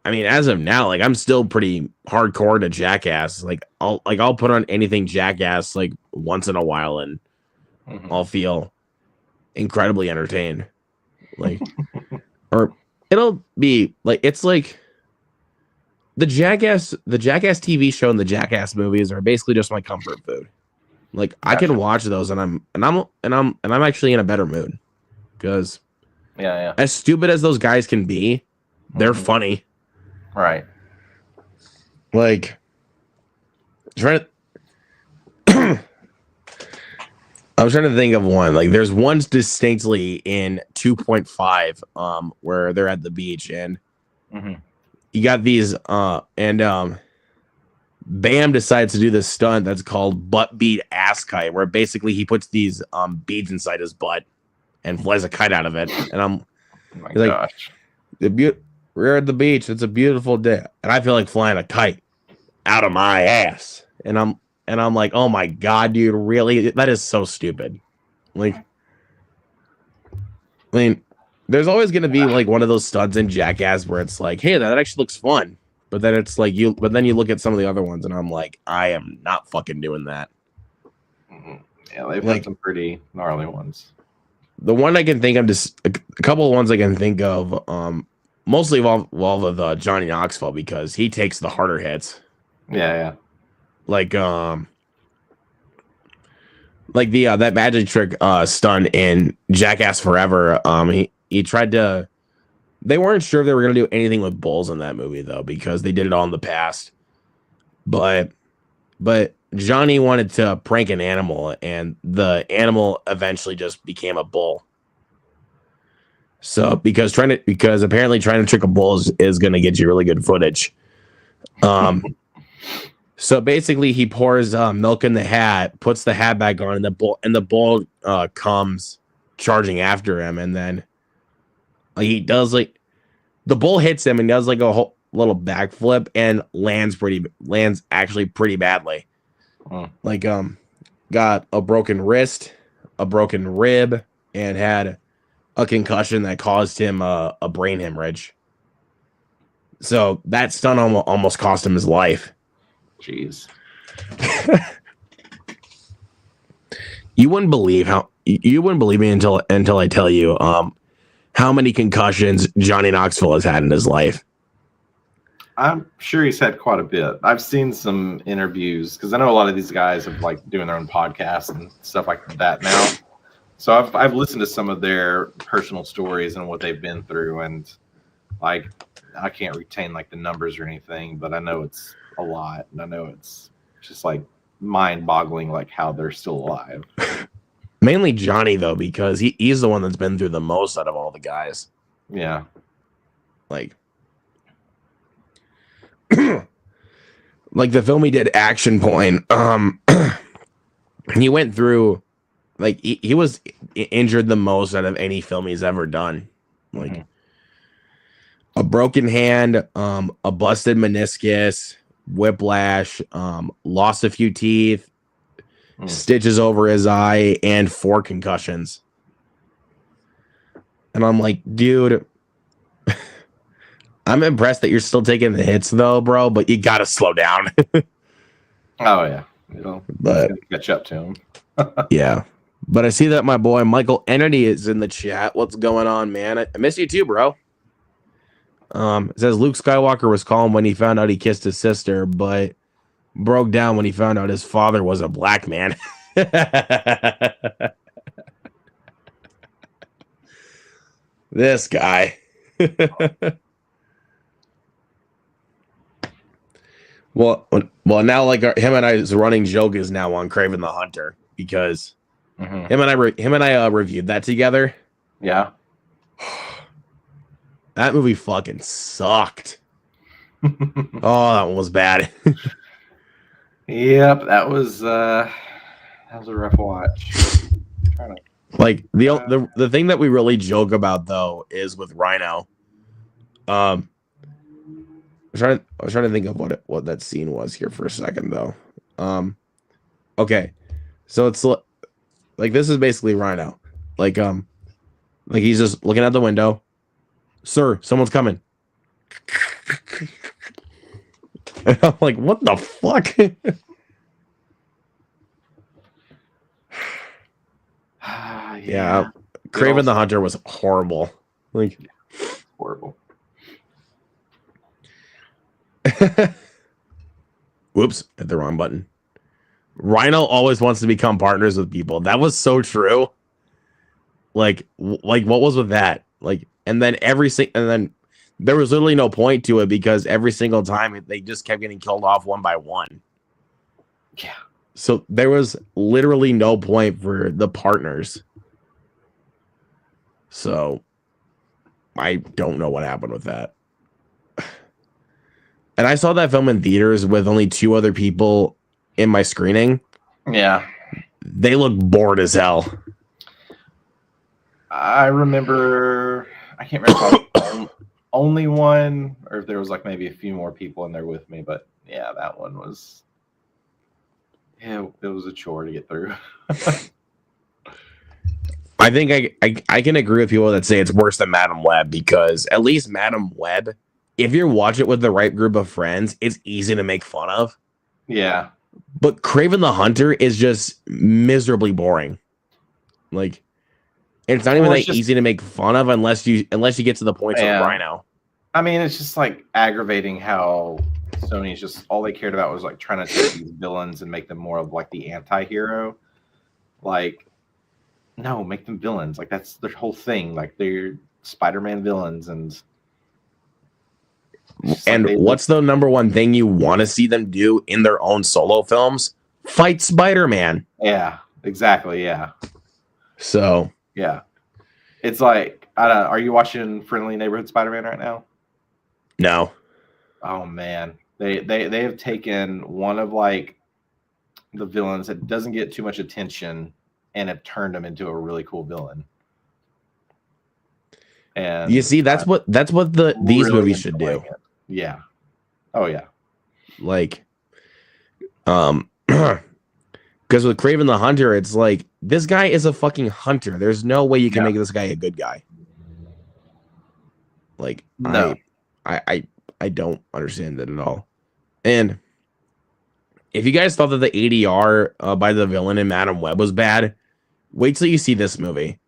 I mean, as of now, like I'm still pretty hardcore to Jackass. Like I'll put on anything Jackass like once in a while, and I'll feel incredibly entertained. Like, or it'll be like, it's like the Jackass TV show and the Jackass movies are basically just my comfort food. Like, gotcha. I can watch those and I'm actually in a better mood because as stupid as those guys can be, they're funny. Right. Like, I was trying to think of one. Like, there's one distinctly in 2.5 where they're at the beach and you got these Bam decides to do this stunt that's called butt bead ass kite, where basically he puts these beads inside his butt and flies a kite out of it. And I'm gosh. We're at the beach. It's a beautiful day. And I feel like flying a kite out of my ass. And I'm like, oh my God, dude, really? That is so stupid. Like, I mean, there's always gonna be like one of those stunts in Jackass where it's like, hey, that actually looks fun. But then it's like but then you look at some of the other ones and I'm like, I am not fucking doing that. Yeah, they've had some pretty gnarly ones. The one I can think of, just a couple of ones I can think of, mostly involve with Johnny Knoxville because he takes the harder hits. Yeah. Like the that magic trick stunt in Jackass Forever. He tried to. They weren't sure if they were going to do anything with bulls in that movie, though, because they did it all in the past. But Johnny wanted to prank an animal, and the animal eventually just became a bull. So, because apparently trying to trick a bull is going to get you really good footage. So basically, he pours milk in the hat, puts the hat back on, and the bull comes charging after him, and then he does the bull hits him and does like a whole little backflip and lands actually pretty badly. Like got a broken wrist, a broken rib, and had a concussion that caused him a brain hemorrhage. So that stunt almost cost him his life. Jeez. You wouldn't believe me until I tell you how many concussions Johnny Knoxville has had in his life. I'm sure he's had quite a bit. I've seen some interviews because I know a lot of these guys have like doing their own podcasts and stuff like that now. So I've listened to some of their personal stories and what they've been through, and like I can't retain like the numbers or anything, but I know it's a lot, and I know it's just like mind-boggling, like how they're still alive. Mainly Johnny though, because he's the one that's been through the most out of all the guys. Yeah. Like like the film he did, Action Point, he went through, like he was injured the most out of any film he's ever done. Like a broken hand, a busted meniscus, whiplash, lost a few teeth, stitches over his eye, and 4 concussions. And I'm like, dude, I'm impressed that you're still taking the hits though, bro, but you gotta slow down. Oh yeah. But catch up to him. Yeah. But I see that my boy Michael Entity is in the chat. What's going on, man? I miss you too, bro. It says Luke Skywalker was calm when he found out he kissed his sister, but broke down when he found out his father was a black man. This guy. Well, now like him and I's running joke is now on Kraven the Hunter, because him and I reviewed that together. Yeah. That movie fucking sucked. Oh, that one was bad. Yep, that was a rough watch. Like the thing that we really joke about though is with Rhino. I was trying to think of what that scene was here for a second though. Okay, so it's like this is basically Rhino, like he's just looking out the window. Sir, someone's coming. And I'm like, what the fuck? Yeah. Kraven the Hunter was horrible. Like horrible. Whoops, hit the wrong button. Rhino always wants to become partners with people. That was so true. Like what was with that? Like, and then there was literally no point to it, because every single time they just kept getting killed off one by one. Yeah. So there was literally no point for the partners. So I don't know what happened with that. And I saw that film in theaters with only 2 other people in my screening. Yeah. They look bored as hell. I remember, I can't remember if I was only one or if there was like maybe a few more people in there with me, but yeah, that one was, it was a chore to get through. I think I can agree with people that say it's worse than Madam Web, because at least Madam Web, if you watch it with the right group of friends, it's easy to make fun of. Yeah. But Kraven the Hunter is just miserably boring. Like, it's not even that easy to make fun of unless you get to the points of Rhino. I mean, it's just like aggravating how Sony's just all they cared about was like trying to take these villains and make them more of like the anti-hero. Like, no, make them villains. Like, that's their whole thing. Like, they're Spider-Man villains, and what's the number one thing you want to see them do in their own solo films? Fight Spider-Man. Yeah, exactly. Yeah. So yeah, it's like, I don't know, are you watching Friendly Neighborhood Spider-Man right now? No. Oh man, they have taken one of like the villains that doesn't get too much attention and have turned him into a really cool villain. And you see, that's what these really movies should do. It. Yeah. Oh yeah. Like, because with Kraven the Hunter, it's like, this guy is a fucking hunter. There's no way you can make this guy a good guy. Like, no. I don't understand that at all. And if you guys thought that the ADR by the villain in Madam Web was bad, wait till you see this movie.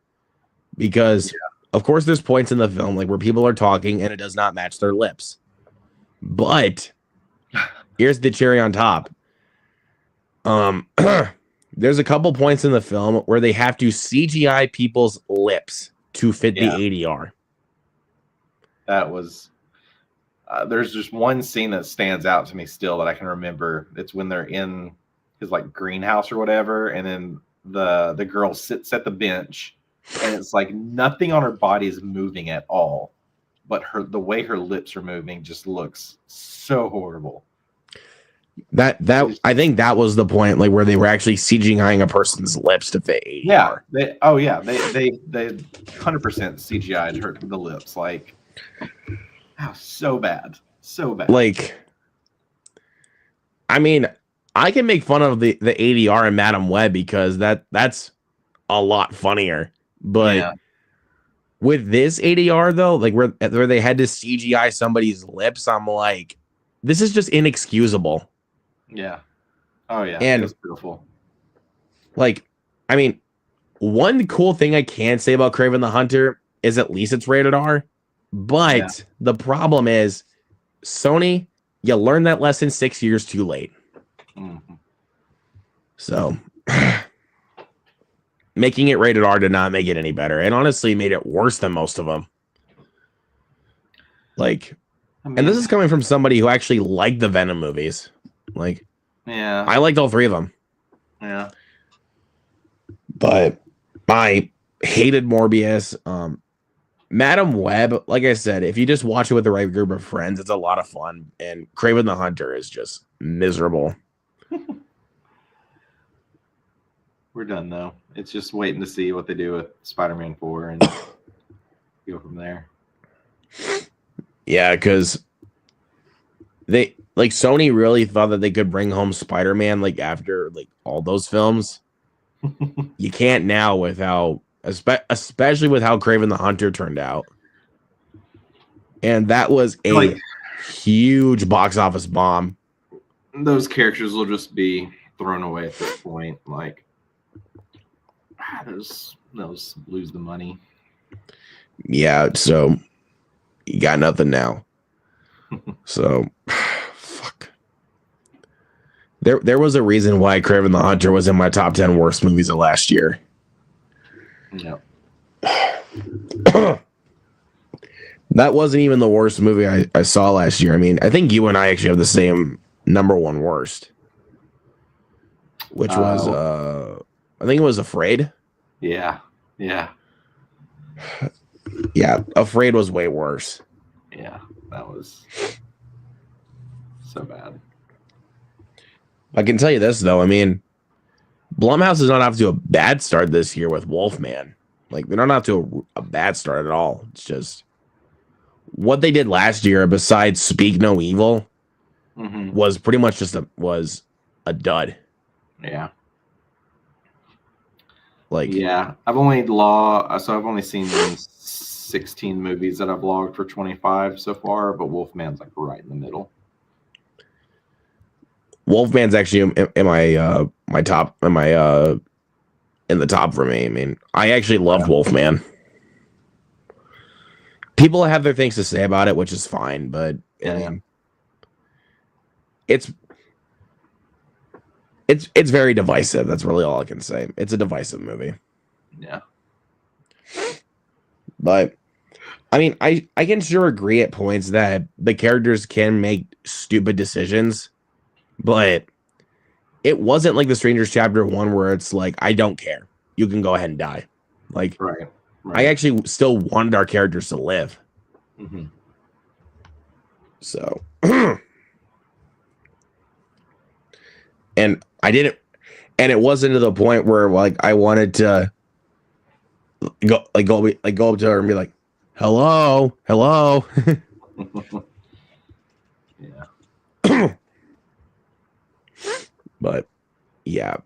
Because, of course, there's points in the film like where people are talking and it does not match their lips. But here's the cherry on top. there's a couple points in the film where they have to CGI people's lips to fit the ADR. That was. There's just one scene that stands out to me still that I can remember. It's when they're in his like greenhouse or whatever, and then the girl sits at the bench, and it's like nothing on her body is moving at all, but the way her lips are moving just looks so horrible. That I think that was the point, like where they were actually CGIing a person's lips to fit ADR. Yeah, they 100% CGI'd the lips, like so bad. Like, I mean, I can make fun of the ADR in Madam Web because that's a lot funnier, but with this ADR though, like where they had to CGI somebody's lips, I'm like, this is just inexcusable. Yeah. Oh yeah. And it was beautiful. Like, I mean, one cool thing I can say about Kraven the Hunter is at least it's rated R. But the problem is, Sony, you learned that lesson 6 years too late. Mm-hmm. So making it rated R did not make it any better. It honestly made it worse than most of them. Like, and this is coming from somebody who actually liked the Venom movies. Like, I liked all 3 of them. Yeah. But I hated Morbius. Madam Web, like I said, if you just watch it with the right group of friends, it's a lot of fun. And Kraven the Hunter is just miserable. We're done though. It's just waiting to see what they do with Spider-Man 4 and go from there. Yeah, because Sony really thought that they could bring home Spider-Man like after like all those films. You can't now without, especially with how Kraven the Hunter turned out. And that was a huge box office bomb. Those characters will just be thrown away at this point. Like, those lose the money. Yeah, so you got nothing now. So, fuck. There was a reason why Kraven the Hunter was in my top 10 worst movies of last year. Yep. That wasn't even the worst movie I saw last year. I mean, I think you and I actually have the same number 1 worst, which was I think it was Afraid. Yeah. Yeah, Afraid was way worse. Yeah, that was so bad. I can tell you this though. I mean, Blumhouse is not off to a bad start this year with Wolfman. Like, they're not off to a bad start at all. It's just what they did last year, besides Speak No Evil, was pretty much just was a dud. Yeah. Like, yeah, I've only seen 16 movies that I've logged for 25 so far, but Wolfman's like right in the middle. Wolfman's actually in my top, in the top for me. I mean, I actually loved Wolfman. People have their things to say about it, which is fine, but I mean, it's very divisive. That's really all I can say. It's a divisive movie. Yeah. But I mean, I can sure agree at points that the characters can make stupid decisions, but it wasn't like The Strangers Chapter 1 where it's like, I don't care. You can go ahead and die. Like, right. I actually still wanted our characters to live. Mm-hmm. So, and I didn't, and it wasn't to the point where like I wanted to go up to her and be like, hello. Yeah. But yeah.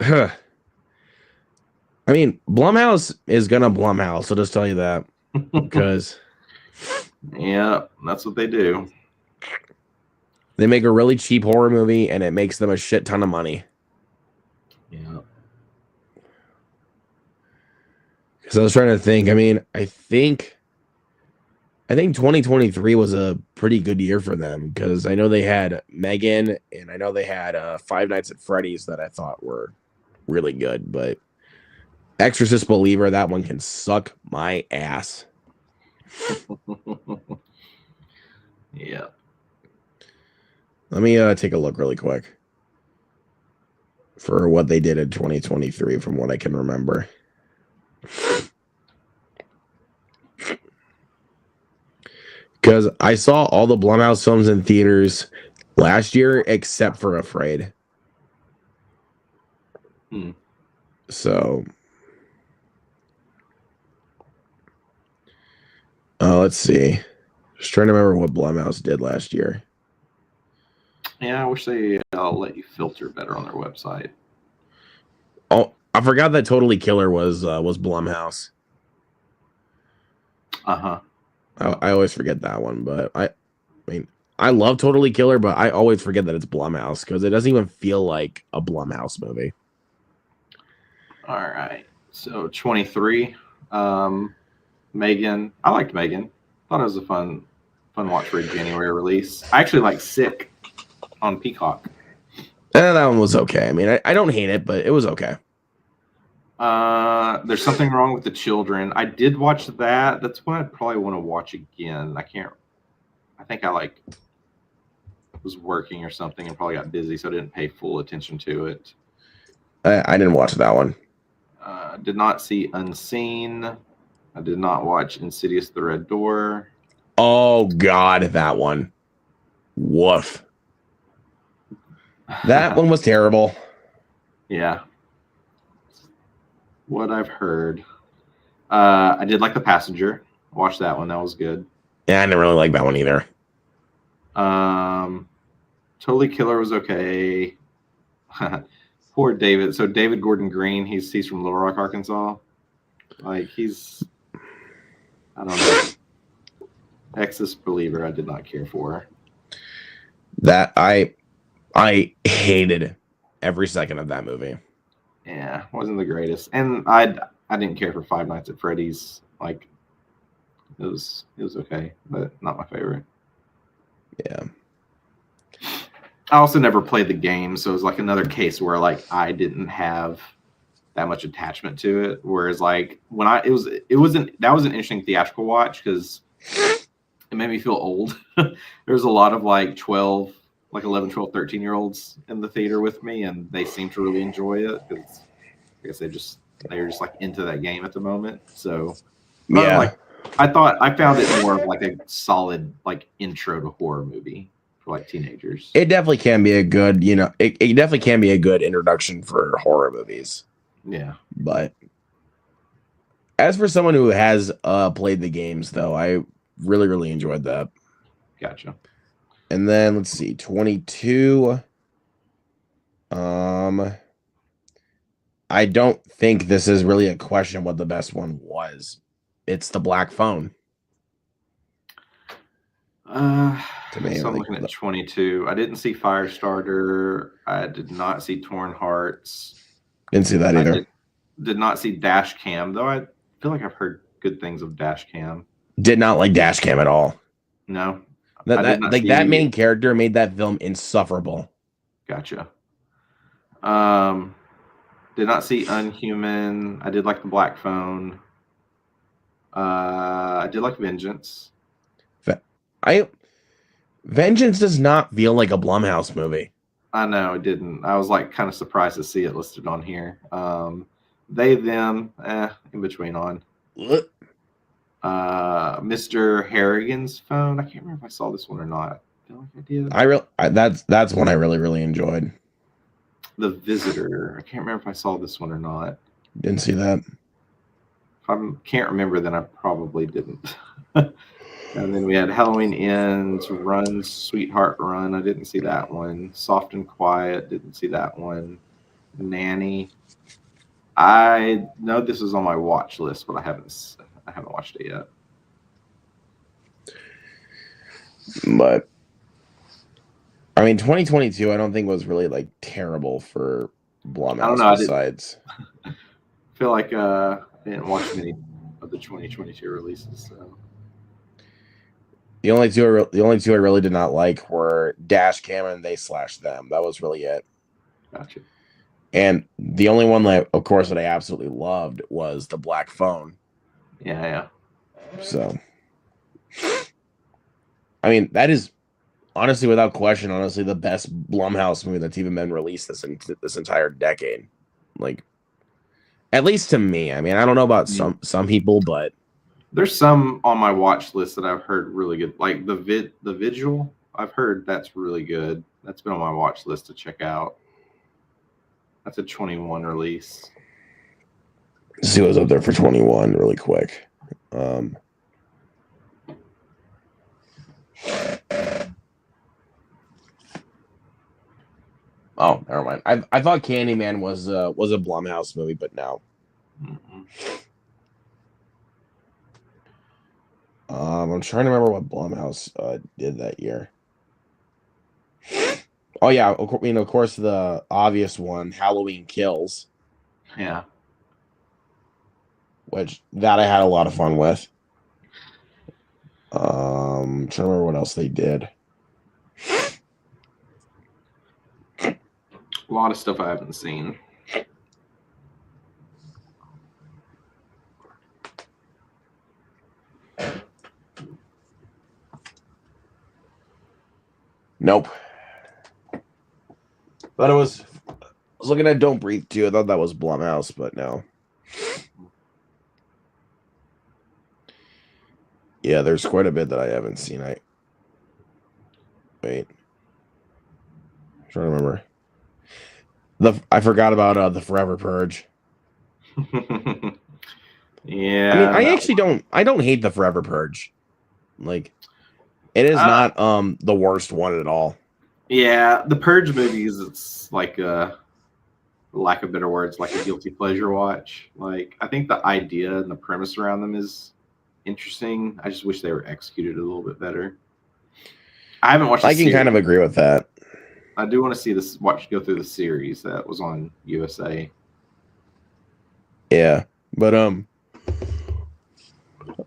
I mean, Blumhouse is gonna Blumhouse, I'll just tell you that. Because yeah, that's what they do. They make a really cheap horror movie and it makes them a shit ton of money. Yeah. Because I was trying to think. I mean, I think I think 2023 was a pretty good year for them because I know they had Megan and I know they had Five Nights at Freddy's that I thought were really good, but Exorcist Believer, that one can suck my ass. Yeah. Let me take a look really quick for what they did in 2023 from what I can remember. Because I saw all the Blumhouse films in theaters last year except for Afraid. So, let's see. Just trying to remember what Blumhouse did last year. Yeah, I wish they let you filter better on their website. Oh, I forgot that Totally Killer was Blumhouse. Uh-huh. I always forget that one, but I mean, I love Totally Killer, but I always forget that it's Blumhouse because it doesn't even feel like a Blumhouse movie. All right. So 23. Megan. I liked Megan. Thought it was a fun watch for a January release. I actually like Sick on Peacock. That one was okay. I mean, I don't hate it, but it was okay. There's Something Wrong with the Children. I did watch that. That's one I'd probably want to watch again. I think I was working or something and probably got busy, so I didn't pay full attention to it. I didn't watch that one. Did not see Unseen. I did not watch Insidious: The Red Door. Oh God, that one. Woof. That one was terrible. Yeah. What I've heard. I did like The Passenger. Watched that one. That was good. Yeah, I didn't really like that one either. Totally Killer was okay. Poor David. So David Gordon Green, he's from Little Rock, Arkansas. Like I don't know. Exorcist Believer, I did not care for. That I hated every second of that movie. Yeah, wasn't the greatest. And I didn't care for Five Nights at Freddy's. Like it was okay, but not my favorite. Yeah. I also never played the game, so it was like another case where like I didn't have that much attachment to it. Whereas like when that was an interesting theatrical watch because it made me feel old. There was a lot of like 11, 12, 13-year-olds in the theater with me, and they seemed to really enjoy it because I guess they were just like into that game at the moment. So yeah, I thought I found it more of like a solid like intro to horror movie for like teenagers. it definitely can be a good, it definitely can be a good introduction for horror movies. Yeah. But as for someone who has played the games, though, I really, really enjoyed that. Gotcha. And then let's see, 22. I don't think this is really a question what the best one was. It's The Black Phone. To me, so I'm looking at 22. I didn't see Firestarter. I did not see Torn Hearts. Didn't see that either. Did not see Dash Cam, though. I feel like I've heard good things of Dash Cam. Did not like Dash Cam at all. No. That main character made that film insufferable. Gotcha. Did not see Unhuman. I did like The Black Phone. I did like Vengeance. Vengeance does not feel like a Blumhouse movie. I know it didn't. I was like kind of surprised to see it listed on here. They, them, in between on. Mr. Harrigan's Phone. I can't remember if I saw this one or not. I feel like I did. That's one I really, really enjoyed. The Visitor. I can't remember if I saw this one or not. Didn't see that. If I can't remember, then I probably didn't. And then we had Halloween Ends, Run, Sweetheart Run. I didn't see that one. Soft and Quiet. Didn't see that one. Nanny. I know this is on my watch list, but I haven't watched it yet. But I mean, 2022, I don't think was really like terrible for Blumhouse. I don't know. Besides, I feel like I didn't watch many of the 2022 releases. So. The only two I really did not like were Dash Cam and They Slash Them. That was really it. Gotcha. And the only one that, of course, that I absolutely loved was The Black Phone. Yeah. So, I mean, that is honestly, without question, the best Blumhouse movie that's even been released this entire decade. Like, at least to me. I mean, I don't know about some people, but there's some on my watch list that I've heard really good. Like the Vigil, I've heard that's really good. That's been on my watch list to check out. That's a 21 release. Let's see what's up there for 21 really quick. Oh, never mind. I thought Candyman was a Blumhouse movie, but no. I'm trying to remember what Blumhouse did that year. Oh yeah, of course the obvious one, Halloween Kills. Yeah. Which that I had a lot of fun with. Trying to remember what else they did. A lot of stuff I haven't seen. Nope. But I was looking at Don't Breathe too. I thought that was Blumhouse, but no. Yeah, there's quite a bit that I haven't seen. Wait. I'm trying to remember. I forgot about the Forever Purge. Yeah. I mean, I don't hate the Forever Purge. Like, it is not the worst one at all. Yeah, the Purge movies, it's like lack of better words, like a guilty pleasure watch. Like, I think the idea and the premise around them is interesting. I just wish they were executed a little bit better. I haven't watched. I can kind of agree with that. I do want to see this. Go through the series that was on USA. Yeah, but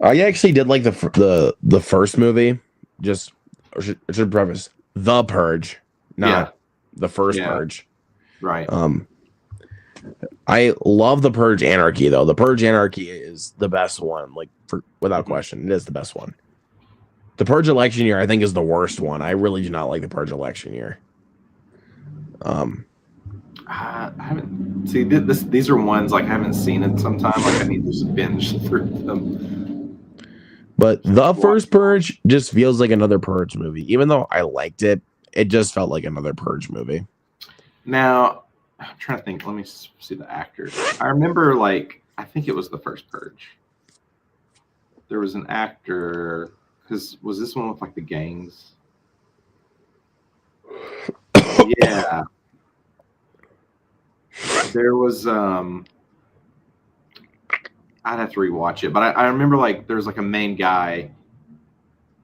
I actually did like the first movie. Just I should preface the Purge, not the first Purge. Right. I love the Purge Anarchy though. The Purge Anarchy is the best one, like without question, it is the best one. The Purge Election Year, I think, is the worst one. I really do not like the Purge Election Year. I haven't see these are ones like I haven't seen in some time. Like I need to just binge through them. But the first Purge just feels like another Purge movie. Even though I liked it, it just felt like another Purge movie. Now, I'm trying to think. Let me see the actors. I remember, like, I think it was the first Purge. There was an actor, because was this one with, like, the gangs? Yeah. There was, I'd have to rewatch it, but I remember, like, there was, like, a main guy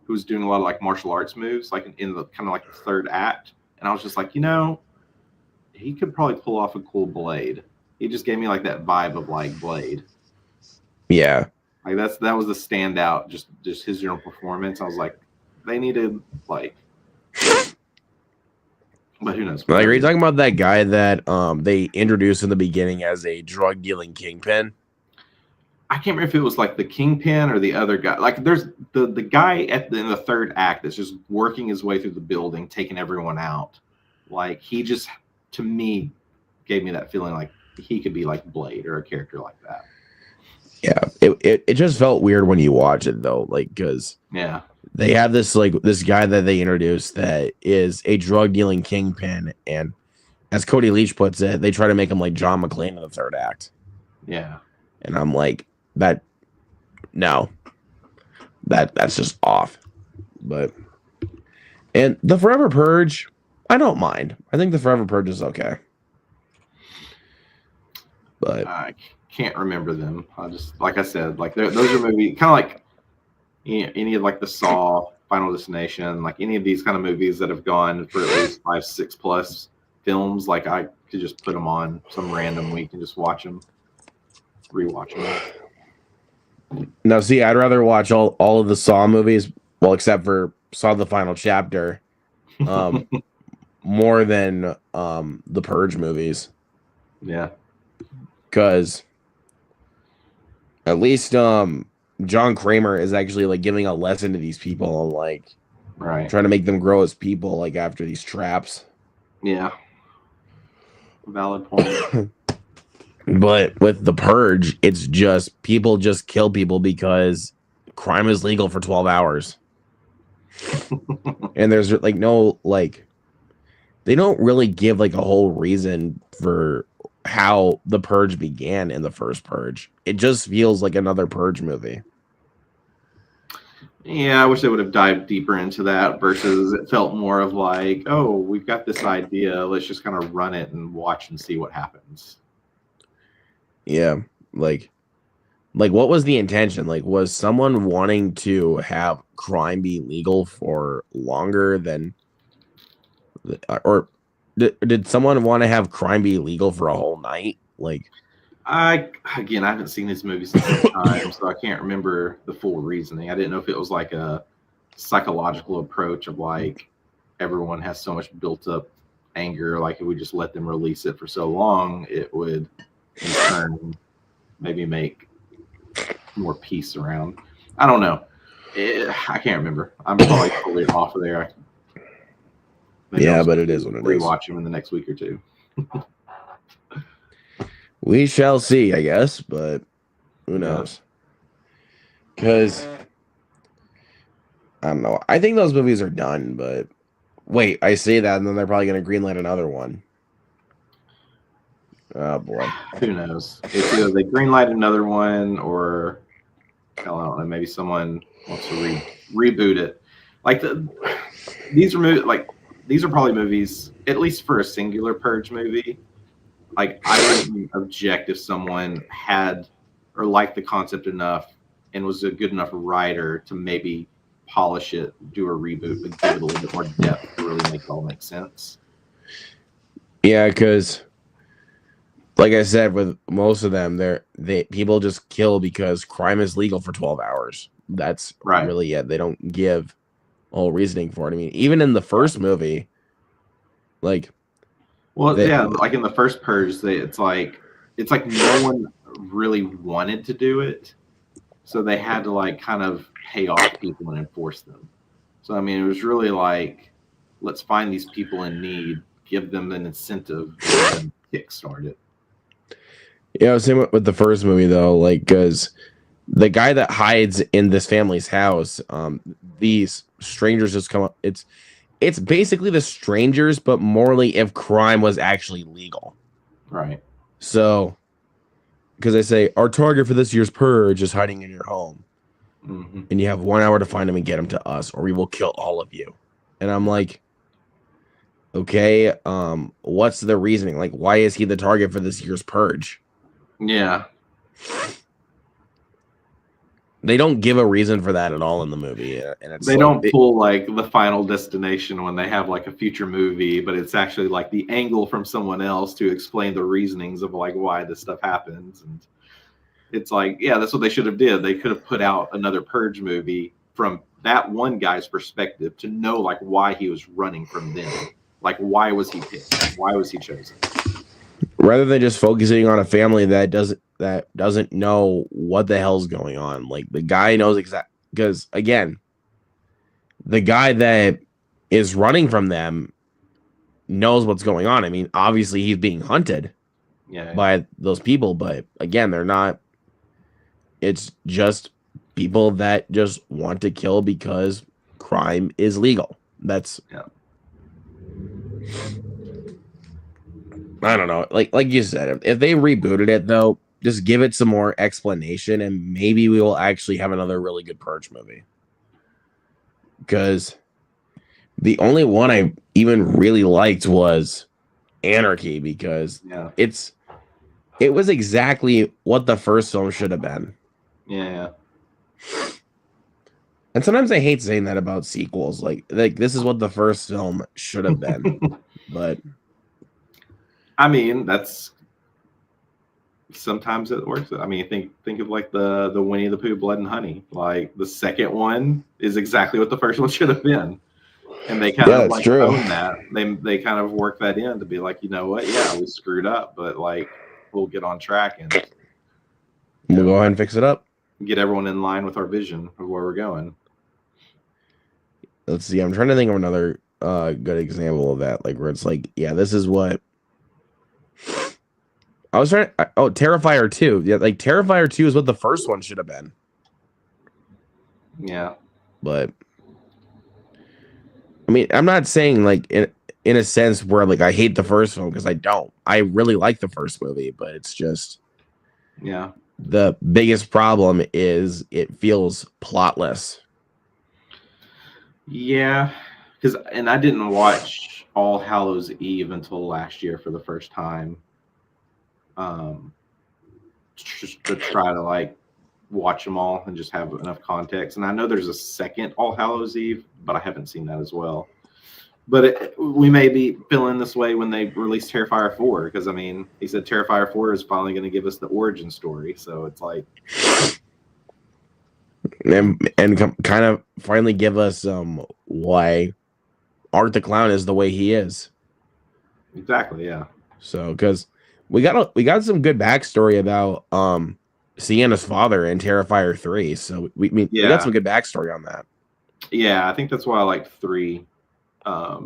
who was doing a lot of, like, martial arts moves, like, in the kind of, like, the third act. And I was just like, he could probably pull off a cool Blade. He just gave me like that vibe of like Blade. Yeah, like that was the standout. Just his general performance. I was like, they needed like, but who knows? Like, are you talking about that guy that they introduced in the beginning as a drug dealing kingpin? I can't remember if it was like the kingpin or the other guy. Like, there's the guy in the third act that's just working his way through the building, taking everyone out. Like, he just, to me, gave me that feeling like he could be like Blade or a character like that. Yeah, it just felt weird when you watch it though, like, because they have this guy that they introduced that is a drug dealing kingpin, and as Cody Leach puts it, they try to make him like John McClane in the third act. Yeah, and I'm like, that's just off. And the Forever Purge, I don't mind. I think the Forever Purge is okay. But I can't remember them. I just, like I said, like those are movies kind of like any of like the Saw, Final Destination, like any of these kind of movies that have gone for at least 5, 6 plus films. Like I could just put them on some random week and just watch them, rewatch them. Now, see, I'd rather watch all of the Saw movies well, except for saw the final chapter, more than the Purge movies. Yeah. Because at least John Kramer is actually like giving a lesson to these people and like Right. trying to make them grow as people, like after these traps. Yeah. Valid point. But with the Purge, it's just people just kill people because crime is legal for 12 hours. And there's like no, like, they don't really give like a whole reason for how the Purge began in the first Purge. It just feels like another Purge movie. Yeah, I wish they would have dived deeper into that versus it felt more of like, oh, we've got this idea. Let's just kind of run it and watch and see what happens. Yeah, like what was the intention? Like, was someone wanting to have crime be legal for longer than, or did someone want to have crime be legal for a whole night? Like, I haven't seen this movie since that time, so I can't remember the full reasoning. I didn't know if it was like a psychological approach of like everyone has so much built up anger, like if we just let them release it for so long, it would in turn maybe make more peace around. I don't know. I can't remember. I'm probably totally off of there. Maybe yeah, I'll but it is what it is. rewatch him in the next week or two. We shall see, I guess, but who knows? Because I don't know. I think those movies are done, but wait, I say that, and then they're probably going to greenlight another one. Oh boy, Who knows? It's either they greenlight another one, or hell, I don't know. Maybe someone wants to reboot it. Like these are probably movies, at least for a singular Purge movie. Like I wouldn't object if someone had or liked the concept enough and was a good enough writer to maybe polish it, do a reboot, but give it a little bit more depth to really make it all make sense. Yeah, because like I said, with most of them, people just kill because crime is legal for 12 hours. That's right. Really it. They don't give a whole reasoning for it. I mean, even in the first movie, like, well, yeah, like in the first Purge, it's like no one really wanted to do it, so they had to like kind of pay off people and enforce them. So I mean, it was really like, let's find these people in need, give them an incentive, and kickstart it. Yeah, same with the first movie though, like because the guy that hides in this family's house, these strangers just come up. It's basically the strangers, but morally if crime was actually legal. Right. So, because they say our target for this year's Purge is hiding in your home, and you have 1 hour to find him and get him to us, or we will kill all of you. And I'm like, okay, what's the reasoning? Like, why is he the target for this year's Purge? Yeah. They don't give a reason for that at all in the movie, and it's they don't pull like the final destination when they have like a future movie, but it's actually like the angle from someone else to explain the reasonings of like why this stuff happens. And it's like, yeah, that's what they should have did. They could have put out another Purge movie from that one guy's perspective to know like why he was running from them. Like, why was he picked? Why was he chosen? Rather than just focusing on a family that doesn't know what the hell's going on. Like, the guy knows exactly, because again, the guy that is running from them knows what's going on. I mean, obviously he's being hunted by those people, but again, they're not. It's just people that just want to kill because crime is legal. That's I don't know. Like you said, if they rebooted it though, just give it some more explanation, and maybe we will actually have another really good Purge movie. Because the only one I even really liked was Anarchy, because it was exactly what the first film should have been. Yeah. And sometimes I hate saying that about sequels. Like this is what the first film should have been. But I mean, that's sometimes it works. I mean, think of like the Winnie the Pooh Blood and Honey. Like the second one is exactly what the first one should have been, and they kind Yeah, of that's like true. own that. They kind of work that in to be like, you know what? Yeah, we screwed up, but like we'll get on track and We'll go ahead and fix it up. get everyone in line with our vision of where we're going. Let's see. I'm trying to think of another good example of that, like where it's like, yeah, this is what I was trying. Oh, Terrifier 2. Yeah, like Terrifier 2 is what the first one should have been. Yeah. But I mean, I'm not saying like in a sense where like I hate the first film, because I don't. I really like the first movie, but it's just the biggest problem is it feels plotless. Yeah, and I didn't watch All Hallows Eve until last year for the first time. Just to try to like watch them all and just have enough context. And I know there's a second All Hallows Eve, but I haven't seen that as well. But we may be feeling this way when they release Terrifier 4, because I mean, he said Terrifier 4 is finally going to give us the origin story. So it's like, and kind of finally give us why Art the Clown is the way he is. Exactly, yeah. So because we got some good backstory about Sienna's father in Terrifier 3. So we got some good backstory on that. Yeah, I think that's why I like 3.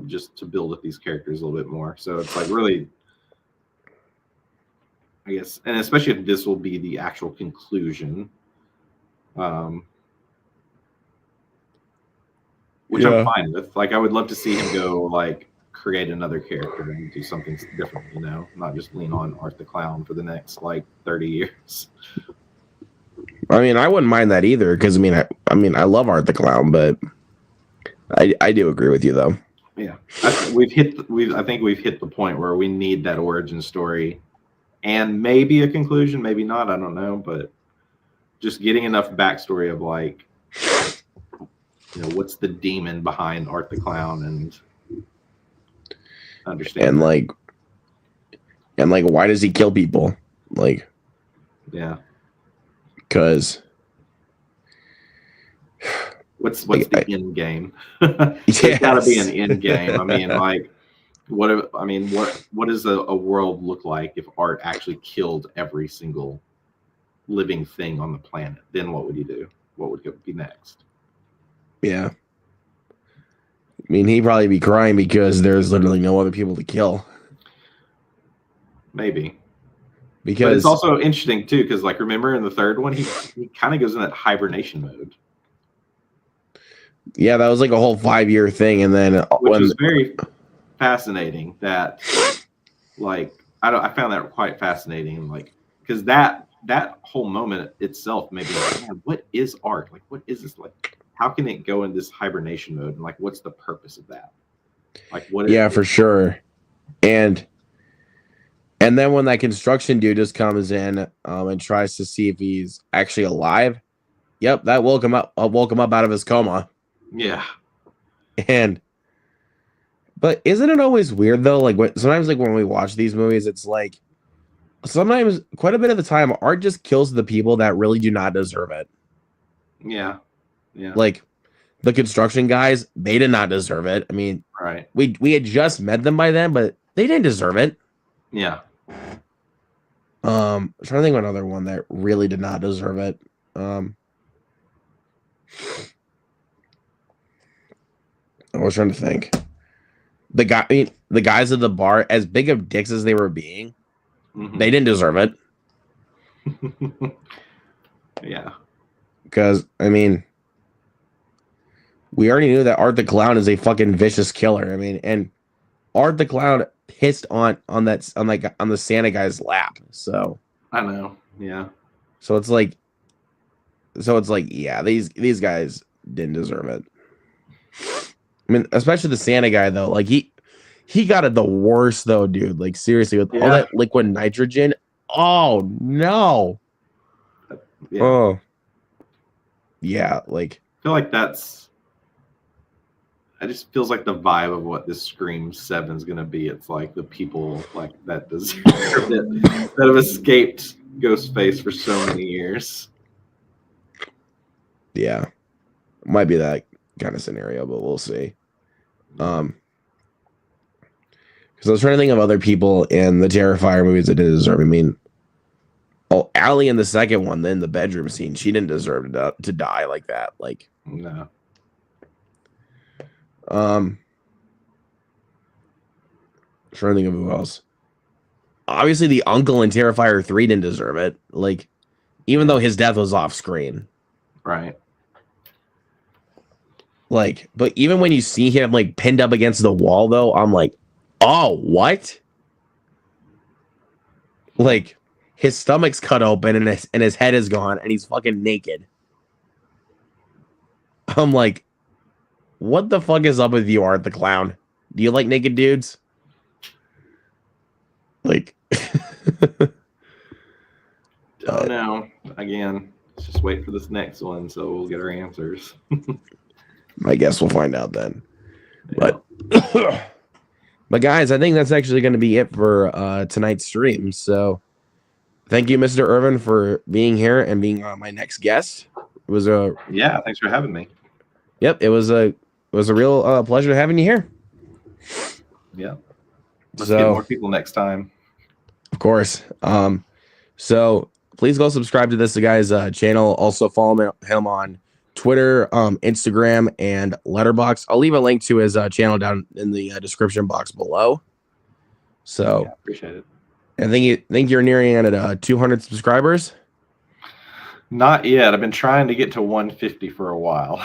Just to build up these characters a little bit more. So it's like really, I guess, and especially if this will be the actual conclusion, which I'm fine with. Like, I would love to see him go like create another character and do something different, you know, not just lean on Art the Clown for the next like 30 years. I mean, I wouldn't mind that either, because I mean, I love Art the Clown, but I do agree with you though. Yeah, I think we've hit the point where we need that origin story, and maybe a conclusion, maybe not. I don't know, but just getting enough backstory of like, you know, what's the demon behind Art the Clown, and understand. And why does he kill people? Like, yeah, because. What's the end game? There's got to be an end game. I mean, like, what does a world look like if Art actually killed every single living thing on the planet? Then what would you do? What would be next? Yeah. I mean, he'd probably be crying because there's literally no other people to kill. Maybe. Because but it's also interesting too, because like, remember in the third one, he kind of goes in that hibernation mode. Yeah, that was like a whole 5-year thing, and then which was very fascinating. That, like, I found that quite fascinating, like, because that whole moment itself made me like, man, what is Art? Like, what is this? Like, how can it go in this hibernation mode? And like, what's the purpose of that? Like, what? Yeah, for sure. And then when that construction dude just comes in and tries to see if he's actually alive, yep, that woke him up out of his coma. Yeah. But isn't it always weird though? Like, sometimes, like when we watch these movies, it's like sometimes, quite a bit of the time, Art just kills the people that really do not deserve it. Yeah. Yeah. Like the construction guys, they did not deserve it. I mean, right. We had just met them by then, but they didn't deserve it. Yeah. I'm trying to think of another one that really did not deserve it. I was trying to think. The guys at the bar, as big of dicks as they were being, they didn't deserve it. Yeah. Because, I mean, we already knew that Art the Clown is a fucking vicious killer. I mean, and Art the Clown pissed on the Santa guy's lap. So I know. Yeah. So it's like, yeah, these guys didn't deserve it. I mean, especially the Santa guy though. Like he got it the worst though, dude. Like seriously, with all that liquid nitrogen. Oh no. Yeah. Oh. Yeah, like I feel like it just feels like the vibe of what this Scream 7 is gonna be. It's like the people like that deserve it that have escaped Ghostface for so many years. Yeah, might be that kind of scenario, but we'll see. Because I was trying to think of other people in the Terrifier movies that didn't deserve. I mean, oh, Allie in the second one, then the bedroom scene, she didn't deserve to die like that. Like, no. Trying to think of who else. Obviously, the uncle in Terrifier 3 didn't deserve it. Like, even though his death was off screen. Right. Like, but even when you see him like pinned up against the wall, though, I'm like, oh, what? Like, his stomach's cut open and his head is gone and he's fucking naked. I'm like, what the fuck is up with you, Art the Clown? Do you like naked dudes? Like, don't know. Again, let's just wait for this next one so we'll get our answers. I guess we'll find out then. Yeah. But guys, I think that's actually going to be it for tonight's stream. So thank you, Mr. Irvin, for being here and being my next guest. It was a thanks for having me. Yep, it was a real pleasure having you here. Yeah. Let's get more people next time. Of course. So please go subscribe to this guy's channel. Also follow him on Twitter, Instagram, and Letterboxd. I'll leave a link to his channel down in the description box below. So yeah, appreciate it. I think you're nearing at 200 subscribers. Not yet. I've been trying to get to 150 for a while.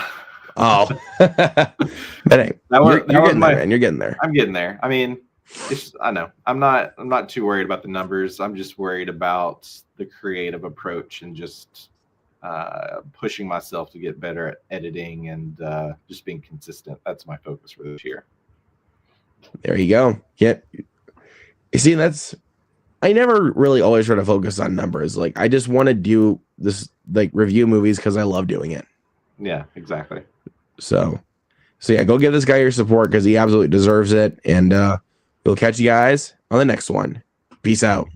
Oh, but hey, you're getting there, man. You're getting there. I'm getting there. I mean, I know. I'm not too worried about the numbers. I'm just worried about the creative approach and just pushing myself to get better at editing and just being consistent. That's my focus for this year. There you go. Yeah. You see, I never really always try to focus on numbers. Like, I just want to do this, like, review movies because I love doing it. Yeah, exactly. So yeah, go give this guy your support because he absolutely deserves it. And we'll catch you guys on the next one. Peace out.